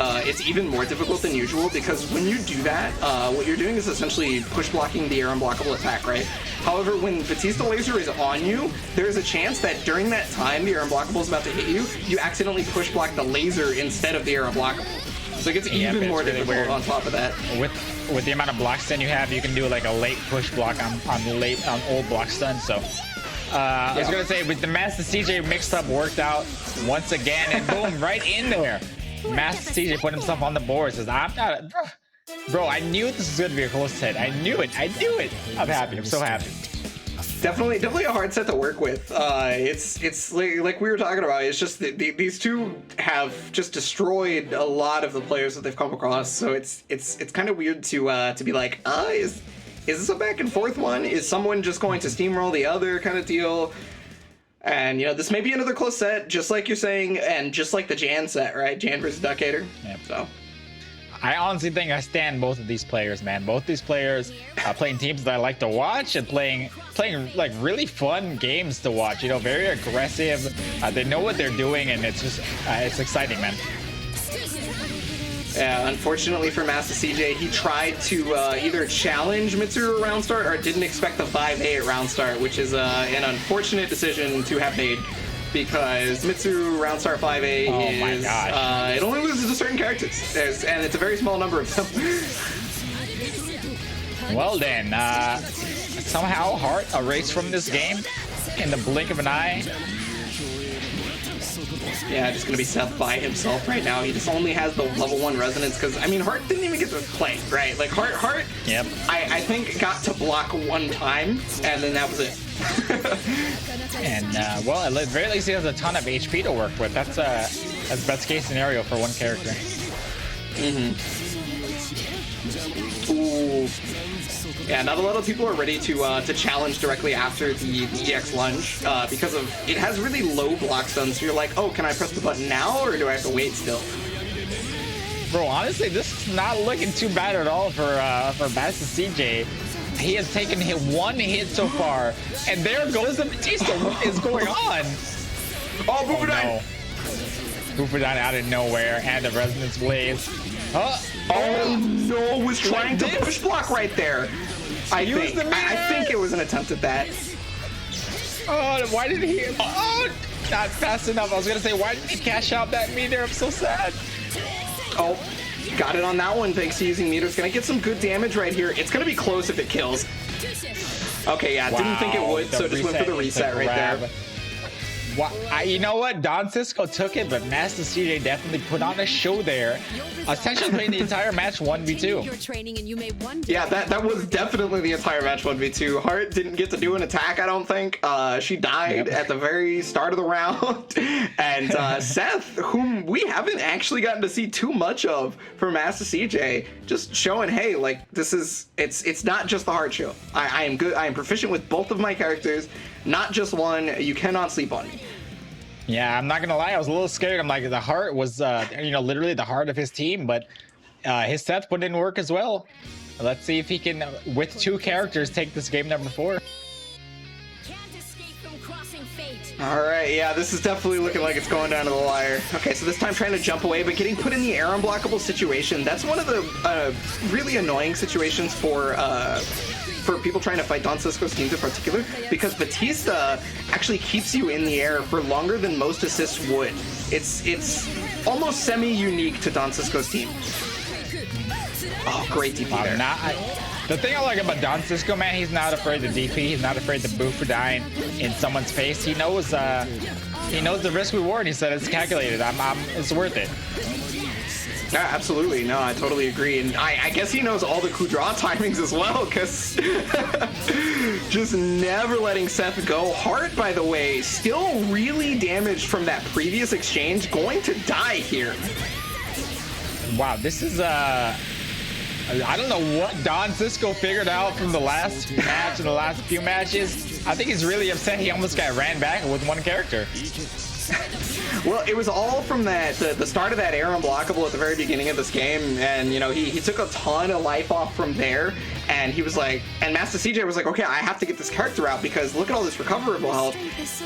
even more difficult than usual, because when you do that, what you're doing is essentially push blocking the air unblockable attack, right? However, when Batista laser is on you, there's a chance that during that time the air unblockable is about to hit you, you accidentally push block the laser instead of the air unblockable. So it gets even more really difficult on top of that. With the amount of block stun you have, you can do like a late push block on old block stun. So I was gonna say, with the Master CJ mixed up worked out once again, and boom, right in there. Master CJ put himself on the board. Says, "I'm not, bro. I knew this was gonna be a close hit. I knew it. I'm happy. I'm so happy." Definitely a hard set to work with. It's like we were talking about. It's just these two have just destroyed a lot of the players that they've come across. So it's kind of weird to be like, is this a back and forth one? Is someone just going to steamroll the other kind of deal? And, you know, this may be another close set, just like you're saying, and just like the Jan set, right? Jan versus Duckator. Yep. So I honestly think I stand both of these players, man. Both these players playing teams that I like to watch and playing like really fun games to watch. You know, very aggressive. They know what they're doing, and it's just it's exciting, man. Unfortunately for Master CJ, he tried to either challenge Mitsuru round start or didn't expect the 5A at round start, which is an unfortunate decision to have made, because Mitsuru round start 5A is it only loses to certain characters, and it's a very small number of them. Well then, somehow Hart erased from this game in the blink of an eye. Yeah, just gonna be Seth by himself right now. He just only has the level 1 resonance, because I mean, Hart didn't even get to play, right? Like Hart. Yep. I think got to block 1 time, and then that was it. And well, at the very least, he has a ton of HP to work with. That's best case scenario for one character. Ooh. Yeah, not a lot of people are ready to challenge directly after the EX lunge, because of it has really low block stun. So you're like, oh, can I press the button now, or do I have to wait still? Bro, honestly, this is not looking too bad at all for Master CJ. He has taken 1 hit so far, and there goes the Batista. What is going on? Oh, Goupadine! Goupadine out of nowhere, and the Resonance Blaze. Oh no, was trying to push block right there. I think it was an attempt at that. Oh, why did he? Oh, not fast enough. I was gonna say, why did he cash out that meter? I'm so sad. Oh, got it on that one thanks to using meter. It's gonna get some good damage right here. It's gonna be close if it kills. Okay, yeah, Wow, didn't think it would, so just went for the reset right there. You know what? DonSisqo took it, but Master CJ definitely put on a show there. Essentially playing the entire match 1v2. Your training and you may one day Yeah, that was definitely the entire match 1v2. Hart didn't get to do an attack, I don't think. She died at the very start of the round. And Seth, whom we haven't actually gotten to see too much of for Master CJ, just showing, hey, like, it's not just the Hart show. I am good. I am proficient with both of my characters, not just one. You cannot sleep on me. Yeah, I'm not gonna lie, I was a little scared. I'm like, the Hart was, literally the heart of his team, but his Seth put in work as well. Let's see if he can, with 2 characters, take this game number 4. can't escape from crossing fate. All right, yeah, this is definitely looking like it's going down to the wire. Okay, so this time trying to jump away, but getting put in the air unblockable situation. That's one of the really annoying situations for people trying to fight DonSisqo's teams in particular, because Batista actually keeps you in the air for longer than most assists would. It's almost semi-unique to DonSisqo's team. Oh, great DP there. The thing I like about DonSisqo, man, he's not afraid to DP. He's not afraid to boo for dying in someone's face. He knows the risk reward. He said it's calculated. It's worth it. Yeah, absolutely. No, I totally agree. And I guess he knows all the coup draw timings as well, because just never letting Seth go. Hart, by the way, still really damaged from that previous exchange, going to die here. Wow, this is I don't know what DonSisqo figured out from the last match and the last few matches. I think he's really upset he almost got ran back with 1 character. Well, it was all from the start of that air unblockable at the very beginning of this game, and he took a ton of life off from there, and he was like, and Master CJ was like, okay, I have to get this character out, because look at all this recoverable health.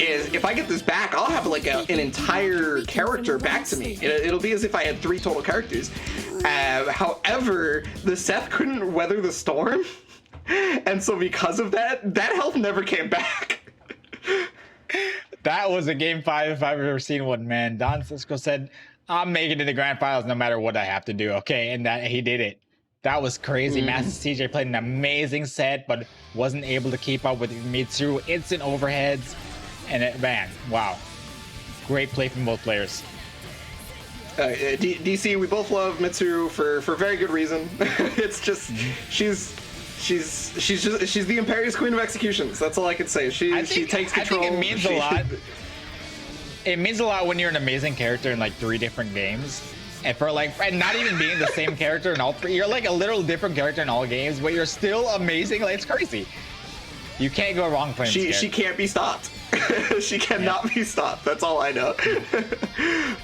If I get this back, I'll have like an entire character back to me. It'll be as if I had 3 total characters. However, the Seth couldn't weather the storm, and so because of that health never came back. That was a game 5 if I've ever seen one, man. DonSisqo said, I'm making it to the grand finals no matter what I have to do, okay? And that he did it. That was crazy. Master CJ played an amazing set, but wasn't able to keep up with Mitsu. Instant overheads. And man, wow. Great play from both players. DC, we both love Mitsu for very good reason. It's just, she's the Imperious Queen of Executions. That's all I can say. She takes control. I think it means a lot. It means a lot when you're an amazing character in like 3 different games, and not even being the same character in all 3. You're like a literal different character in all games, but you're still amazing. Like, it's crazy. You can't go wrong playing. She can't be stopped. She cannot be stopped. That's all I know.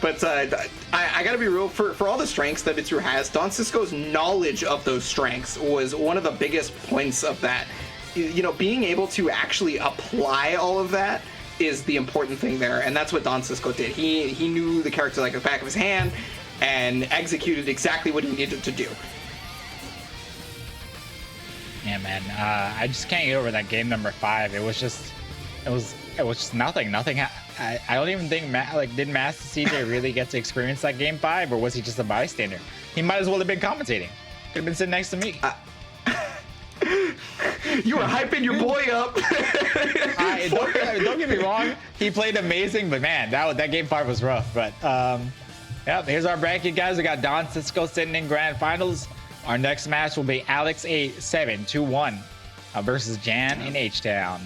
But I gotta be real, for all the strengths that Mitsu has, DonSisqo's knowledge of those strengths was one of the biggest points of that. Being able to actually apply all of that is the important thing there, and that's what DonSisqo did. He knew the character like the back of his hand and executed exactly what he needed to do. Yeah, man. I just can't get over that game number 5. It was just nothing. I don't even think did Master CJ really get to experience that game 5, or was he just a bystander? He might as well have been commentating. Could have been sitting next to me. You were hyping your boy up. Don't get me wrong. He played amazing, but man, that game 5 was rough. But yeah, here's our bracket, guys. We got DonSisqo sitting in grand finals. Our next match will be Alex 8-7-2-1 versus JANinHtown.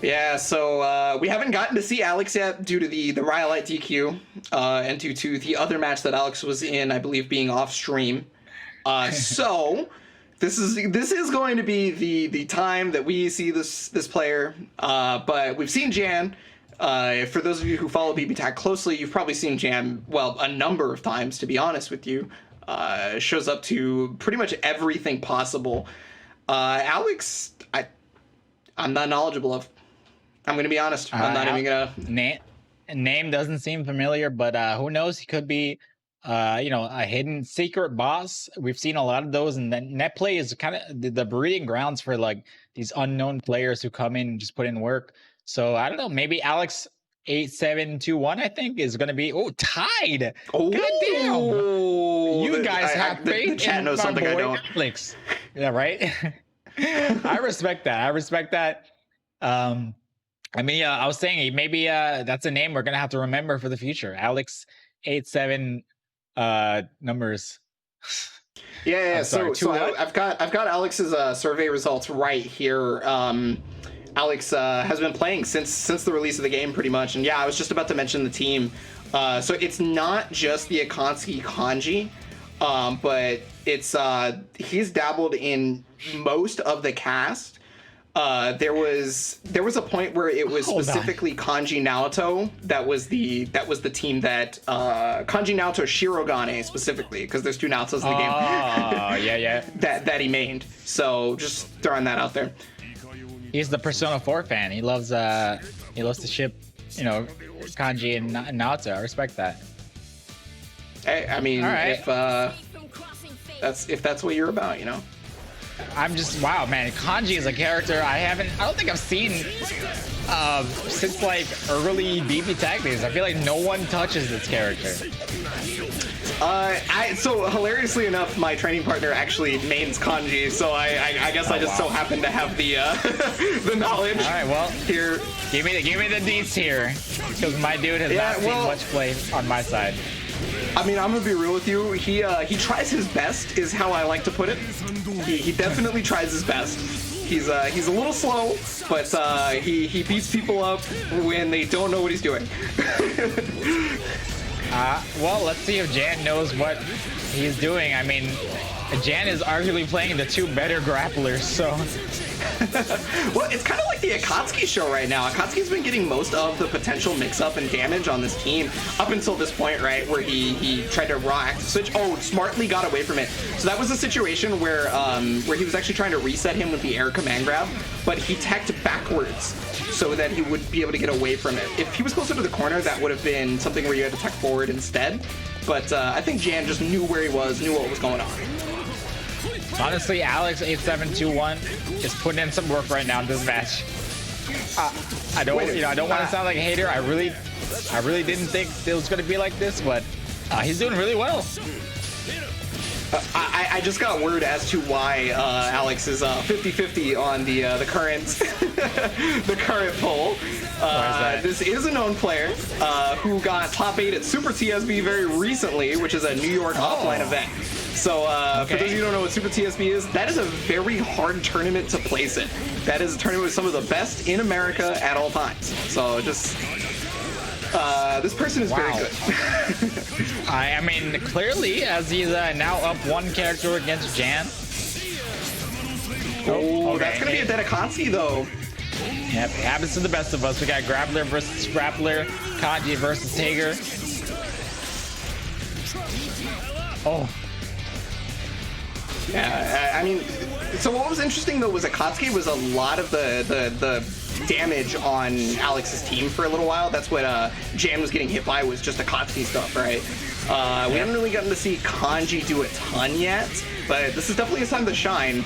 Yeah, so we haven't gotten to see Alex yet due to the Rhyolite DQ and due to the other match that Alex was in, I believe, being off stream. So this is going to be the time that we see this player. But we've seen Jan. For those of you who follow BB Tag closely, you've probably seen Jan, well, a number of times, to be honest with you. Shows up to pretty much everything possible. Alex, I'm not knowledgeable of. I'm going to be honest. I'm not even going to... Name doesn't seem familiar, but who knows? He could be, a hidden secret boss. We've seen a lot of those, and net play is kind of the breeding grounds for like these unknown players who come in and just put in work. So I don't know. Maybe Alex 8-7-2-1, I think, is going to be tied. Oh, goddamn! You guys have faith the chat in knows my something boy I don't. Alex. Yeah, right. I respect that. I mean, I was saying maybe that's a name we're gonna have to remember for the future. Alex 87 numbers. Yeah. sorry, I've got Alex's survey results right here. Alex has been playing since the release of the game, pretty much. And yeah, I was just about to mention the team. So it's not just the Akatsuki kanji, but it's he's dabbled in most of the cast. There was a point where it was specifically Kanji Naoto that was the team that Kanji Naoto Shirogane specifically, because there's 2 Naotos in the game. Oh, yeah. that he mained. So just throwing that out there. He's the Persona 4 fan. He loves to ship, Kanji and Naoto. I respect that. I mean, all right. if that's what you're about, I'm just wow, man. Kanji is a character I don't think I've seen since like early BB Tag days. I feel like no one touches this character. So hilariously enough, my training partner actually mains Kanji, so I guess I just so happen to have the the knowledge. All right, well, here, give me the deets here, because my dude has not seen much play on my side. I mean, I'm gonna be real with you. He tries his best, is how I like to put it. He definitely tries his best. He's a little slow, but he beats people up when they don't know what he's doing. Well, let's see if Jan knows what he's doing. I mean, Jan is arguably playing the 2 better grapplers, so. Well, it's kind of like the Akatsuki show right now. Akatsuki's been getting most of the potential mix-up and damage on this team up until this point, right, where he tried to raw active switch. Oh, smartly got away from it. So that was a situation where he was actually trying to reset him with the air command grab, but he teched backwards so that he would be able to get away from it. If he was closer to the corner, that would have been something where you had to tech forward instead. But I think Jan just knew where he was, knew what was going on. Honestly, Alex 8721 is putting in some work right now in this match. I don't want to sound like a hater. I really didn't think it was going to be like this, but he's doing really well. I just got word as to why Alex is 50-50 on the current the current poll. This is a known player who got top 8 at Super TSB very recently, which is a New York offline event. So for those of you who don't know what Super TSB is, that is a very hard tournament to place in. That is a tournament with some of the best in America at all times. So just this person is very good. I mean, clearly, as he's now up 1 character against Jan. That's gonna be a Dedekatsuki though. Yep, it happens to the best of us. We got Grappler versus Grappler, Kanji versus Tager. Oh. Yeah, I mean, so what was interesting though was Akatsuki was a lot of the damage on Alex's team for a little while. That's what Jan was getting hit by, was just Akatsuki stuff, right? We haven't really gotten to see Kanji do a ton yet, but this is definitely his time to shine.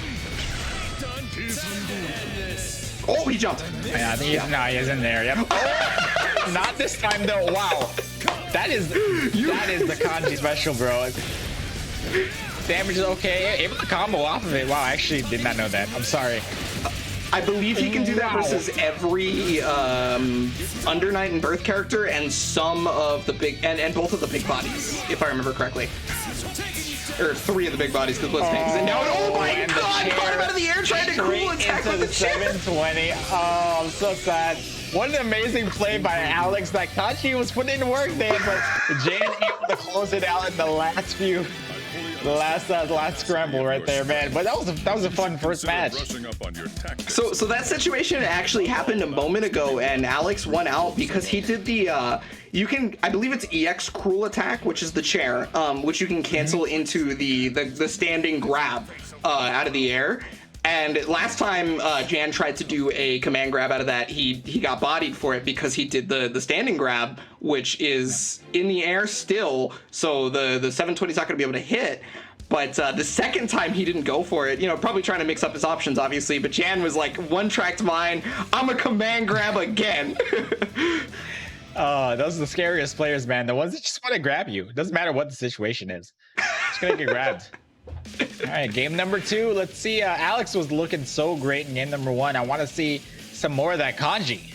Oh, he jumped. Yeah, I think he's in there. Yep. Oh, not this time though. Wow, that is the Kanji special, bro. Damage is okay. Able to combo off of it. Wow, I actually did not know that. I'm sorry. I believe he can do that versus every Under Night and Birth character and some of the big and both of the big bodies, if I remember correctly. Or 3 of the big bodies, because Blitzbang is in now. Oh my god! Caught him out of the air, trying to cool attack with the chair. 720. Oh, I'm so sad. What an amazing play by Alex. That Kachi was putting in work there, but Jan able to close it out in the last few. The last scramble right there, man. But that was a fun first match. So that situation actually happened a moment ago, and Alex won out because he did the I believe it's EX cruel attack, which is the chair, which you can cancel into the standing grab out of the air. And last time Jan tried to do a command grab out of that, he got bodied for it because he did the standing grab, which is in the air still, so the 720 is not going to be able to hit. But the second time he didn't go for it, probably trying to mix up his options, obviously. But Jan was like, one-tracked mind, I'm a command grab again. Those are the scariest players, man. The ones that just want to grab you. It doesn't matter what the situation is. Just gonna get grabbed. All right, game number 2. Let's see. Alex was looking so great in game number 1. I want to see some more of that Kanji.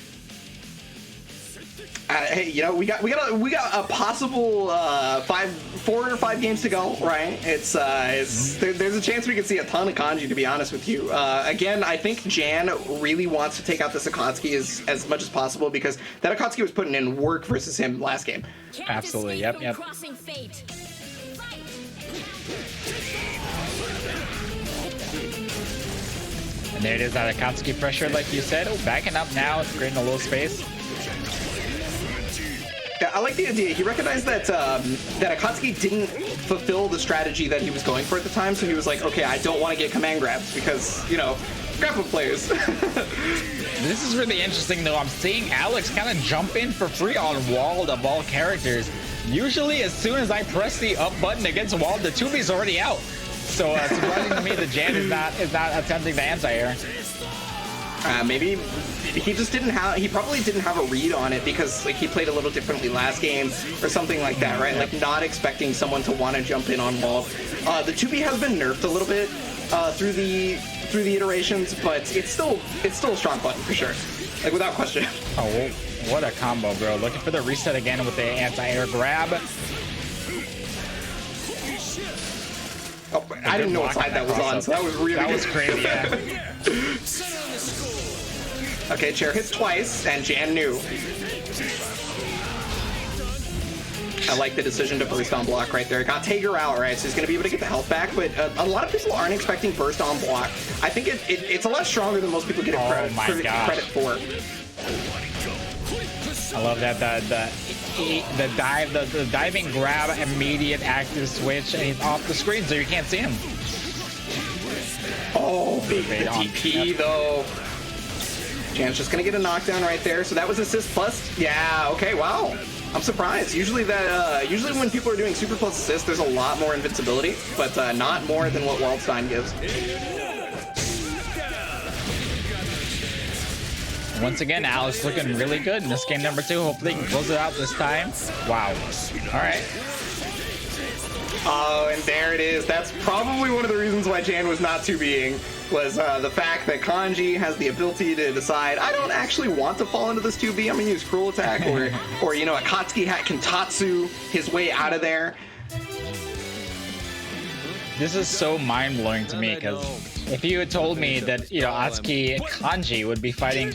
Hey, you know, we got a possible 4 or 5 games to go, right? There's a chance we could see a ton of Kanji, to be honest with you. Again, I think Jan really wants to take out this Akatsuki as much as possible, because that Akatsuki was putting in work versus him last game. Can't Absolutely, escape yep. from crossing fate. Fight. And there it is, that Akatsuki pressure, like you said. Oh, backing up now, creating a little space. Yeah, I like the idea. He recognized that that Akatsuki didn't fulfill the strategy that he was going for at the time, so he was like, okay, I don't want to get command grabs because, you know, grapple players. This is really interesting, though. I'm seeing Alex kind of jump in for free on walled of all characters. Usually, as soon as I press the up button against walled, the 2B's already out. So surprising to me that Jan is not attempting the anti-air. Maybe he just didn't have. He probably didn't have a read on it because like he played a little differently last game or something like that, right? Like not expecting someone to want to jump in on wall. The 2B has been nerfed a little bit through the iterations, but it's still a strong button for sure, like without question. Oh, what a combo, bro! Looking for the reset again with the anti-air grab. Oh, I didn't know what side that was on, so that was really that good. was crazy. Yeah. Okay, chair hits twice, and Jan knew. I like the decision to burst on block right there. Got Tager out, right? So he's going to be able to get the health back, but a lot of people aren't expecting burst on block. I think it's a lot stronger than most people get credit for. I love that the diving grab, immediate active switch, and he's off the screen, so you can't see him. Oh, big the TP though. Jan's just gonna get a knockdown right there. So that was assist plus. Yeah. Okay. Wow. I'm surprised. Usually when people are doing super plus assist, there's a lot more invincibility, but not more than what Waldstein gives. Once again, Alex looking really good in this game number 2. Hopefully he can close it out this time. Wow. All right. Oh, and there it is. That's probably one of the reasons why Jan was not 2Bing, was the fact that Kanji has the ability to decide, I don't actually want to fall into this 2B. I'm going to use Cruel Attack, or you know, Akatsuki can Tatsu his way out of there. This is so mind-blowing to me, because if you had told me that, you know, Atsuki Kanji would be fighting,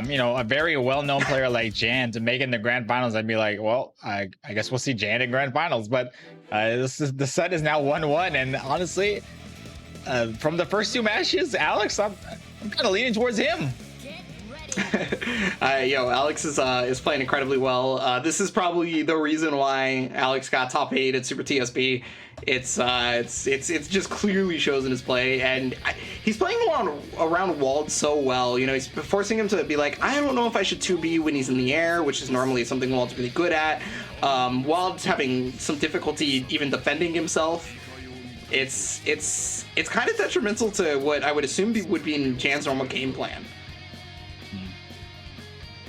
you know, a very well-known player like Jan to make it in the grand finals, I'd be like, well, I guess we'll see Jan in grand finals. But the set is now 1-1, and honestly, from the first 2 matches, Alex, I'm kind of leaning towards him. Alex is playing incredibly well. This is probably the reason why Alex got top 8 at Super TSB. It's just clearly shows in his play, and he's playing around Wald so well. You know, he's forcing him to be like, I don't know if I should 2B when he's in the air, which is normally something Wald's really good at. Wald's having some difficulty even defending himself. It's kind of detrimental to what I would assume would be in Jan's normal game plan.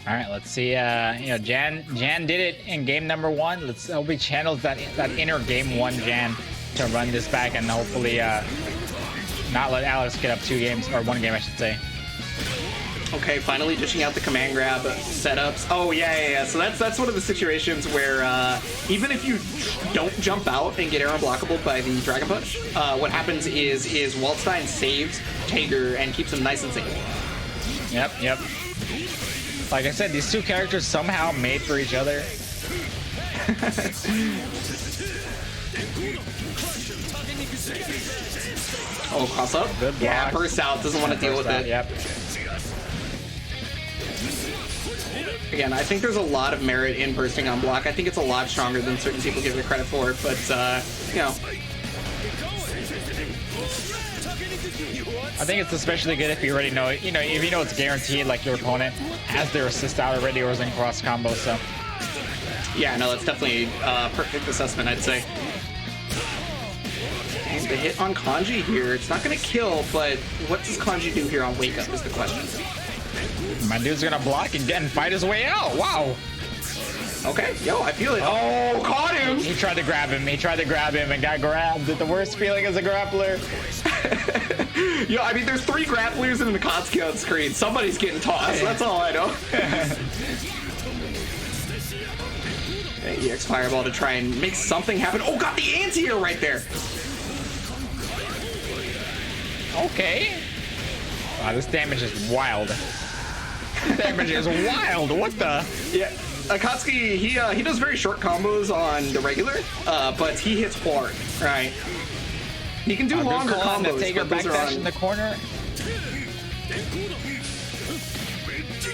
All right, let's see. You know, Jan did it in game number 1. Let's hope he channels that inner game 1 Jan to run this back and hopefully not let Alex get up 2 games, or 1 game, I should say. Okay, finally dishing out the command grab setups. Oh yeah. So that's one of the situations where even if you don't jump out and get air unblockable by the Dragon Punch, what happens is Waldstein saves Tager and keeps him nice and safe. Yep. Like I said, these 2 characters somehow made for each other. Oh, cross up? Good block. Yeah, burst out, doesn't want to deal with it. Yep. Again, I think there's a lot of merit in bursting on block. I think it's a lot stronger than certain people give it credit for, but, you know. I think it's especially good if you already know, if you know it's guaranteed, like your opponent has their assist out already or is in cross combo, so. Yeah, no, that's definitely a perfect assessment, I'd say. And the hit on Kanji here, it's not going to kill, but what does Kanji do here on Wake Up is the question. My dude's going to block and fight his way out. Wow. Okay, I feel it. Oh, caught him! He tried to grab him and got grabbed. The worst feeling as a grappler. I mean, there's 3 grapplers in the Akatsuki on screen. Somebody's getting tossed, that's all I know. EX Fireball to try and make something happen. Oh, got the anti-air right there. Okay. Wow, this damage is wild. This damage is wild. What the? Yeah, Akatsuki, he does very short combos on the regular, but he hits hard, right? He can do longer combos, Taker but those are backdash on... in the corner.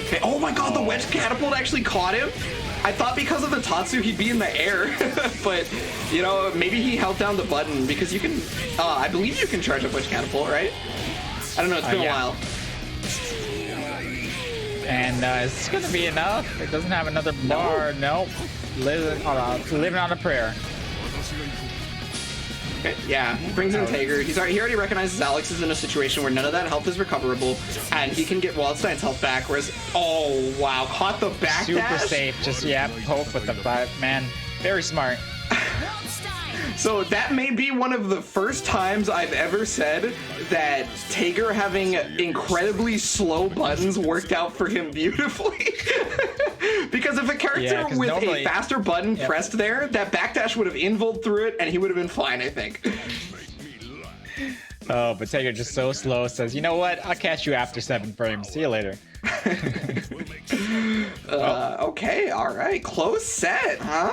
Okay, oh my god, the wedge catapult actually caught him. I thought because of the Tatsu he'd be in the air, but you know, maybe he held down the button because you can, I believe you can charge up wedge catapult, right? I don't know, it's been a while. And is this gonna be enough? It doesn't have another bar. Nope. Living on a prayer. Okay, yeah, brings in Tager. He already recognizes Alex is in a situation where none of that health is recoverable, and he can get Wildstein's health back. Whereas, oh wow, caught the backdash. Super safe. Just poke with the five. Man, very smart. So that may be one of the first times I've ever said that Tager having incredibly slow buttons worked out for him beautifully. Because if a character with a faster button pressed there, that backdash would have involved through it and he would have been fine, I think. Oh, but Tager just so slow, says, you know what? I'll catch you after 7 frames. See you later. Okay, all right. Close set, huh?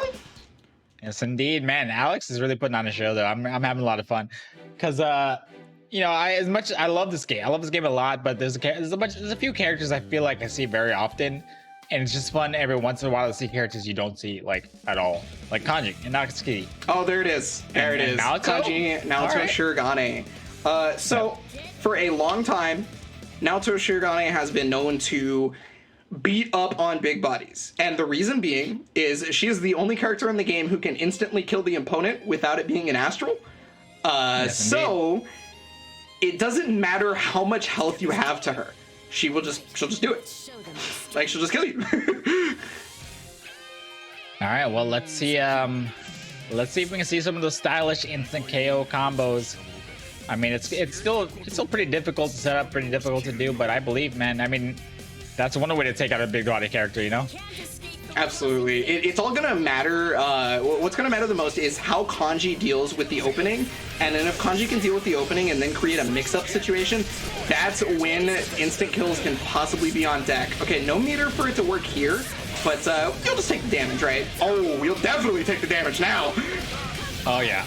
Yes, indeed, man. Alex is really putting on a show, though. I'm having a lot of fun, because you know, I love this game. I love this game a lot, but there's a few characters I feel like I see very often, and it's just fun every once in a while to see characters you don't see like at all, like Kanji and Natsuki. Oh, there it is. There it is. Kanji, Naoto, Shirogane. So for a long time, Naoto Shirogane has been known to beat up on big bodies, and the reason being is she is the only character in the game who can instantly kill the opponent without it being an astral. So it doesn't matter how much health you have to her, she'll just do it. Like, she'll just kill you. All right, well, let's see if we can see some of those stylish instant KO combos. I mean, it's still pretty difficult to set up, pretty difficult to do, but I believe, man, I mean, that's one way to take out a big body character, you know? Absolutely. It's all gonna matter. What's gonna matter the most is how Kanji deals with the opening, and then if Kanji can deal with the opening and then create a mix-up situation, that's when instant kills can possibly be on deck. Okay, no meter for it to work here, but you'll just take the damage, right? Oh, we'll definitely take the damage now. Oh yeah.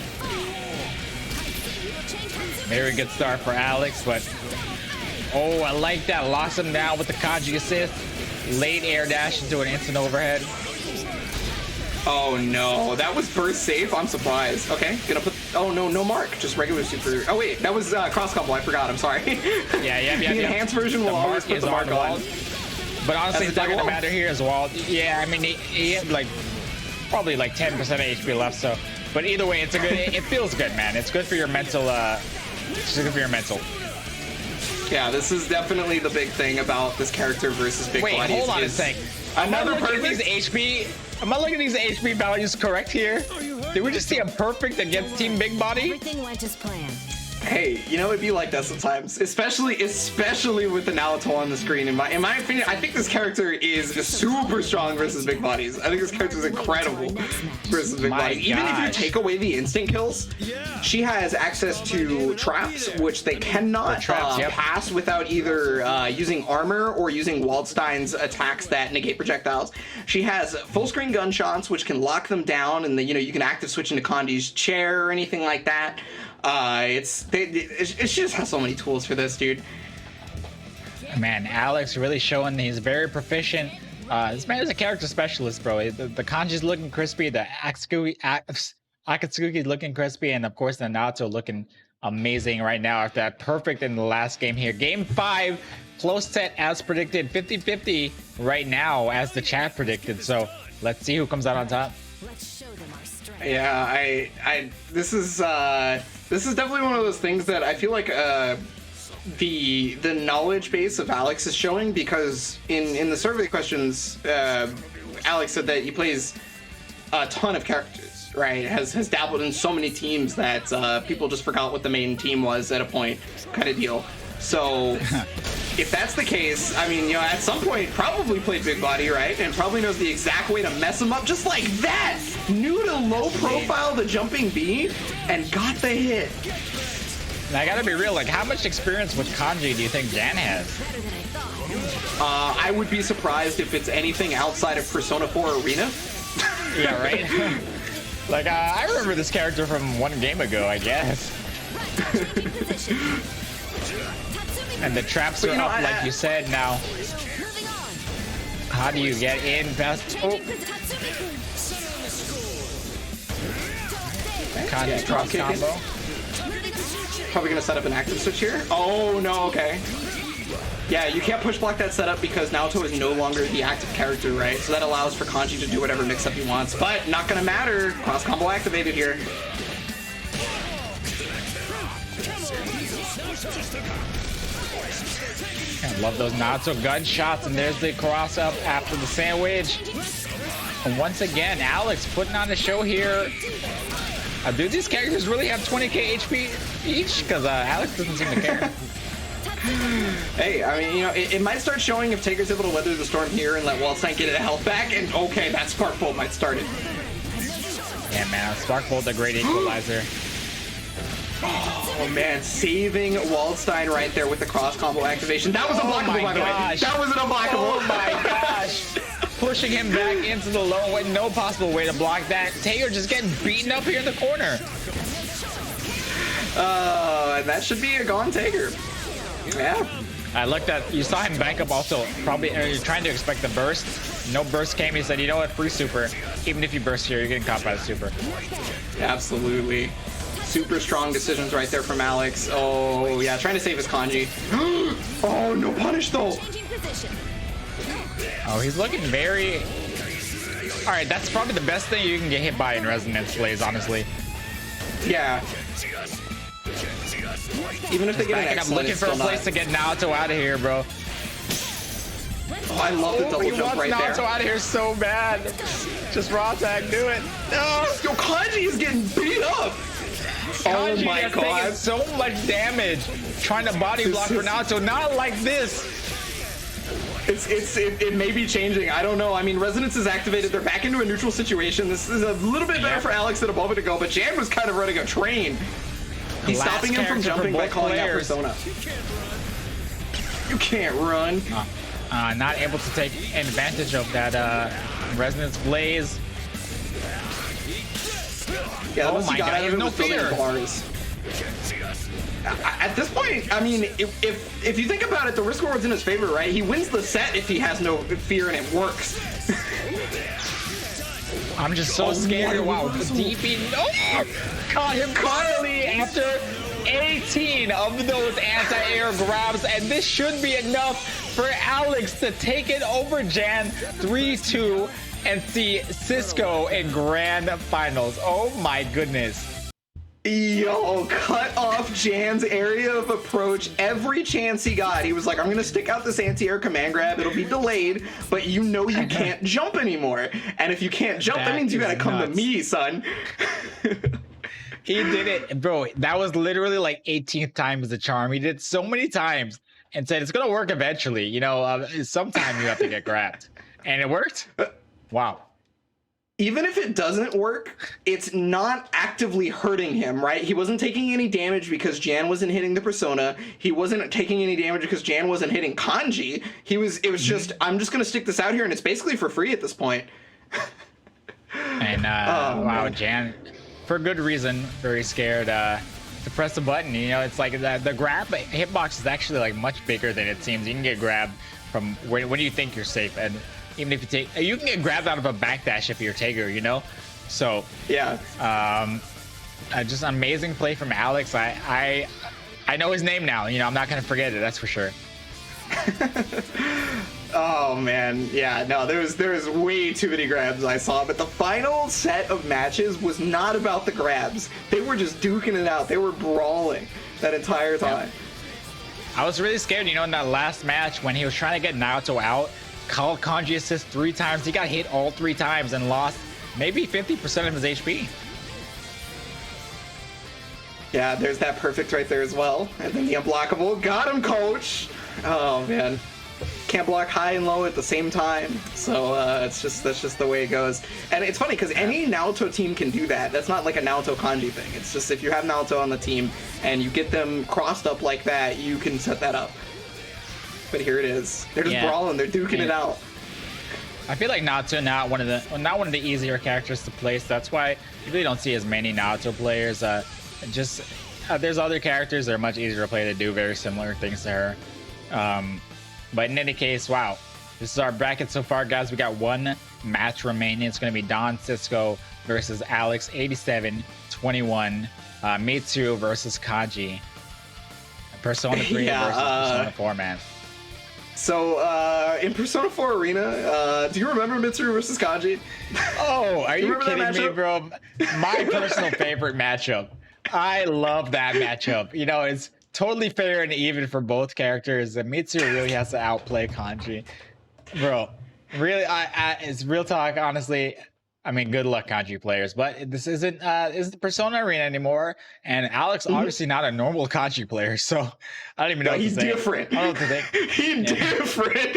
Very good start for Alex, but oh, I like that. Locks him down with the Kanji assist. Late air dash into an instant overhead. Oh no, that was burst safe. I'm surprised. Okay, gonna put. Oh no, no mark, just regular super. Oh wait, that was cross combo. I forgot. I'm sorry. Yeah. The enhanced version will always put the mark on. But honestly, it's not gonna matter here as well. Yeah, I mean, he had like probably like 10% of HP left. So, but either way, it's a good. It feels good, man. It's good for your mental. It's good for your mental. Yeah, this is definitely the big thing about this character versus big bodies. Wait, hold on a sec. Another perfect. Am I looking at these HP values correct here? Did we just see a perfect against Team Big Body? Everything went as planned. Hey, you know, it'd be like that sometimes, especially with the Naruto on the screen. In my opinion, I think this character is super strong versus big bodies. I think this character is incredible versus big bodies. Even if you take away the instant kills, she has access to traps, which they cannot pass without either using armor or using Waldstein's attacks that negate projectiles. She has full screen gunshots, which can lock them down, and then you can active switch into Kanji's chair or anything like that. She just has so many tools for this, dude. Man, Alex really showing he's very proficient. This man is a character specialist, bro. The Kanji's looking crispy, the Akatsuki's looking crispy, and of course the Naruto looking amazing right now after that perfect in the last game here. Game 5, close set as predicted, 50-50 right now as the chat predicted. So let's see who comes out on top. Let's show them our strength. Yeah, this is definitely one of those things that I feel like the knowledge base of Alex is showing, because in the survey questions, Alex said that he plays a ton of characters, right? Has dabbled in so many teams that people just forgot what the main team was at a point, kind of deal. So if that's the case, I mean, you know, at some point probably played Big Body, right? And probably knows the exact way to mess him up just like that. Knew to low profile the jumping B and got the hit. And I gotta be real, like, how much experience with kanji do you think Jan has? I would be surprised if it's anything outside of Persona 4 Arena. Yeah, right? Like, I remember this character from one game ago, I guess. And the traps are up, like you said. Now, how do you get in past? Oh, kanji's cross combo. Probably gonna set up an active switch here. Oh no, okay. Yeah, you can't push block that setup because Naoto is no longer the active character, right? So that allows for Kanji to do whatever mix-up he wants, but not gonna matter. Cross combo activated here. I love those Naoto gunshots, and there's the cross up after the sandwich. And once again, Alex putting on a show here. Do these characters really have 20k HP each? Because Alex doesn't seem to care. Hey, I mean, you know, it might start showing if Taker's able to weather the storm here and let Waldstein get a health back, and okay, that Spark Bolt might start it. Yeah, man, Spark Bolt a great equalizer. Oh man, saving Waldstein right there with the cross combo activation. That was unblockable, by the way. That was an unblockable. Oh my gosh. Pushing him back into the low way. No possible way to block that. Taker just getting beaten up here in the corner. And that should be a gone Taker. Yeah. I looked at, you saw him bank up also, probably you're trying to expect the burst. No burst came. He said, you know what, free super. Even if you burst here, you're getting caught by the super. Absolutely. Super strong decisions right there from Alex. Oh, yeah, trying to save his kanji. Oh, no punish, though. Oh, he's looking very... All right, that's probably the best thing you can get hit by in Resonance Blaze, honestly. Yeah. Even if they get an excellent, I'm looking for a place to get Naoto out of here, bro. Oh, I love the double jump right there. Naoto out of here so bad. Just raw tag, do it. No, yo, Kanji is getting beat up. Kanji oh my has god, taken so much damage trying to body block for Naoto. Not like this. It may be changing. I don't know. I mean, Resonance is activated. They're back into a neutral situation. This is a little bit better for Alex than a moment ago, but Jan was kind of running a train. He's stopping him from jumping by calling out Persona. You can't run. Not able to take advantage of that Resonance Blaze. Yeah, oh my god, he has no fear. Bars. At this point, I mean, if you think about it, the risk reward's in his favor, right? He wins the set if he has no fear and it works. I'm just so scared. Wow, DP. Oh, caught him finally after 18 of those anti-air grabs, and this should be enough for Alex to take it over Jan 3-2 and see Cisco in grand finals. Oh my goodness. Yo, cut off Jan's area of approach every chance he got. He was like, I'm gonna stick out this anti-air command grab, it'll be delayed, but you know you can't jump anymore. And if you can't jump, that means you gotta come to me, son. He did it, bro. That was literally like 18th times the charm. He did so many times and said it's gonna work eventually. You know, sometime you have to get grabbed, and it worked. Wow. Even if it doesn't work, it's not actively hurting him, right? He wasn't taking any damage because Jan wasn't hitting the Persona. He wasn't taking any damage because Jan wasn't hitting Kanji. It was just, I'm just gonna stick this out here, and it's basically for free at this point. And wow, Jan, for good reason, very scared to press the button. You know, it's like the grab hitbox is actually like much bigger than it seems. You can get grabbed from when you think you're safe, and even if you can get grabbed out of a backdash if you're Taker, you know. So yeah, just amazing play from Alex. I know his name now. You know, I'm not gonna forget it. That's for sure. Oh man, yeah, no, there was way too many grabs I saw, but the final set of matches was not about the grabs. They were just duking it out. They were brawling that entire time. Yep. I was really scared, you know, in that last match when he was trying to get Naoto out, called Kanji assist 3 times. He got hit all 3 times and lost maybe 50% of his HP. Yeah, there's that perfect right there as well. And then the unblockable. Got him, coach. Oh man, can't block high and low at the same time. So that's just the way it goes. And it's funny because any Naoto team can do that. That's not like a Naoto kanji thing. It's just if you have Naoto on the team and you get them crossed up like that, you can set that up. But here it is. They're just brawling. They're duking it out. I feel like Naoto not one of the easier characters to play. So that's why you really don't see as many Naoto players. There's other characters that are much easier to play that do very similar things to her. But in any case, wow, this is our bracket so far, guys. We got one match remaining. It's going to be DonSisqo versus Alex, 87-21. Mitsu versus Kaji. Persona 3 versus Persona 4, man. So, in Persona 4 Arena, do you remember Mitsuru versus Kaji? Oh, are you kidding me, matchup? bro? My personal favorite matchup. I love that matchup. You know, it's totally fair and even for both characters. And Mitsuru really has to outplay Kanji. Bro, really, it's real talk, honestly. I mean, good luck, Kanji players. But this isn't the Persona Arena anymore. And Alex, obviously not a normal Kanji player. So I don't even know what to say. Different. I don't know what to think. He's different.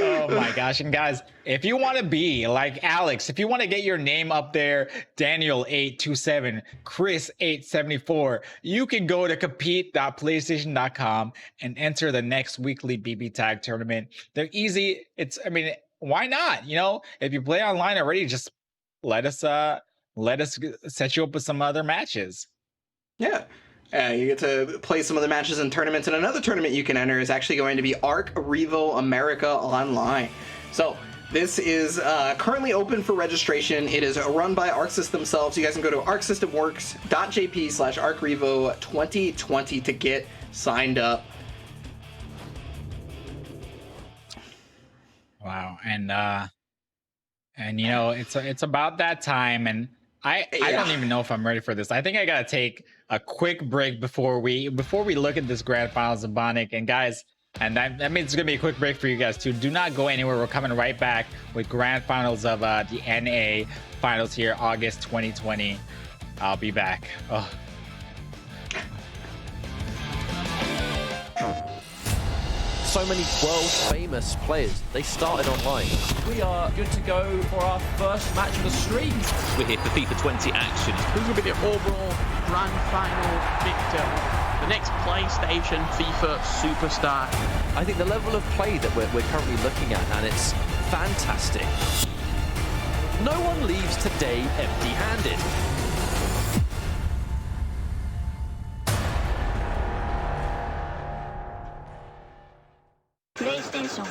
Oh my gosh. And guys, if you want to be like Alex, if you want to get your name up there, Daniel827, Chris874, you can go to compete.playstation.com and enter the next weekly BB Tag tournament. They're easy. Why not? You know, if you play online already, just let us set you up with some other matches. Yeah. You get to play some of the matches in tournaments, and another tournament you can enter is actually going to be Arc Revo America Online. So this is currently open for registration. It is run by Arc System themselves. You guys can go to arcsystemworks.jp/ArcRevo2020 to get signed up. Wow, and you know, it's about that time, and I don't even know if I'm ready for this. I think I gotta take a quick break before we look at this grand finals of Bionic. And guys, and that means it's gonna be a quick break for you guys too. Do not go anywhere. We're coming right back with grand finals of the NA finals here, August 2020. I'll be back. Oh. So many world-famous players, they started online. We are good to go for our first match of the stream. We're here for FIFA 20 action. Who will be the overall grand final victor? The next PlayStation FIFA superstar. I think the level of play that we're currently looking at, and it's fantastic. No one leaves today empty-handed. PlayStation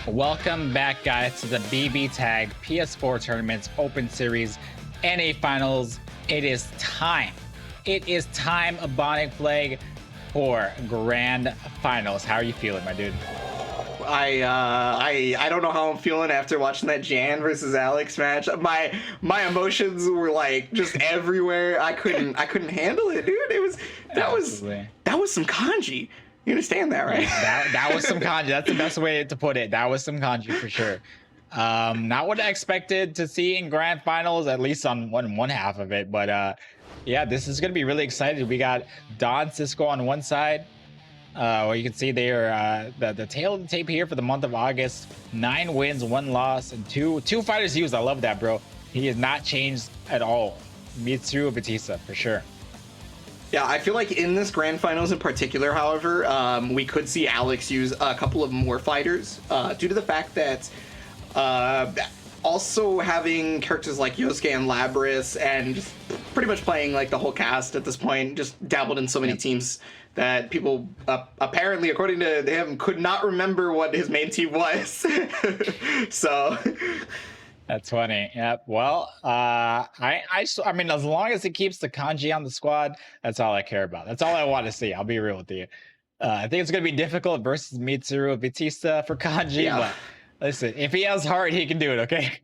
Welcome back, guys, to the BB Tag PS4 Tournaments Open Series NA Finals. It is time. It is time, Ebonic Plague, for Grand Finals. How are you feeling, my dude? I don't know how I'm feeling after watching that Jan versus Alex match. My emotions were like just everywhere. I couldn't handle it, dude. That was some kanji. You understand that, right? That was some kanji. That's the best way to put it. That was some kanji for sure. Not what I expected to see in Grand Finals, at least on one half of it. But yeah, this is gonna be really exciting. We got DonSisqo on one side. Well, you can see there the tail of the tape here for the month of August. 9 wins, 1 loss, and two fighters used. I love that, bro. He has not changed at all. Mitsuru Batista for sure. Yeah, I feel like in this Grand Finals in particular, however, we could see Alex use a couple of more fighters due to the fact that also having characters like Yosuke and Labris and just pretty much playing like the whole cast at this point, just dabbled in so many teams that people apparently, according to him, could not remember what his main team was. So... That's funny. Yep. Well, I mean, as long as it keeps the kanji on the squad, that's all I care about. That's all I want to see. I'll be real with you. I think it's going to be difficult versus Mitsuru Batista for kanji, but listen, if he has heart, he can do it, okay?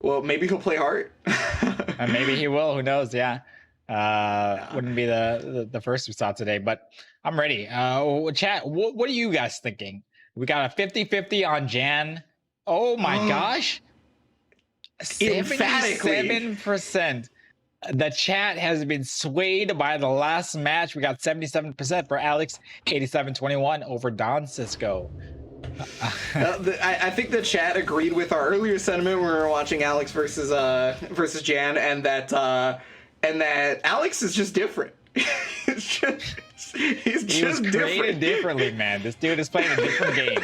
Well, maybe he'll play heart. And maybe he will. Who knows? Yeah. Wouldn't be the first we saw today, but I'm ready. Chat, what are you guys thinking? We got a 50-50 on Jan. Oh my gosh. 77%. The chat has been swayed by the last match. We got 77% for Alex, 87-21 over DonSisqo. I think the chat agreed with our earlier sentiment when we were watching Alex versus Jan, and that Alex is just different. He's just created differently, man. This dude is playing a different game.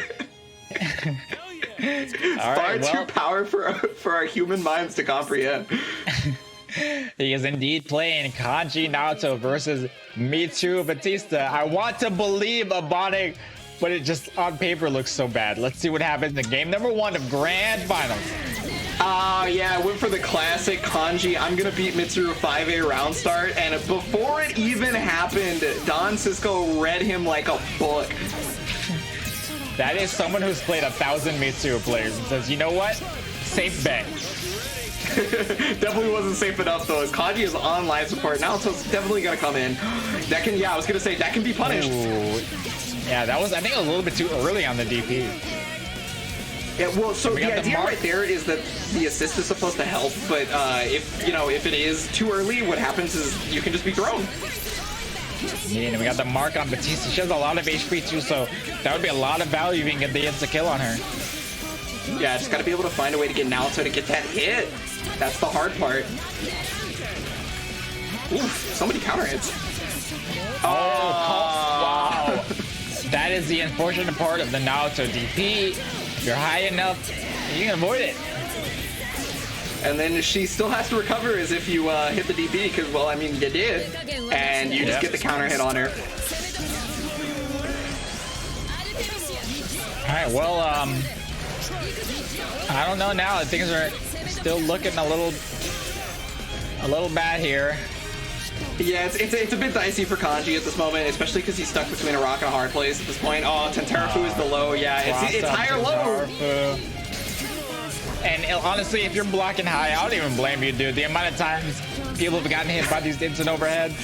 Far too powerful for our human minds to comprehend. He is indeed playing JANinHtown versus Mitsuru Batista. I want to believe Ebonic, but it just on paper looks so bad. Let's see what happens in game number 1 of Grand Finals. Yeah, I went for the classic kanji. I'm gonna beat Mitsuru 5A round start, and before it even happened, DonSisqo read him like a book. That is someone who's played 1,000 Mitsuru players and says, you know what? Safe bet. Definitely wasn't safe enough though, as kanji is on live support now, so it's definitely gonna come in. That can, I was gonna say, that can be punished. Ooh. Yeah, that was, I think, a little bit too early on the DP. Yeah, well, so the idea right there is that the assist is supposed to help, but if it is too early, what happens is you can just be thrown. Yeah, and we got the mark on Batista. She has a lot of HP too, so that would be a lot of value if you can get the insta-kill on her. Yeah, just gotta be able to find a way to get Naoto to get that hit. That's the hard part. Oof, so many counter hits. Wow. That is the unfortunate part of the Naoto DP. If you're high enough, you can avoid it. And then she still has to recover as if you hit the DP, because, well, I mean, you did. And you just get the counter hit on her. Alright, well, I don't know now. Things are still looking a little bad here. Yeah, it's a bit dicey for kanji at this moment, especially because he's stuck between a rock and a hard place at this point. Oh, Tentarafu is the low. Yeah, it's high or low. And honestly, if you're blocking high, I don't even blame you, dude. The amount of times people have gotten hit by these instant overheads.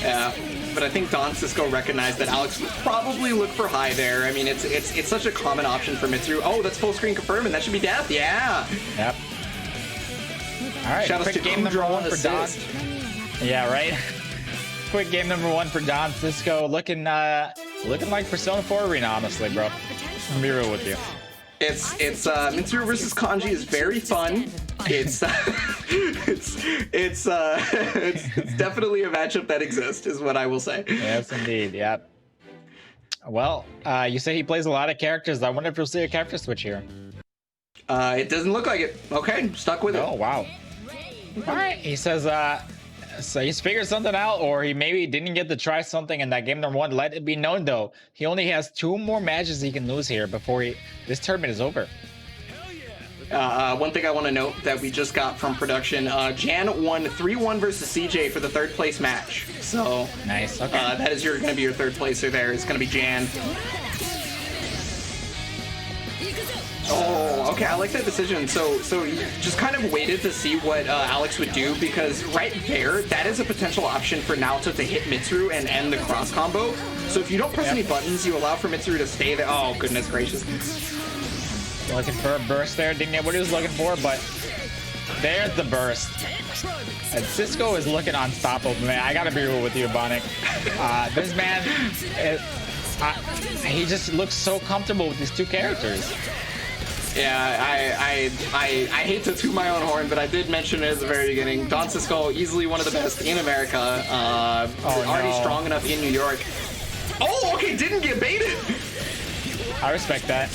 Yeah, but I think DonSisqo recognized that Alex would probably look for high there. I mean, it's such a common option for Mitsuru. Oh, that's full screen confirm, and that should be death. Yeah. Yep. All right, quick game number 1 for Don. Yeah, right. Quick game number 1 for DonSisqo. Looking like Persona 4 Arena, honestly, bro. I'm be real with you. It's Mitsuru versus kanji is very fun. It's definitely a matchup that exists, is what I will say. Yes, indeed. Yep. Well, you say he plays a lot of characters. I wonder if you'll see a character switch here. It doesn't look like it. Okay, stuck with it. Oh, wow. All right. He says, so he's figured something out, or he maybe didn't get to try something in that game number 1. Let it be known, though, he only has 2 more matches he can lose here before this tournament is over. One thing I want to note that we just got from production, Jan won 3-1 versus CJ for the 3rd place match. So nice. Okay. That is going to be your 3rd placer there. It's going to be Jan. Oh, okay. I like that decision. So you just kind of waited to see what Alex would do, because right there, that is a potential option for Naoto to hit Mitsuru and end the cross combo. So if you don't press any buttons, you allow for Mitsuru to stay there. Oh, goodness gracious. Looking for a burst there. Didn't get what he was looking for, but there's the burst. And Sisqo is looking unstoppable, man. I gotta be real with you, Bonic. This man, he just looks so comfortable with these 2 characters. Yeah, I hate to toot my own horn, but I did mention it at the very beginning. DonSisqo, easily one of the best in America. Already strong enough in New York. Oh, okay, didn't get baited. I respect that.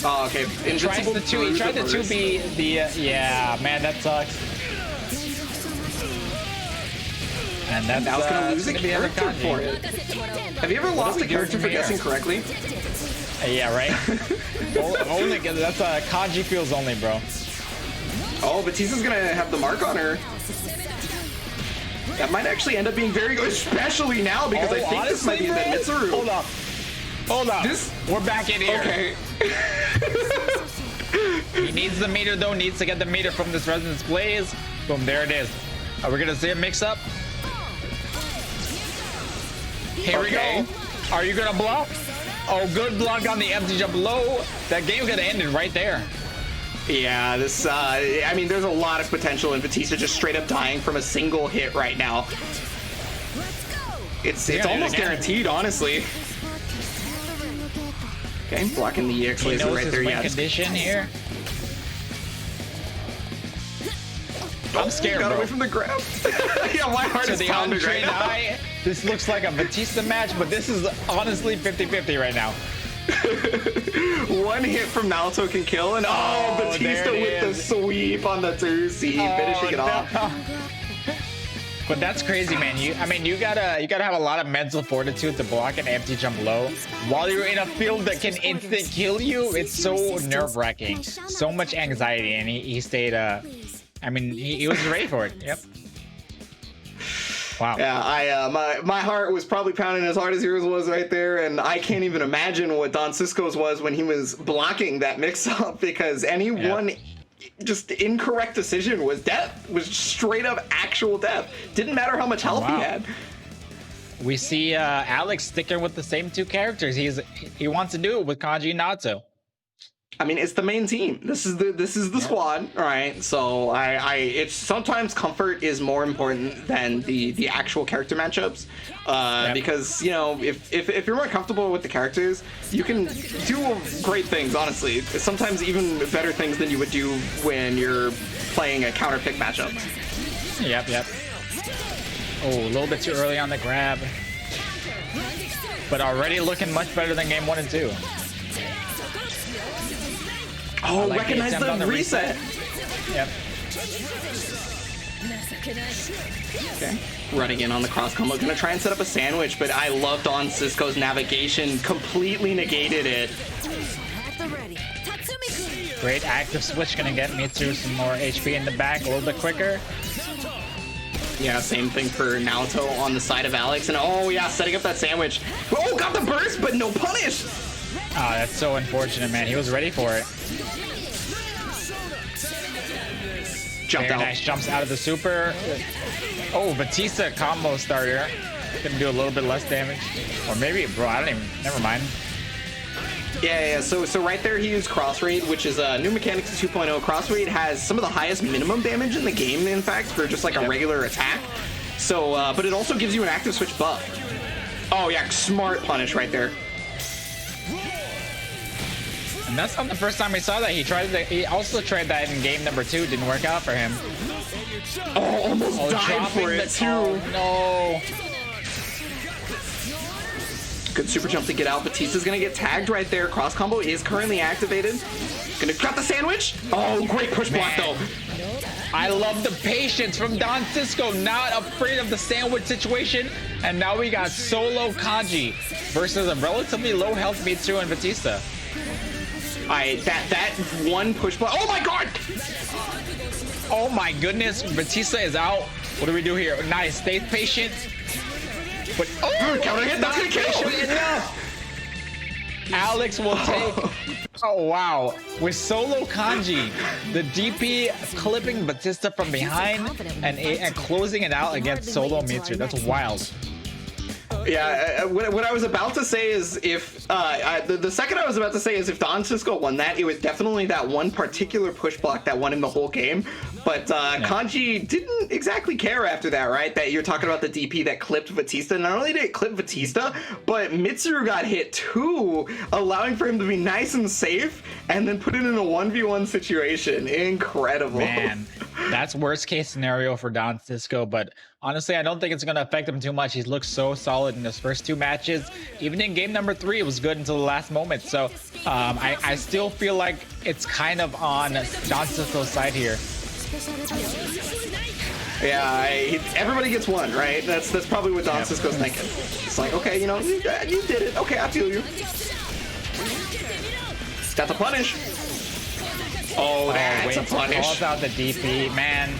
Oh, okay. He tried the 2B, yeah, man, that sucks. And that's now it's gonna lose a character for it. Have you ever lost a character for guessing correctly? Yeah, right? Only that's Kanji feels only, bro. Oh, Batista's gonna have the mark on her. That might actually end up being very good, especially now, because I think this might be the Mitsuru. Hold up. We're back in here. Okay. He needs the meter, though. Needs to get the meter from this Resonance Blaze. Boom, there it is. Are we gonna see a mix-up? Here we go. Are you gonna block? Oh, good block on the empty jump low. That game could have ended right there. Yeah, this, I mean, there's a lot of potential in Batista just straight up dying from a single hit right now. It's almost guaranteed, honestly. Okay, blocking the EX laser right there. Yeah, condition here. I'm scared, got bro. away from the grab. Yeah, my heart is pounding right now. This looks like a Batista match, but this is honestly 50-50 right now. One hit from Naoto can kill, and Batista with the sweep on the 2C, finishing it off. But that's crazy, man. You gotta have a lot of mental fortitude to block an empty jump low while you're in a field that can instant kill you. It's so nerve-wracking, so much anxiety, and he stayed. He was ready for it. Yep. Wow. Yeah, my heart was probably pounding as hard as yours was right there, and I can't even imagine what DonSisqo's was when he was blocking that mix-up, because any one just incorrect decision was death, was straight up actual death. Didn't matter how much health he had. We see Alex sticking with the same 2 characters. He wants to do it with Kanji and Naoto. I mean, it's the main team. This is the squad, all right? So it's sometimes comfort is more important than the actual character matchups, because, you know, if you're more comfortable with the characters, you can do great things. Honestly, sometimes even better things than you would do when you're playing a counter pick matchup. Yep. Oh, a little bit too early on the grab, but already looking much better than game 1 and 2. Oh, like recognize the reset. Yep. Okay. Running in on the cross combo. Gonna try and set up a sandwich, but I loved DonSisqo's navigation. Completely negated it. Great active switch. Gonna get me through some more HP in the back a little bit quicker. Yeah, same thing for Naoto on the side of Alex. And oh yeah, setting up that sandwich. Oh, got the burst, but no punish. Oh, that's so unfortunate, man. He was ready for it. Jumped out. Nice jumps out of the super. Oh, Batista combo starter. Gonna do a little bit less damage. Or maybe, bro, I don't even, never mind. Yeah. So right there he used cross rate, which is new mechanics 2.0. Cross rate has some of the highest minimum damage in the game, in fact, for just like a regular attack. So, but it also gives you an active switch buff. Oh yeah, smart punish right there. And that's not the first time we saw that. He also tried that in game number 2. Didn't work out for him. Oh, almost died for it too. Oh, no. Good super jump to get out. Batista's gonna get tagged right there. Cross combo is currently activated. Gonna drop the sandwich. Oh, great push block though. I love the patience from DonSisqo, not afraid of the sandwich situation. And now we got solo Kanji versus a relatively low health Mitsu and Batista. That one push block. Oh my god! Oh my goodness, Batista is out. What do we do here? Nice, stay patient. But counter hit, that's gonna kill. Enough. Alex will take. Oh wow! With solo Kanji, the DP clipping Batista from behind and closing it out against solo Mitsu. That's wild. Yeah, what I was about to say is if the second I was about to say is if DonSisqo won that, it was definitely that one particular push block that won him the whole game. But Kanji didn't exactly care after that, right? That you're talking about the DP that clipped Batista. Not only did it clip Batista, but Mitsuru got hit too, allowing for him to be nice and safe and then put it in a 1v1 situation. Incredible. Man, that's worst case scenario for DonSisqo, but honestly, I don't think it's going to affect him too much. He's looked so solid in his first two matches. Even in game number 3, it was good until the last moment. So I still feel like it's kind of on DonSisqo's side here. Yeah, everybody gets one, right? That's probably what DonSisqo's thinking. It's like, okay, you know, you did it. Okay, I feel you. Got the punish. Oh, that's a punish. Calls out the DP, man.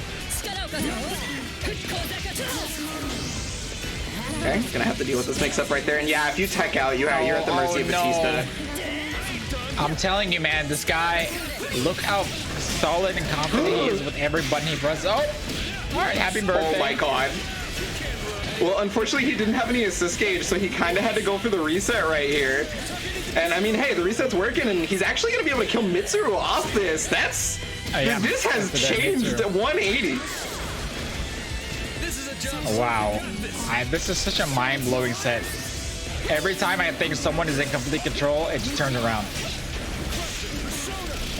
Okay, gonna have to deal with this mix-up right there. And yeah, if you tech out, you're at the mercy of Batista. I'm telling you, man, this guy, look how solid and confident he is with every button he presses. Oh, all right, happy birthday. Oh my god. Well, unfortunately, he didn't have any assist gauge, so he kind of had to go for the reset right here. And I mean, hey, the reset's working, and he's actually gonna be able to kill Mitsuru off this. This has changed 180. Wow, this is such a mind-blowing set. Every time I think someone is in complete control, it just turns around.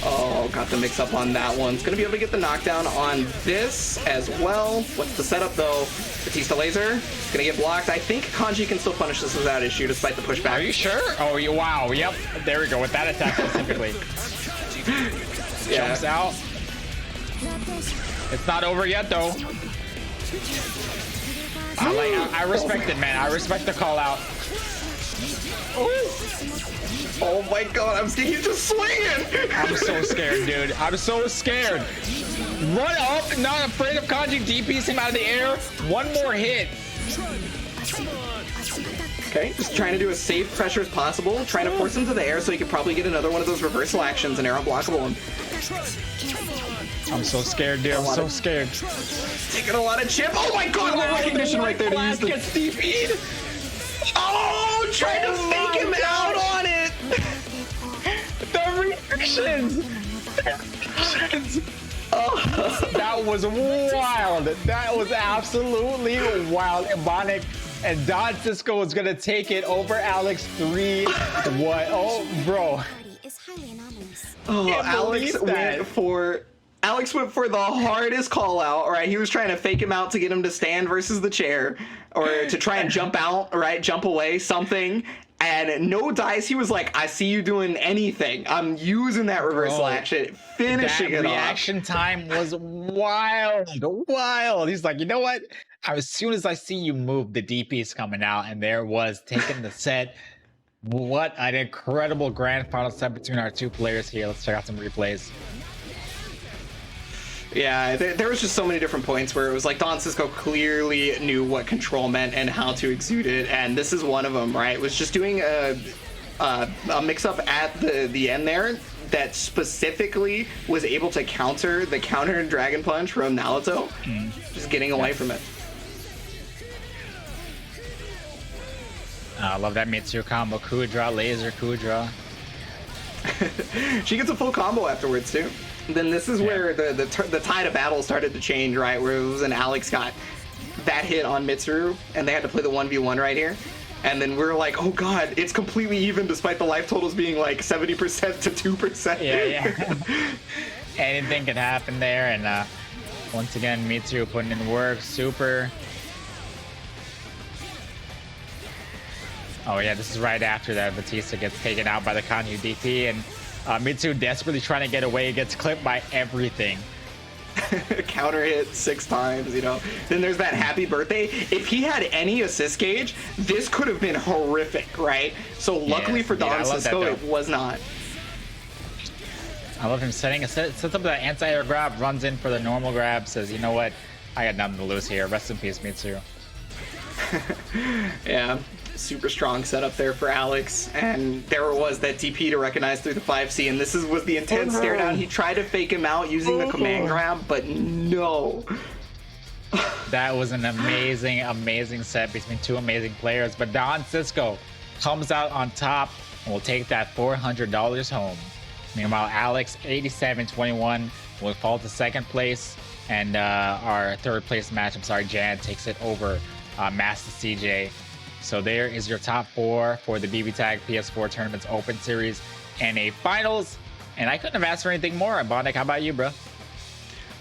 Oh, got the mix up on that one. It's gonna be able to get the knockdown on this as well. What's the setup though? Batista laser, gonna get blocked. I think Kanji can still punish this without issue despite the pushback. Are you sure? Oh, wow, yep. There we go, with that attack specifically. Jumps out. It's not over yet though. I respect it, man. I respect the call out. Oh my god, I'm scared. He's just swinging. I'm so scared, dude. I'm so scared. Run up, not afraid of Kanji. DPs him out of the air. One more hit. Okay, just trying to do as safe pressure as possible. Trying to force him to the air so he could probably get another one of those reversal actions and air unblockable him. I'm so scared, dude. I'm so scared. Taking a lot of chip. Oh my god, what recognition right there to use the... gets DP'd. Oh, trying to fake him out on it. The reactions. Oh, that was wild. That was absolutely wild. Ebonic and DonSisqo was gonna take it over Alex 3-1. Oh, bro. Oh, Alex went for the hardest call out, right? He was trying to fake him out to get him to stand versus the chair or to try and jump out, right? Jump away, something. And no dice. He was like, I see you doing anything. I'm using that reversal action, finishing it off. That reaction time was wild. He's like, you know what? As soon as I see you move, the DP's coming out, and there was taking the set. What an incredible grand final set between our two players here. Let's check out some replays. Yeah, there was just so many different points where it was like DonSisqo clearly knew what control meant and how to exude it, and this is one of them, right? It was just doing a mix-up at the end there that specifically was able to counter the counter Dragon Punch from Naruto, just getting away from it. I love that Mitsu combo. Kudra, laser, Kudra. She gets a full combo afterwards, too. Then this is where the tide of battle started to change, right? Where it was an Alex got that hit on Mitsuru, and they had to play the 1v1 right here. And then we were like, oh god, it's completely even despite the life totals being like 70% to 2%. Yeah. Anything could happen there, and once again, Mitsuru putting in work, super. Oh yeah, this is right after that Batista gets taken out by the Kanyu DP, and Mitsu desperately trying to get away, gets clipped by everything. Counter hit 6 times, you know. Then there's that happy birthday. If he had any assist gauge, this could have been horrific, right? So luckily for DonSisqo, it was not. I love him sets up that anti-air grab, runs in for the normal grab, says, you know what, I got nothing to lose here. Rest in peace, Mitsu. Yeah, super strong setup there for Alex, and there it was, that DP to recognize through the 5C, and this was the intense stare down. He tried to fake him out using the command grab, but no. That was an amazing, amazing set between two amazing players, but DonSisqo comes out on top and will take that $400 home. Meanwhile, Alex, 87-21, will fall to second place, and our third place match, Jan, takes it over Master CJ. So there is your top 4 for the BB Tag PS4 Tournaments Open Series NA Finals. And I couldn't have asked for anything more. Bondic, how about you, bro?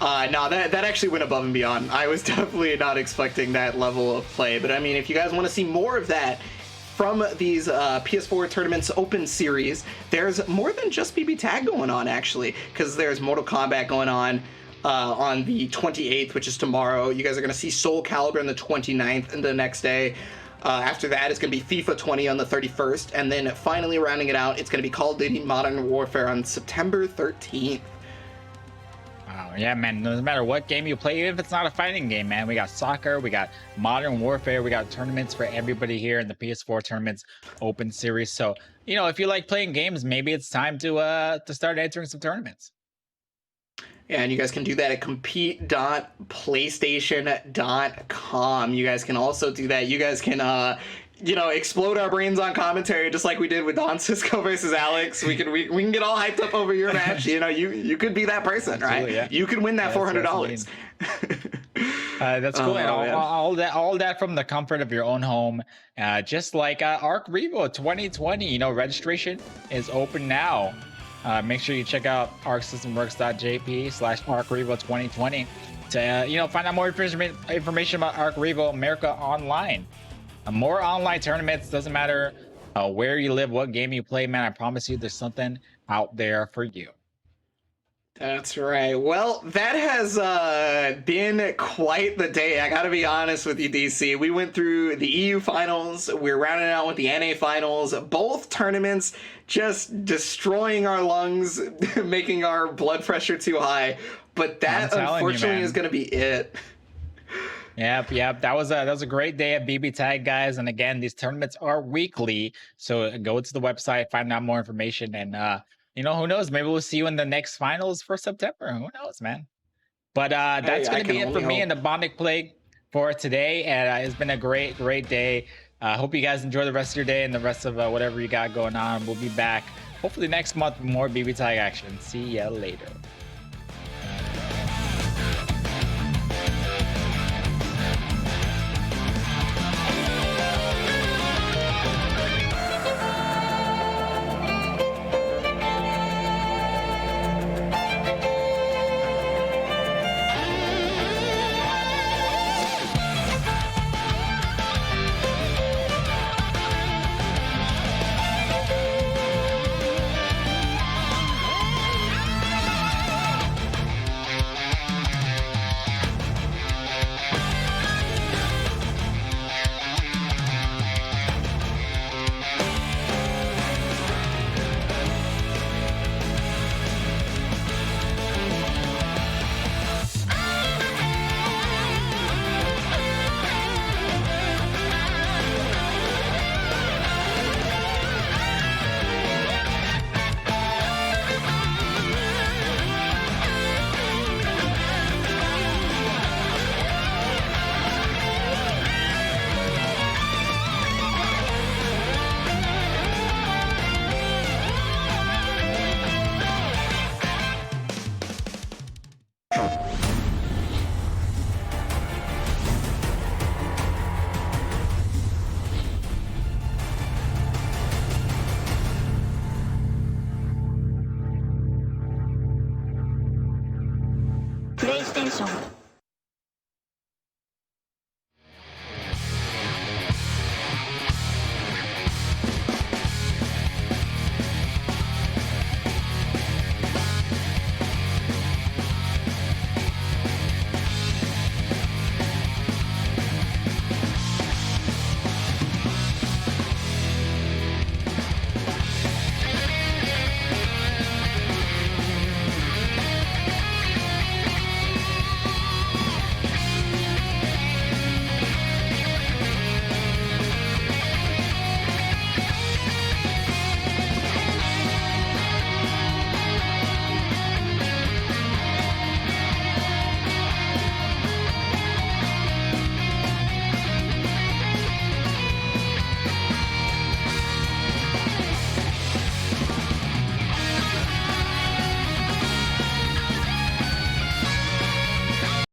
No, that actually went above and beyond. I was definitely not expecting that level of play. But I mean, if you guys want to see more of that from these PS4 Tournaments Open Series, there's more than just BB Tag going on, actually, because there's Mortal Kombat going on the 28th, which is tomorrow. You guys are going to see Soul Calibur on the 29th and the next day. After that, it's going to be FIFA 20 on the 31st. And then finally rounding it out, it's going to be Call of Duty Modern Warfare on September 13th. Wow, yeah, man. No matter what game you play, even if it's not a fighting game, man, we got soccer, we got Modern Warfare, we got tournaments for everybody here in the PS4 Tournaments Open Series. So, you know, if you like playing games, maybe it's time to start entering some tournaments. Yeah, and you guys can do that at compete.playstation.com. You guys can also do that. You guys can, you know, explode our brains on commentary just like we did with DonSisqo versus Alex. We can get all hyped up over your match. You know, you could be that person, right? Yeah. You could win that $400. That's cool. And all that from the comfort of your own home. Just like Arc Revo 2020, you know, registration is open now. Make sure you check out arcsystemworks.jp/ArcRevo2020 to you know, find out more information about Arc Revo America Online. More online tournaments. Doesn't matter where you live, what game you play, man. I promise you, there's something out there for you. That's right. Well, that has been quite the day. I gotta be honest with you, DC. We went through the EU finals. We're rounding out with the NA finals. Both tournaments just destroying our lungs, making our blood pressure too high. But that, unfortunately, is going to be it. Yep. That was a great day at BB Tag, guys. And again, these tournaments are weekly. So go to the website, find out more information, and you know, who knows? Maybe we'll see you in the next finals for September. Who knows, man? But that's going to be it for me and the Bondic Plague for today. And it's been a great day. Hope you guys enjoy the rest of your day and the rest of whatever you got going on. We'll be back hopefully next month with more BB Tag action. See ya later. PlayStation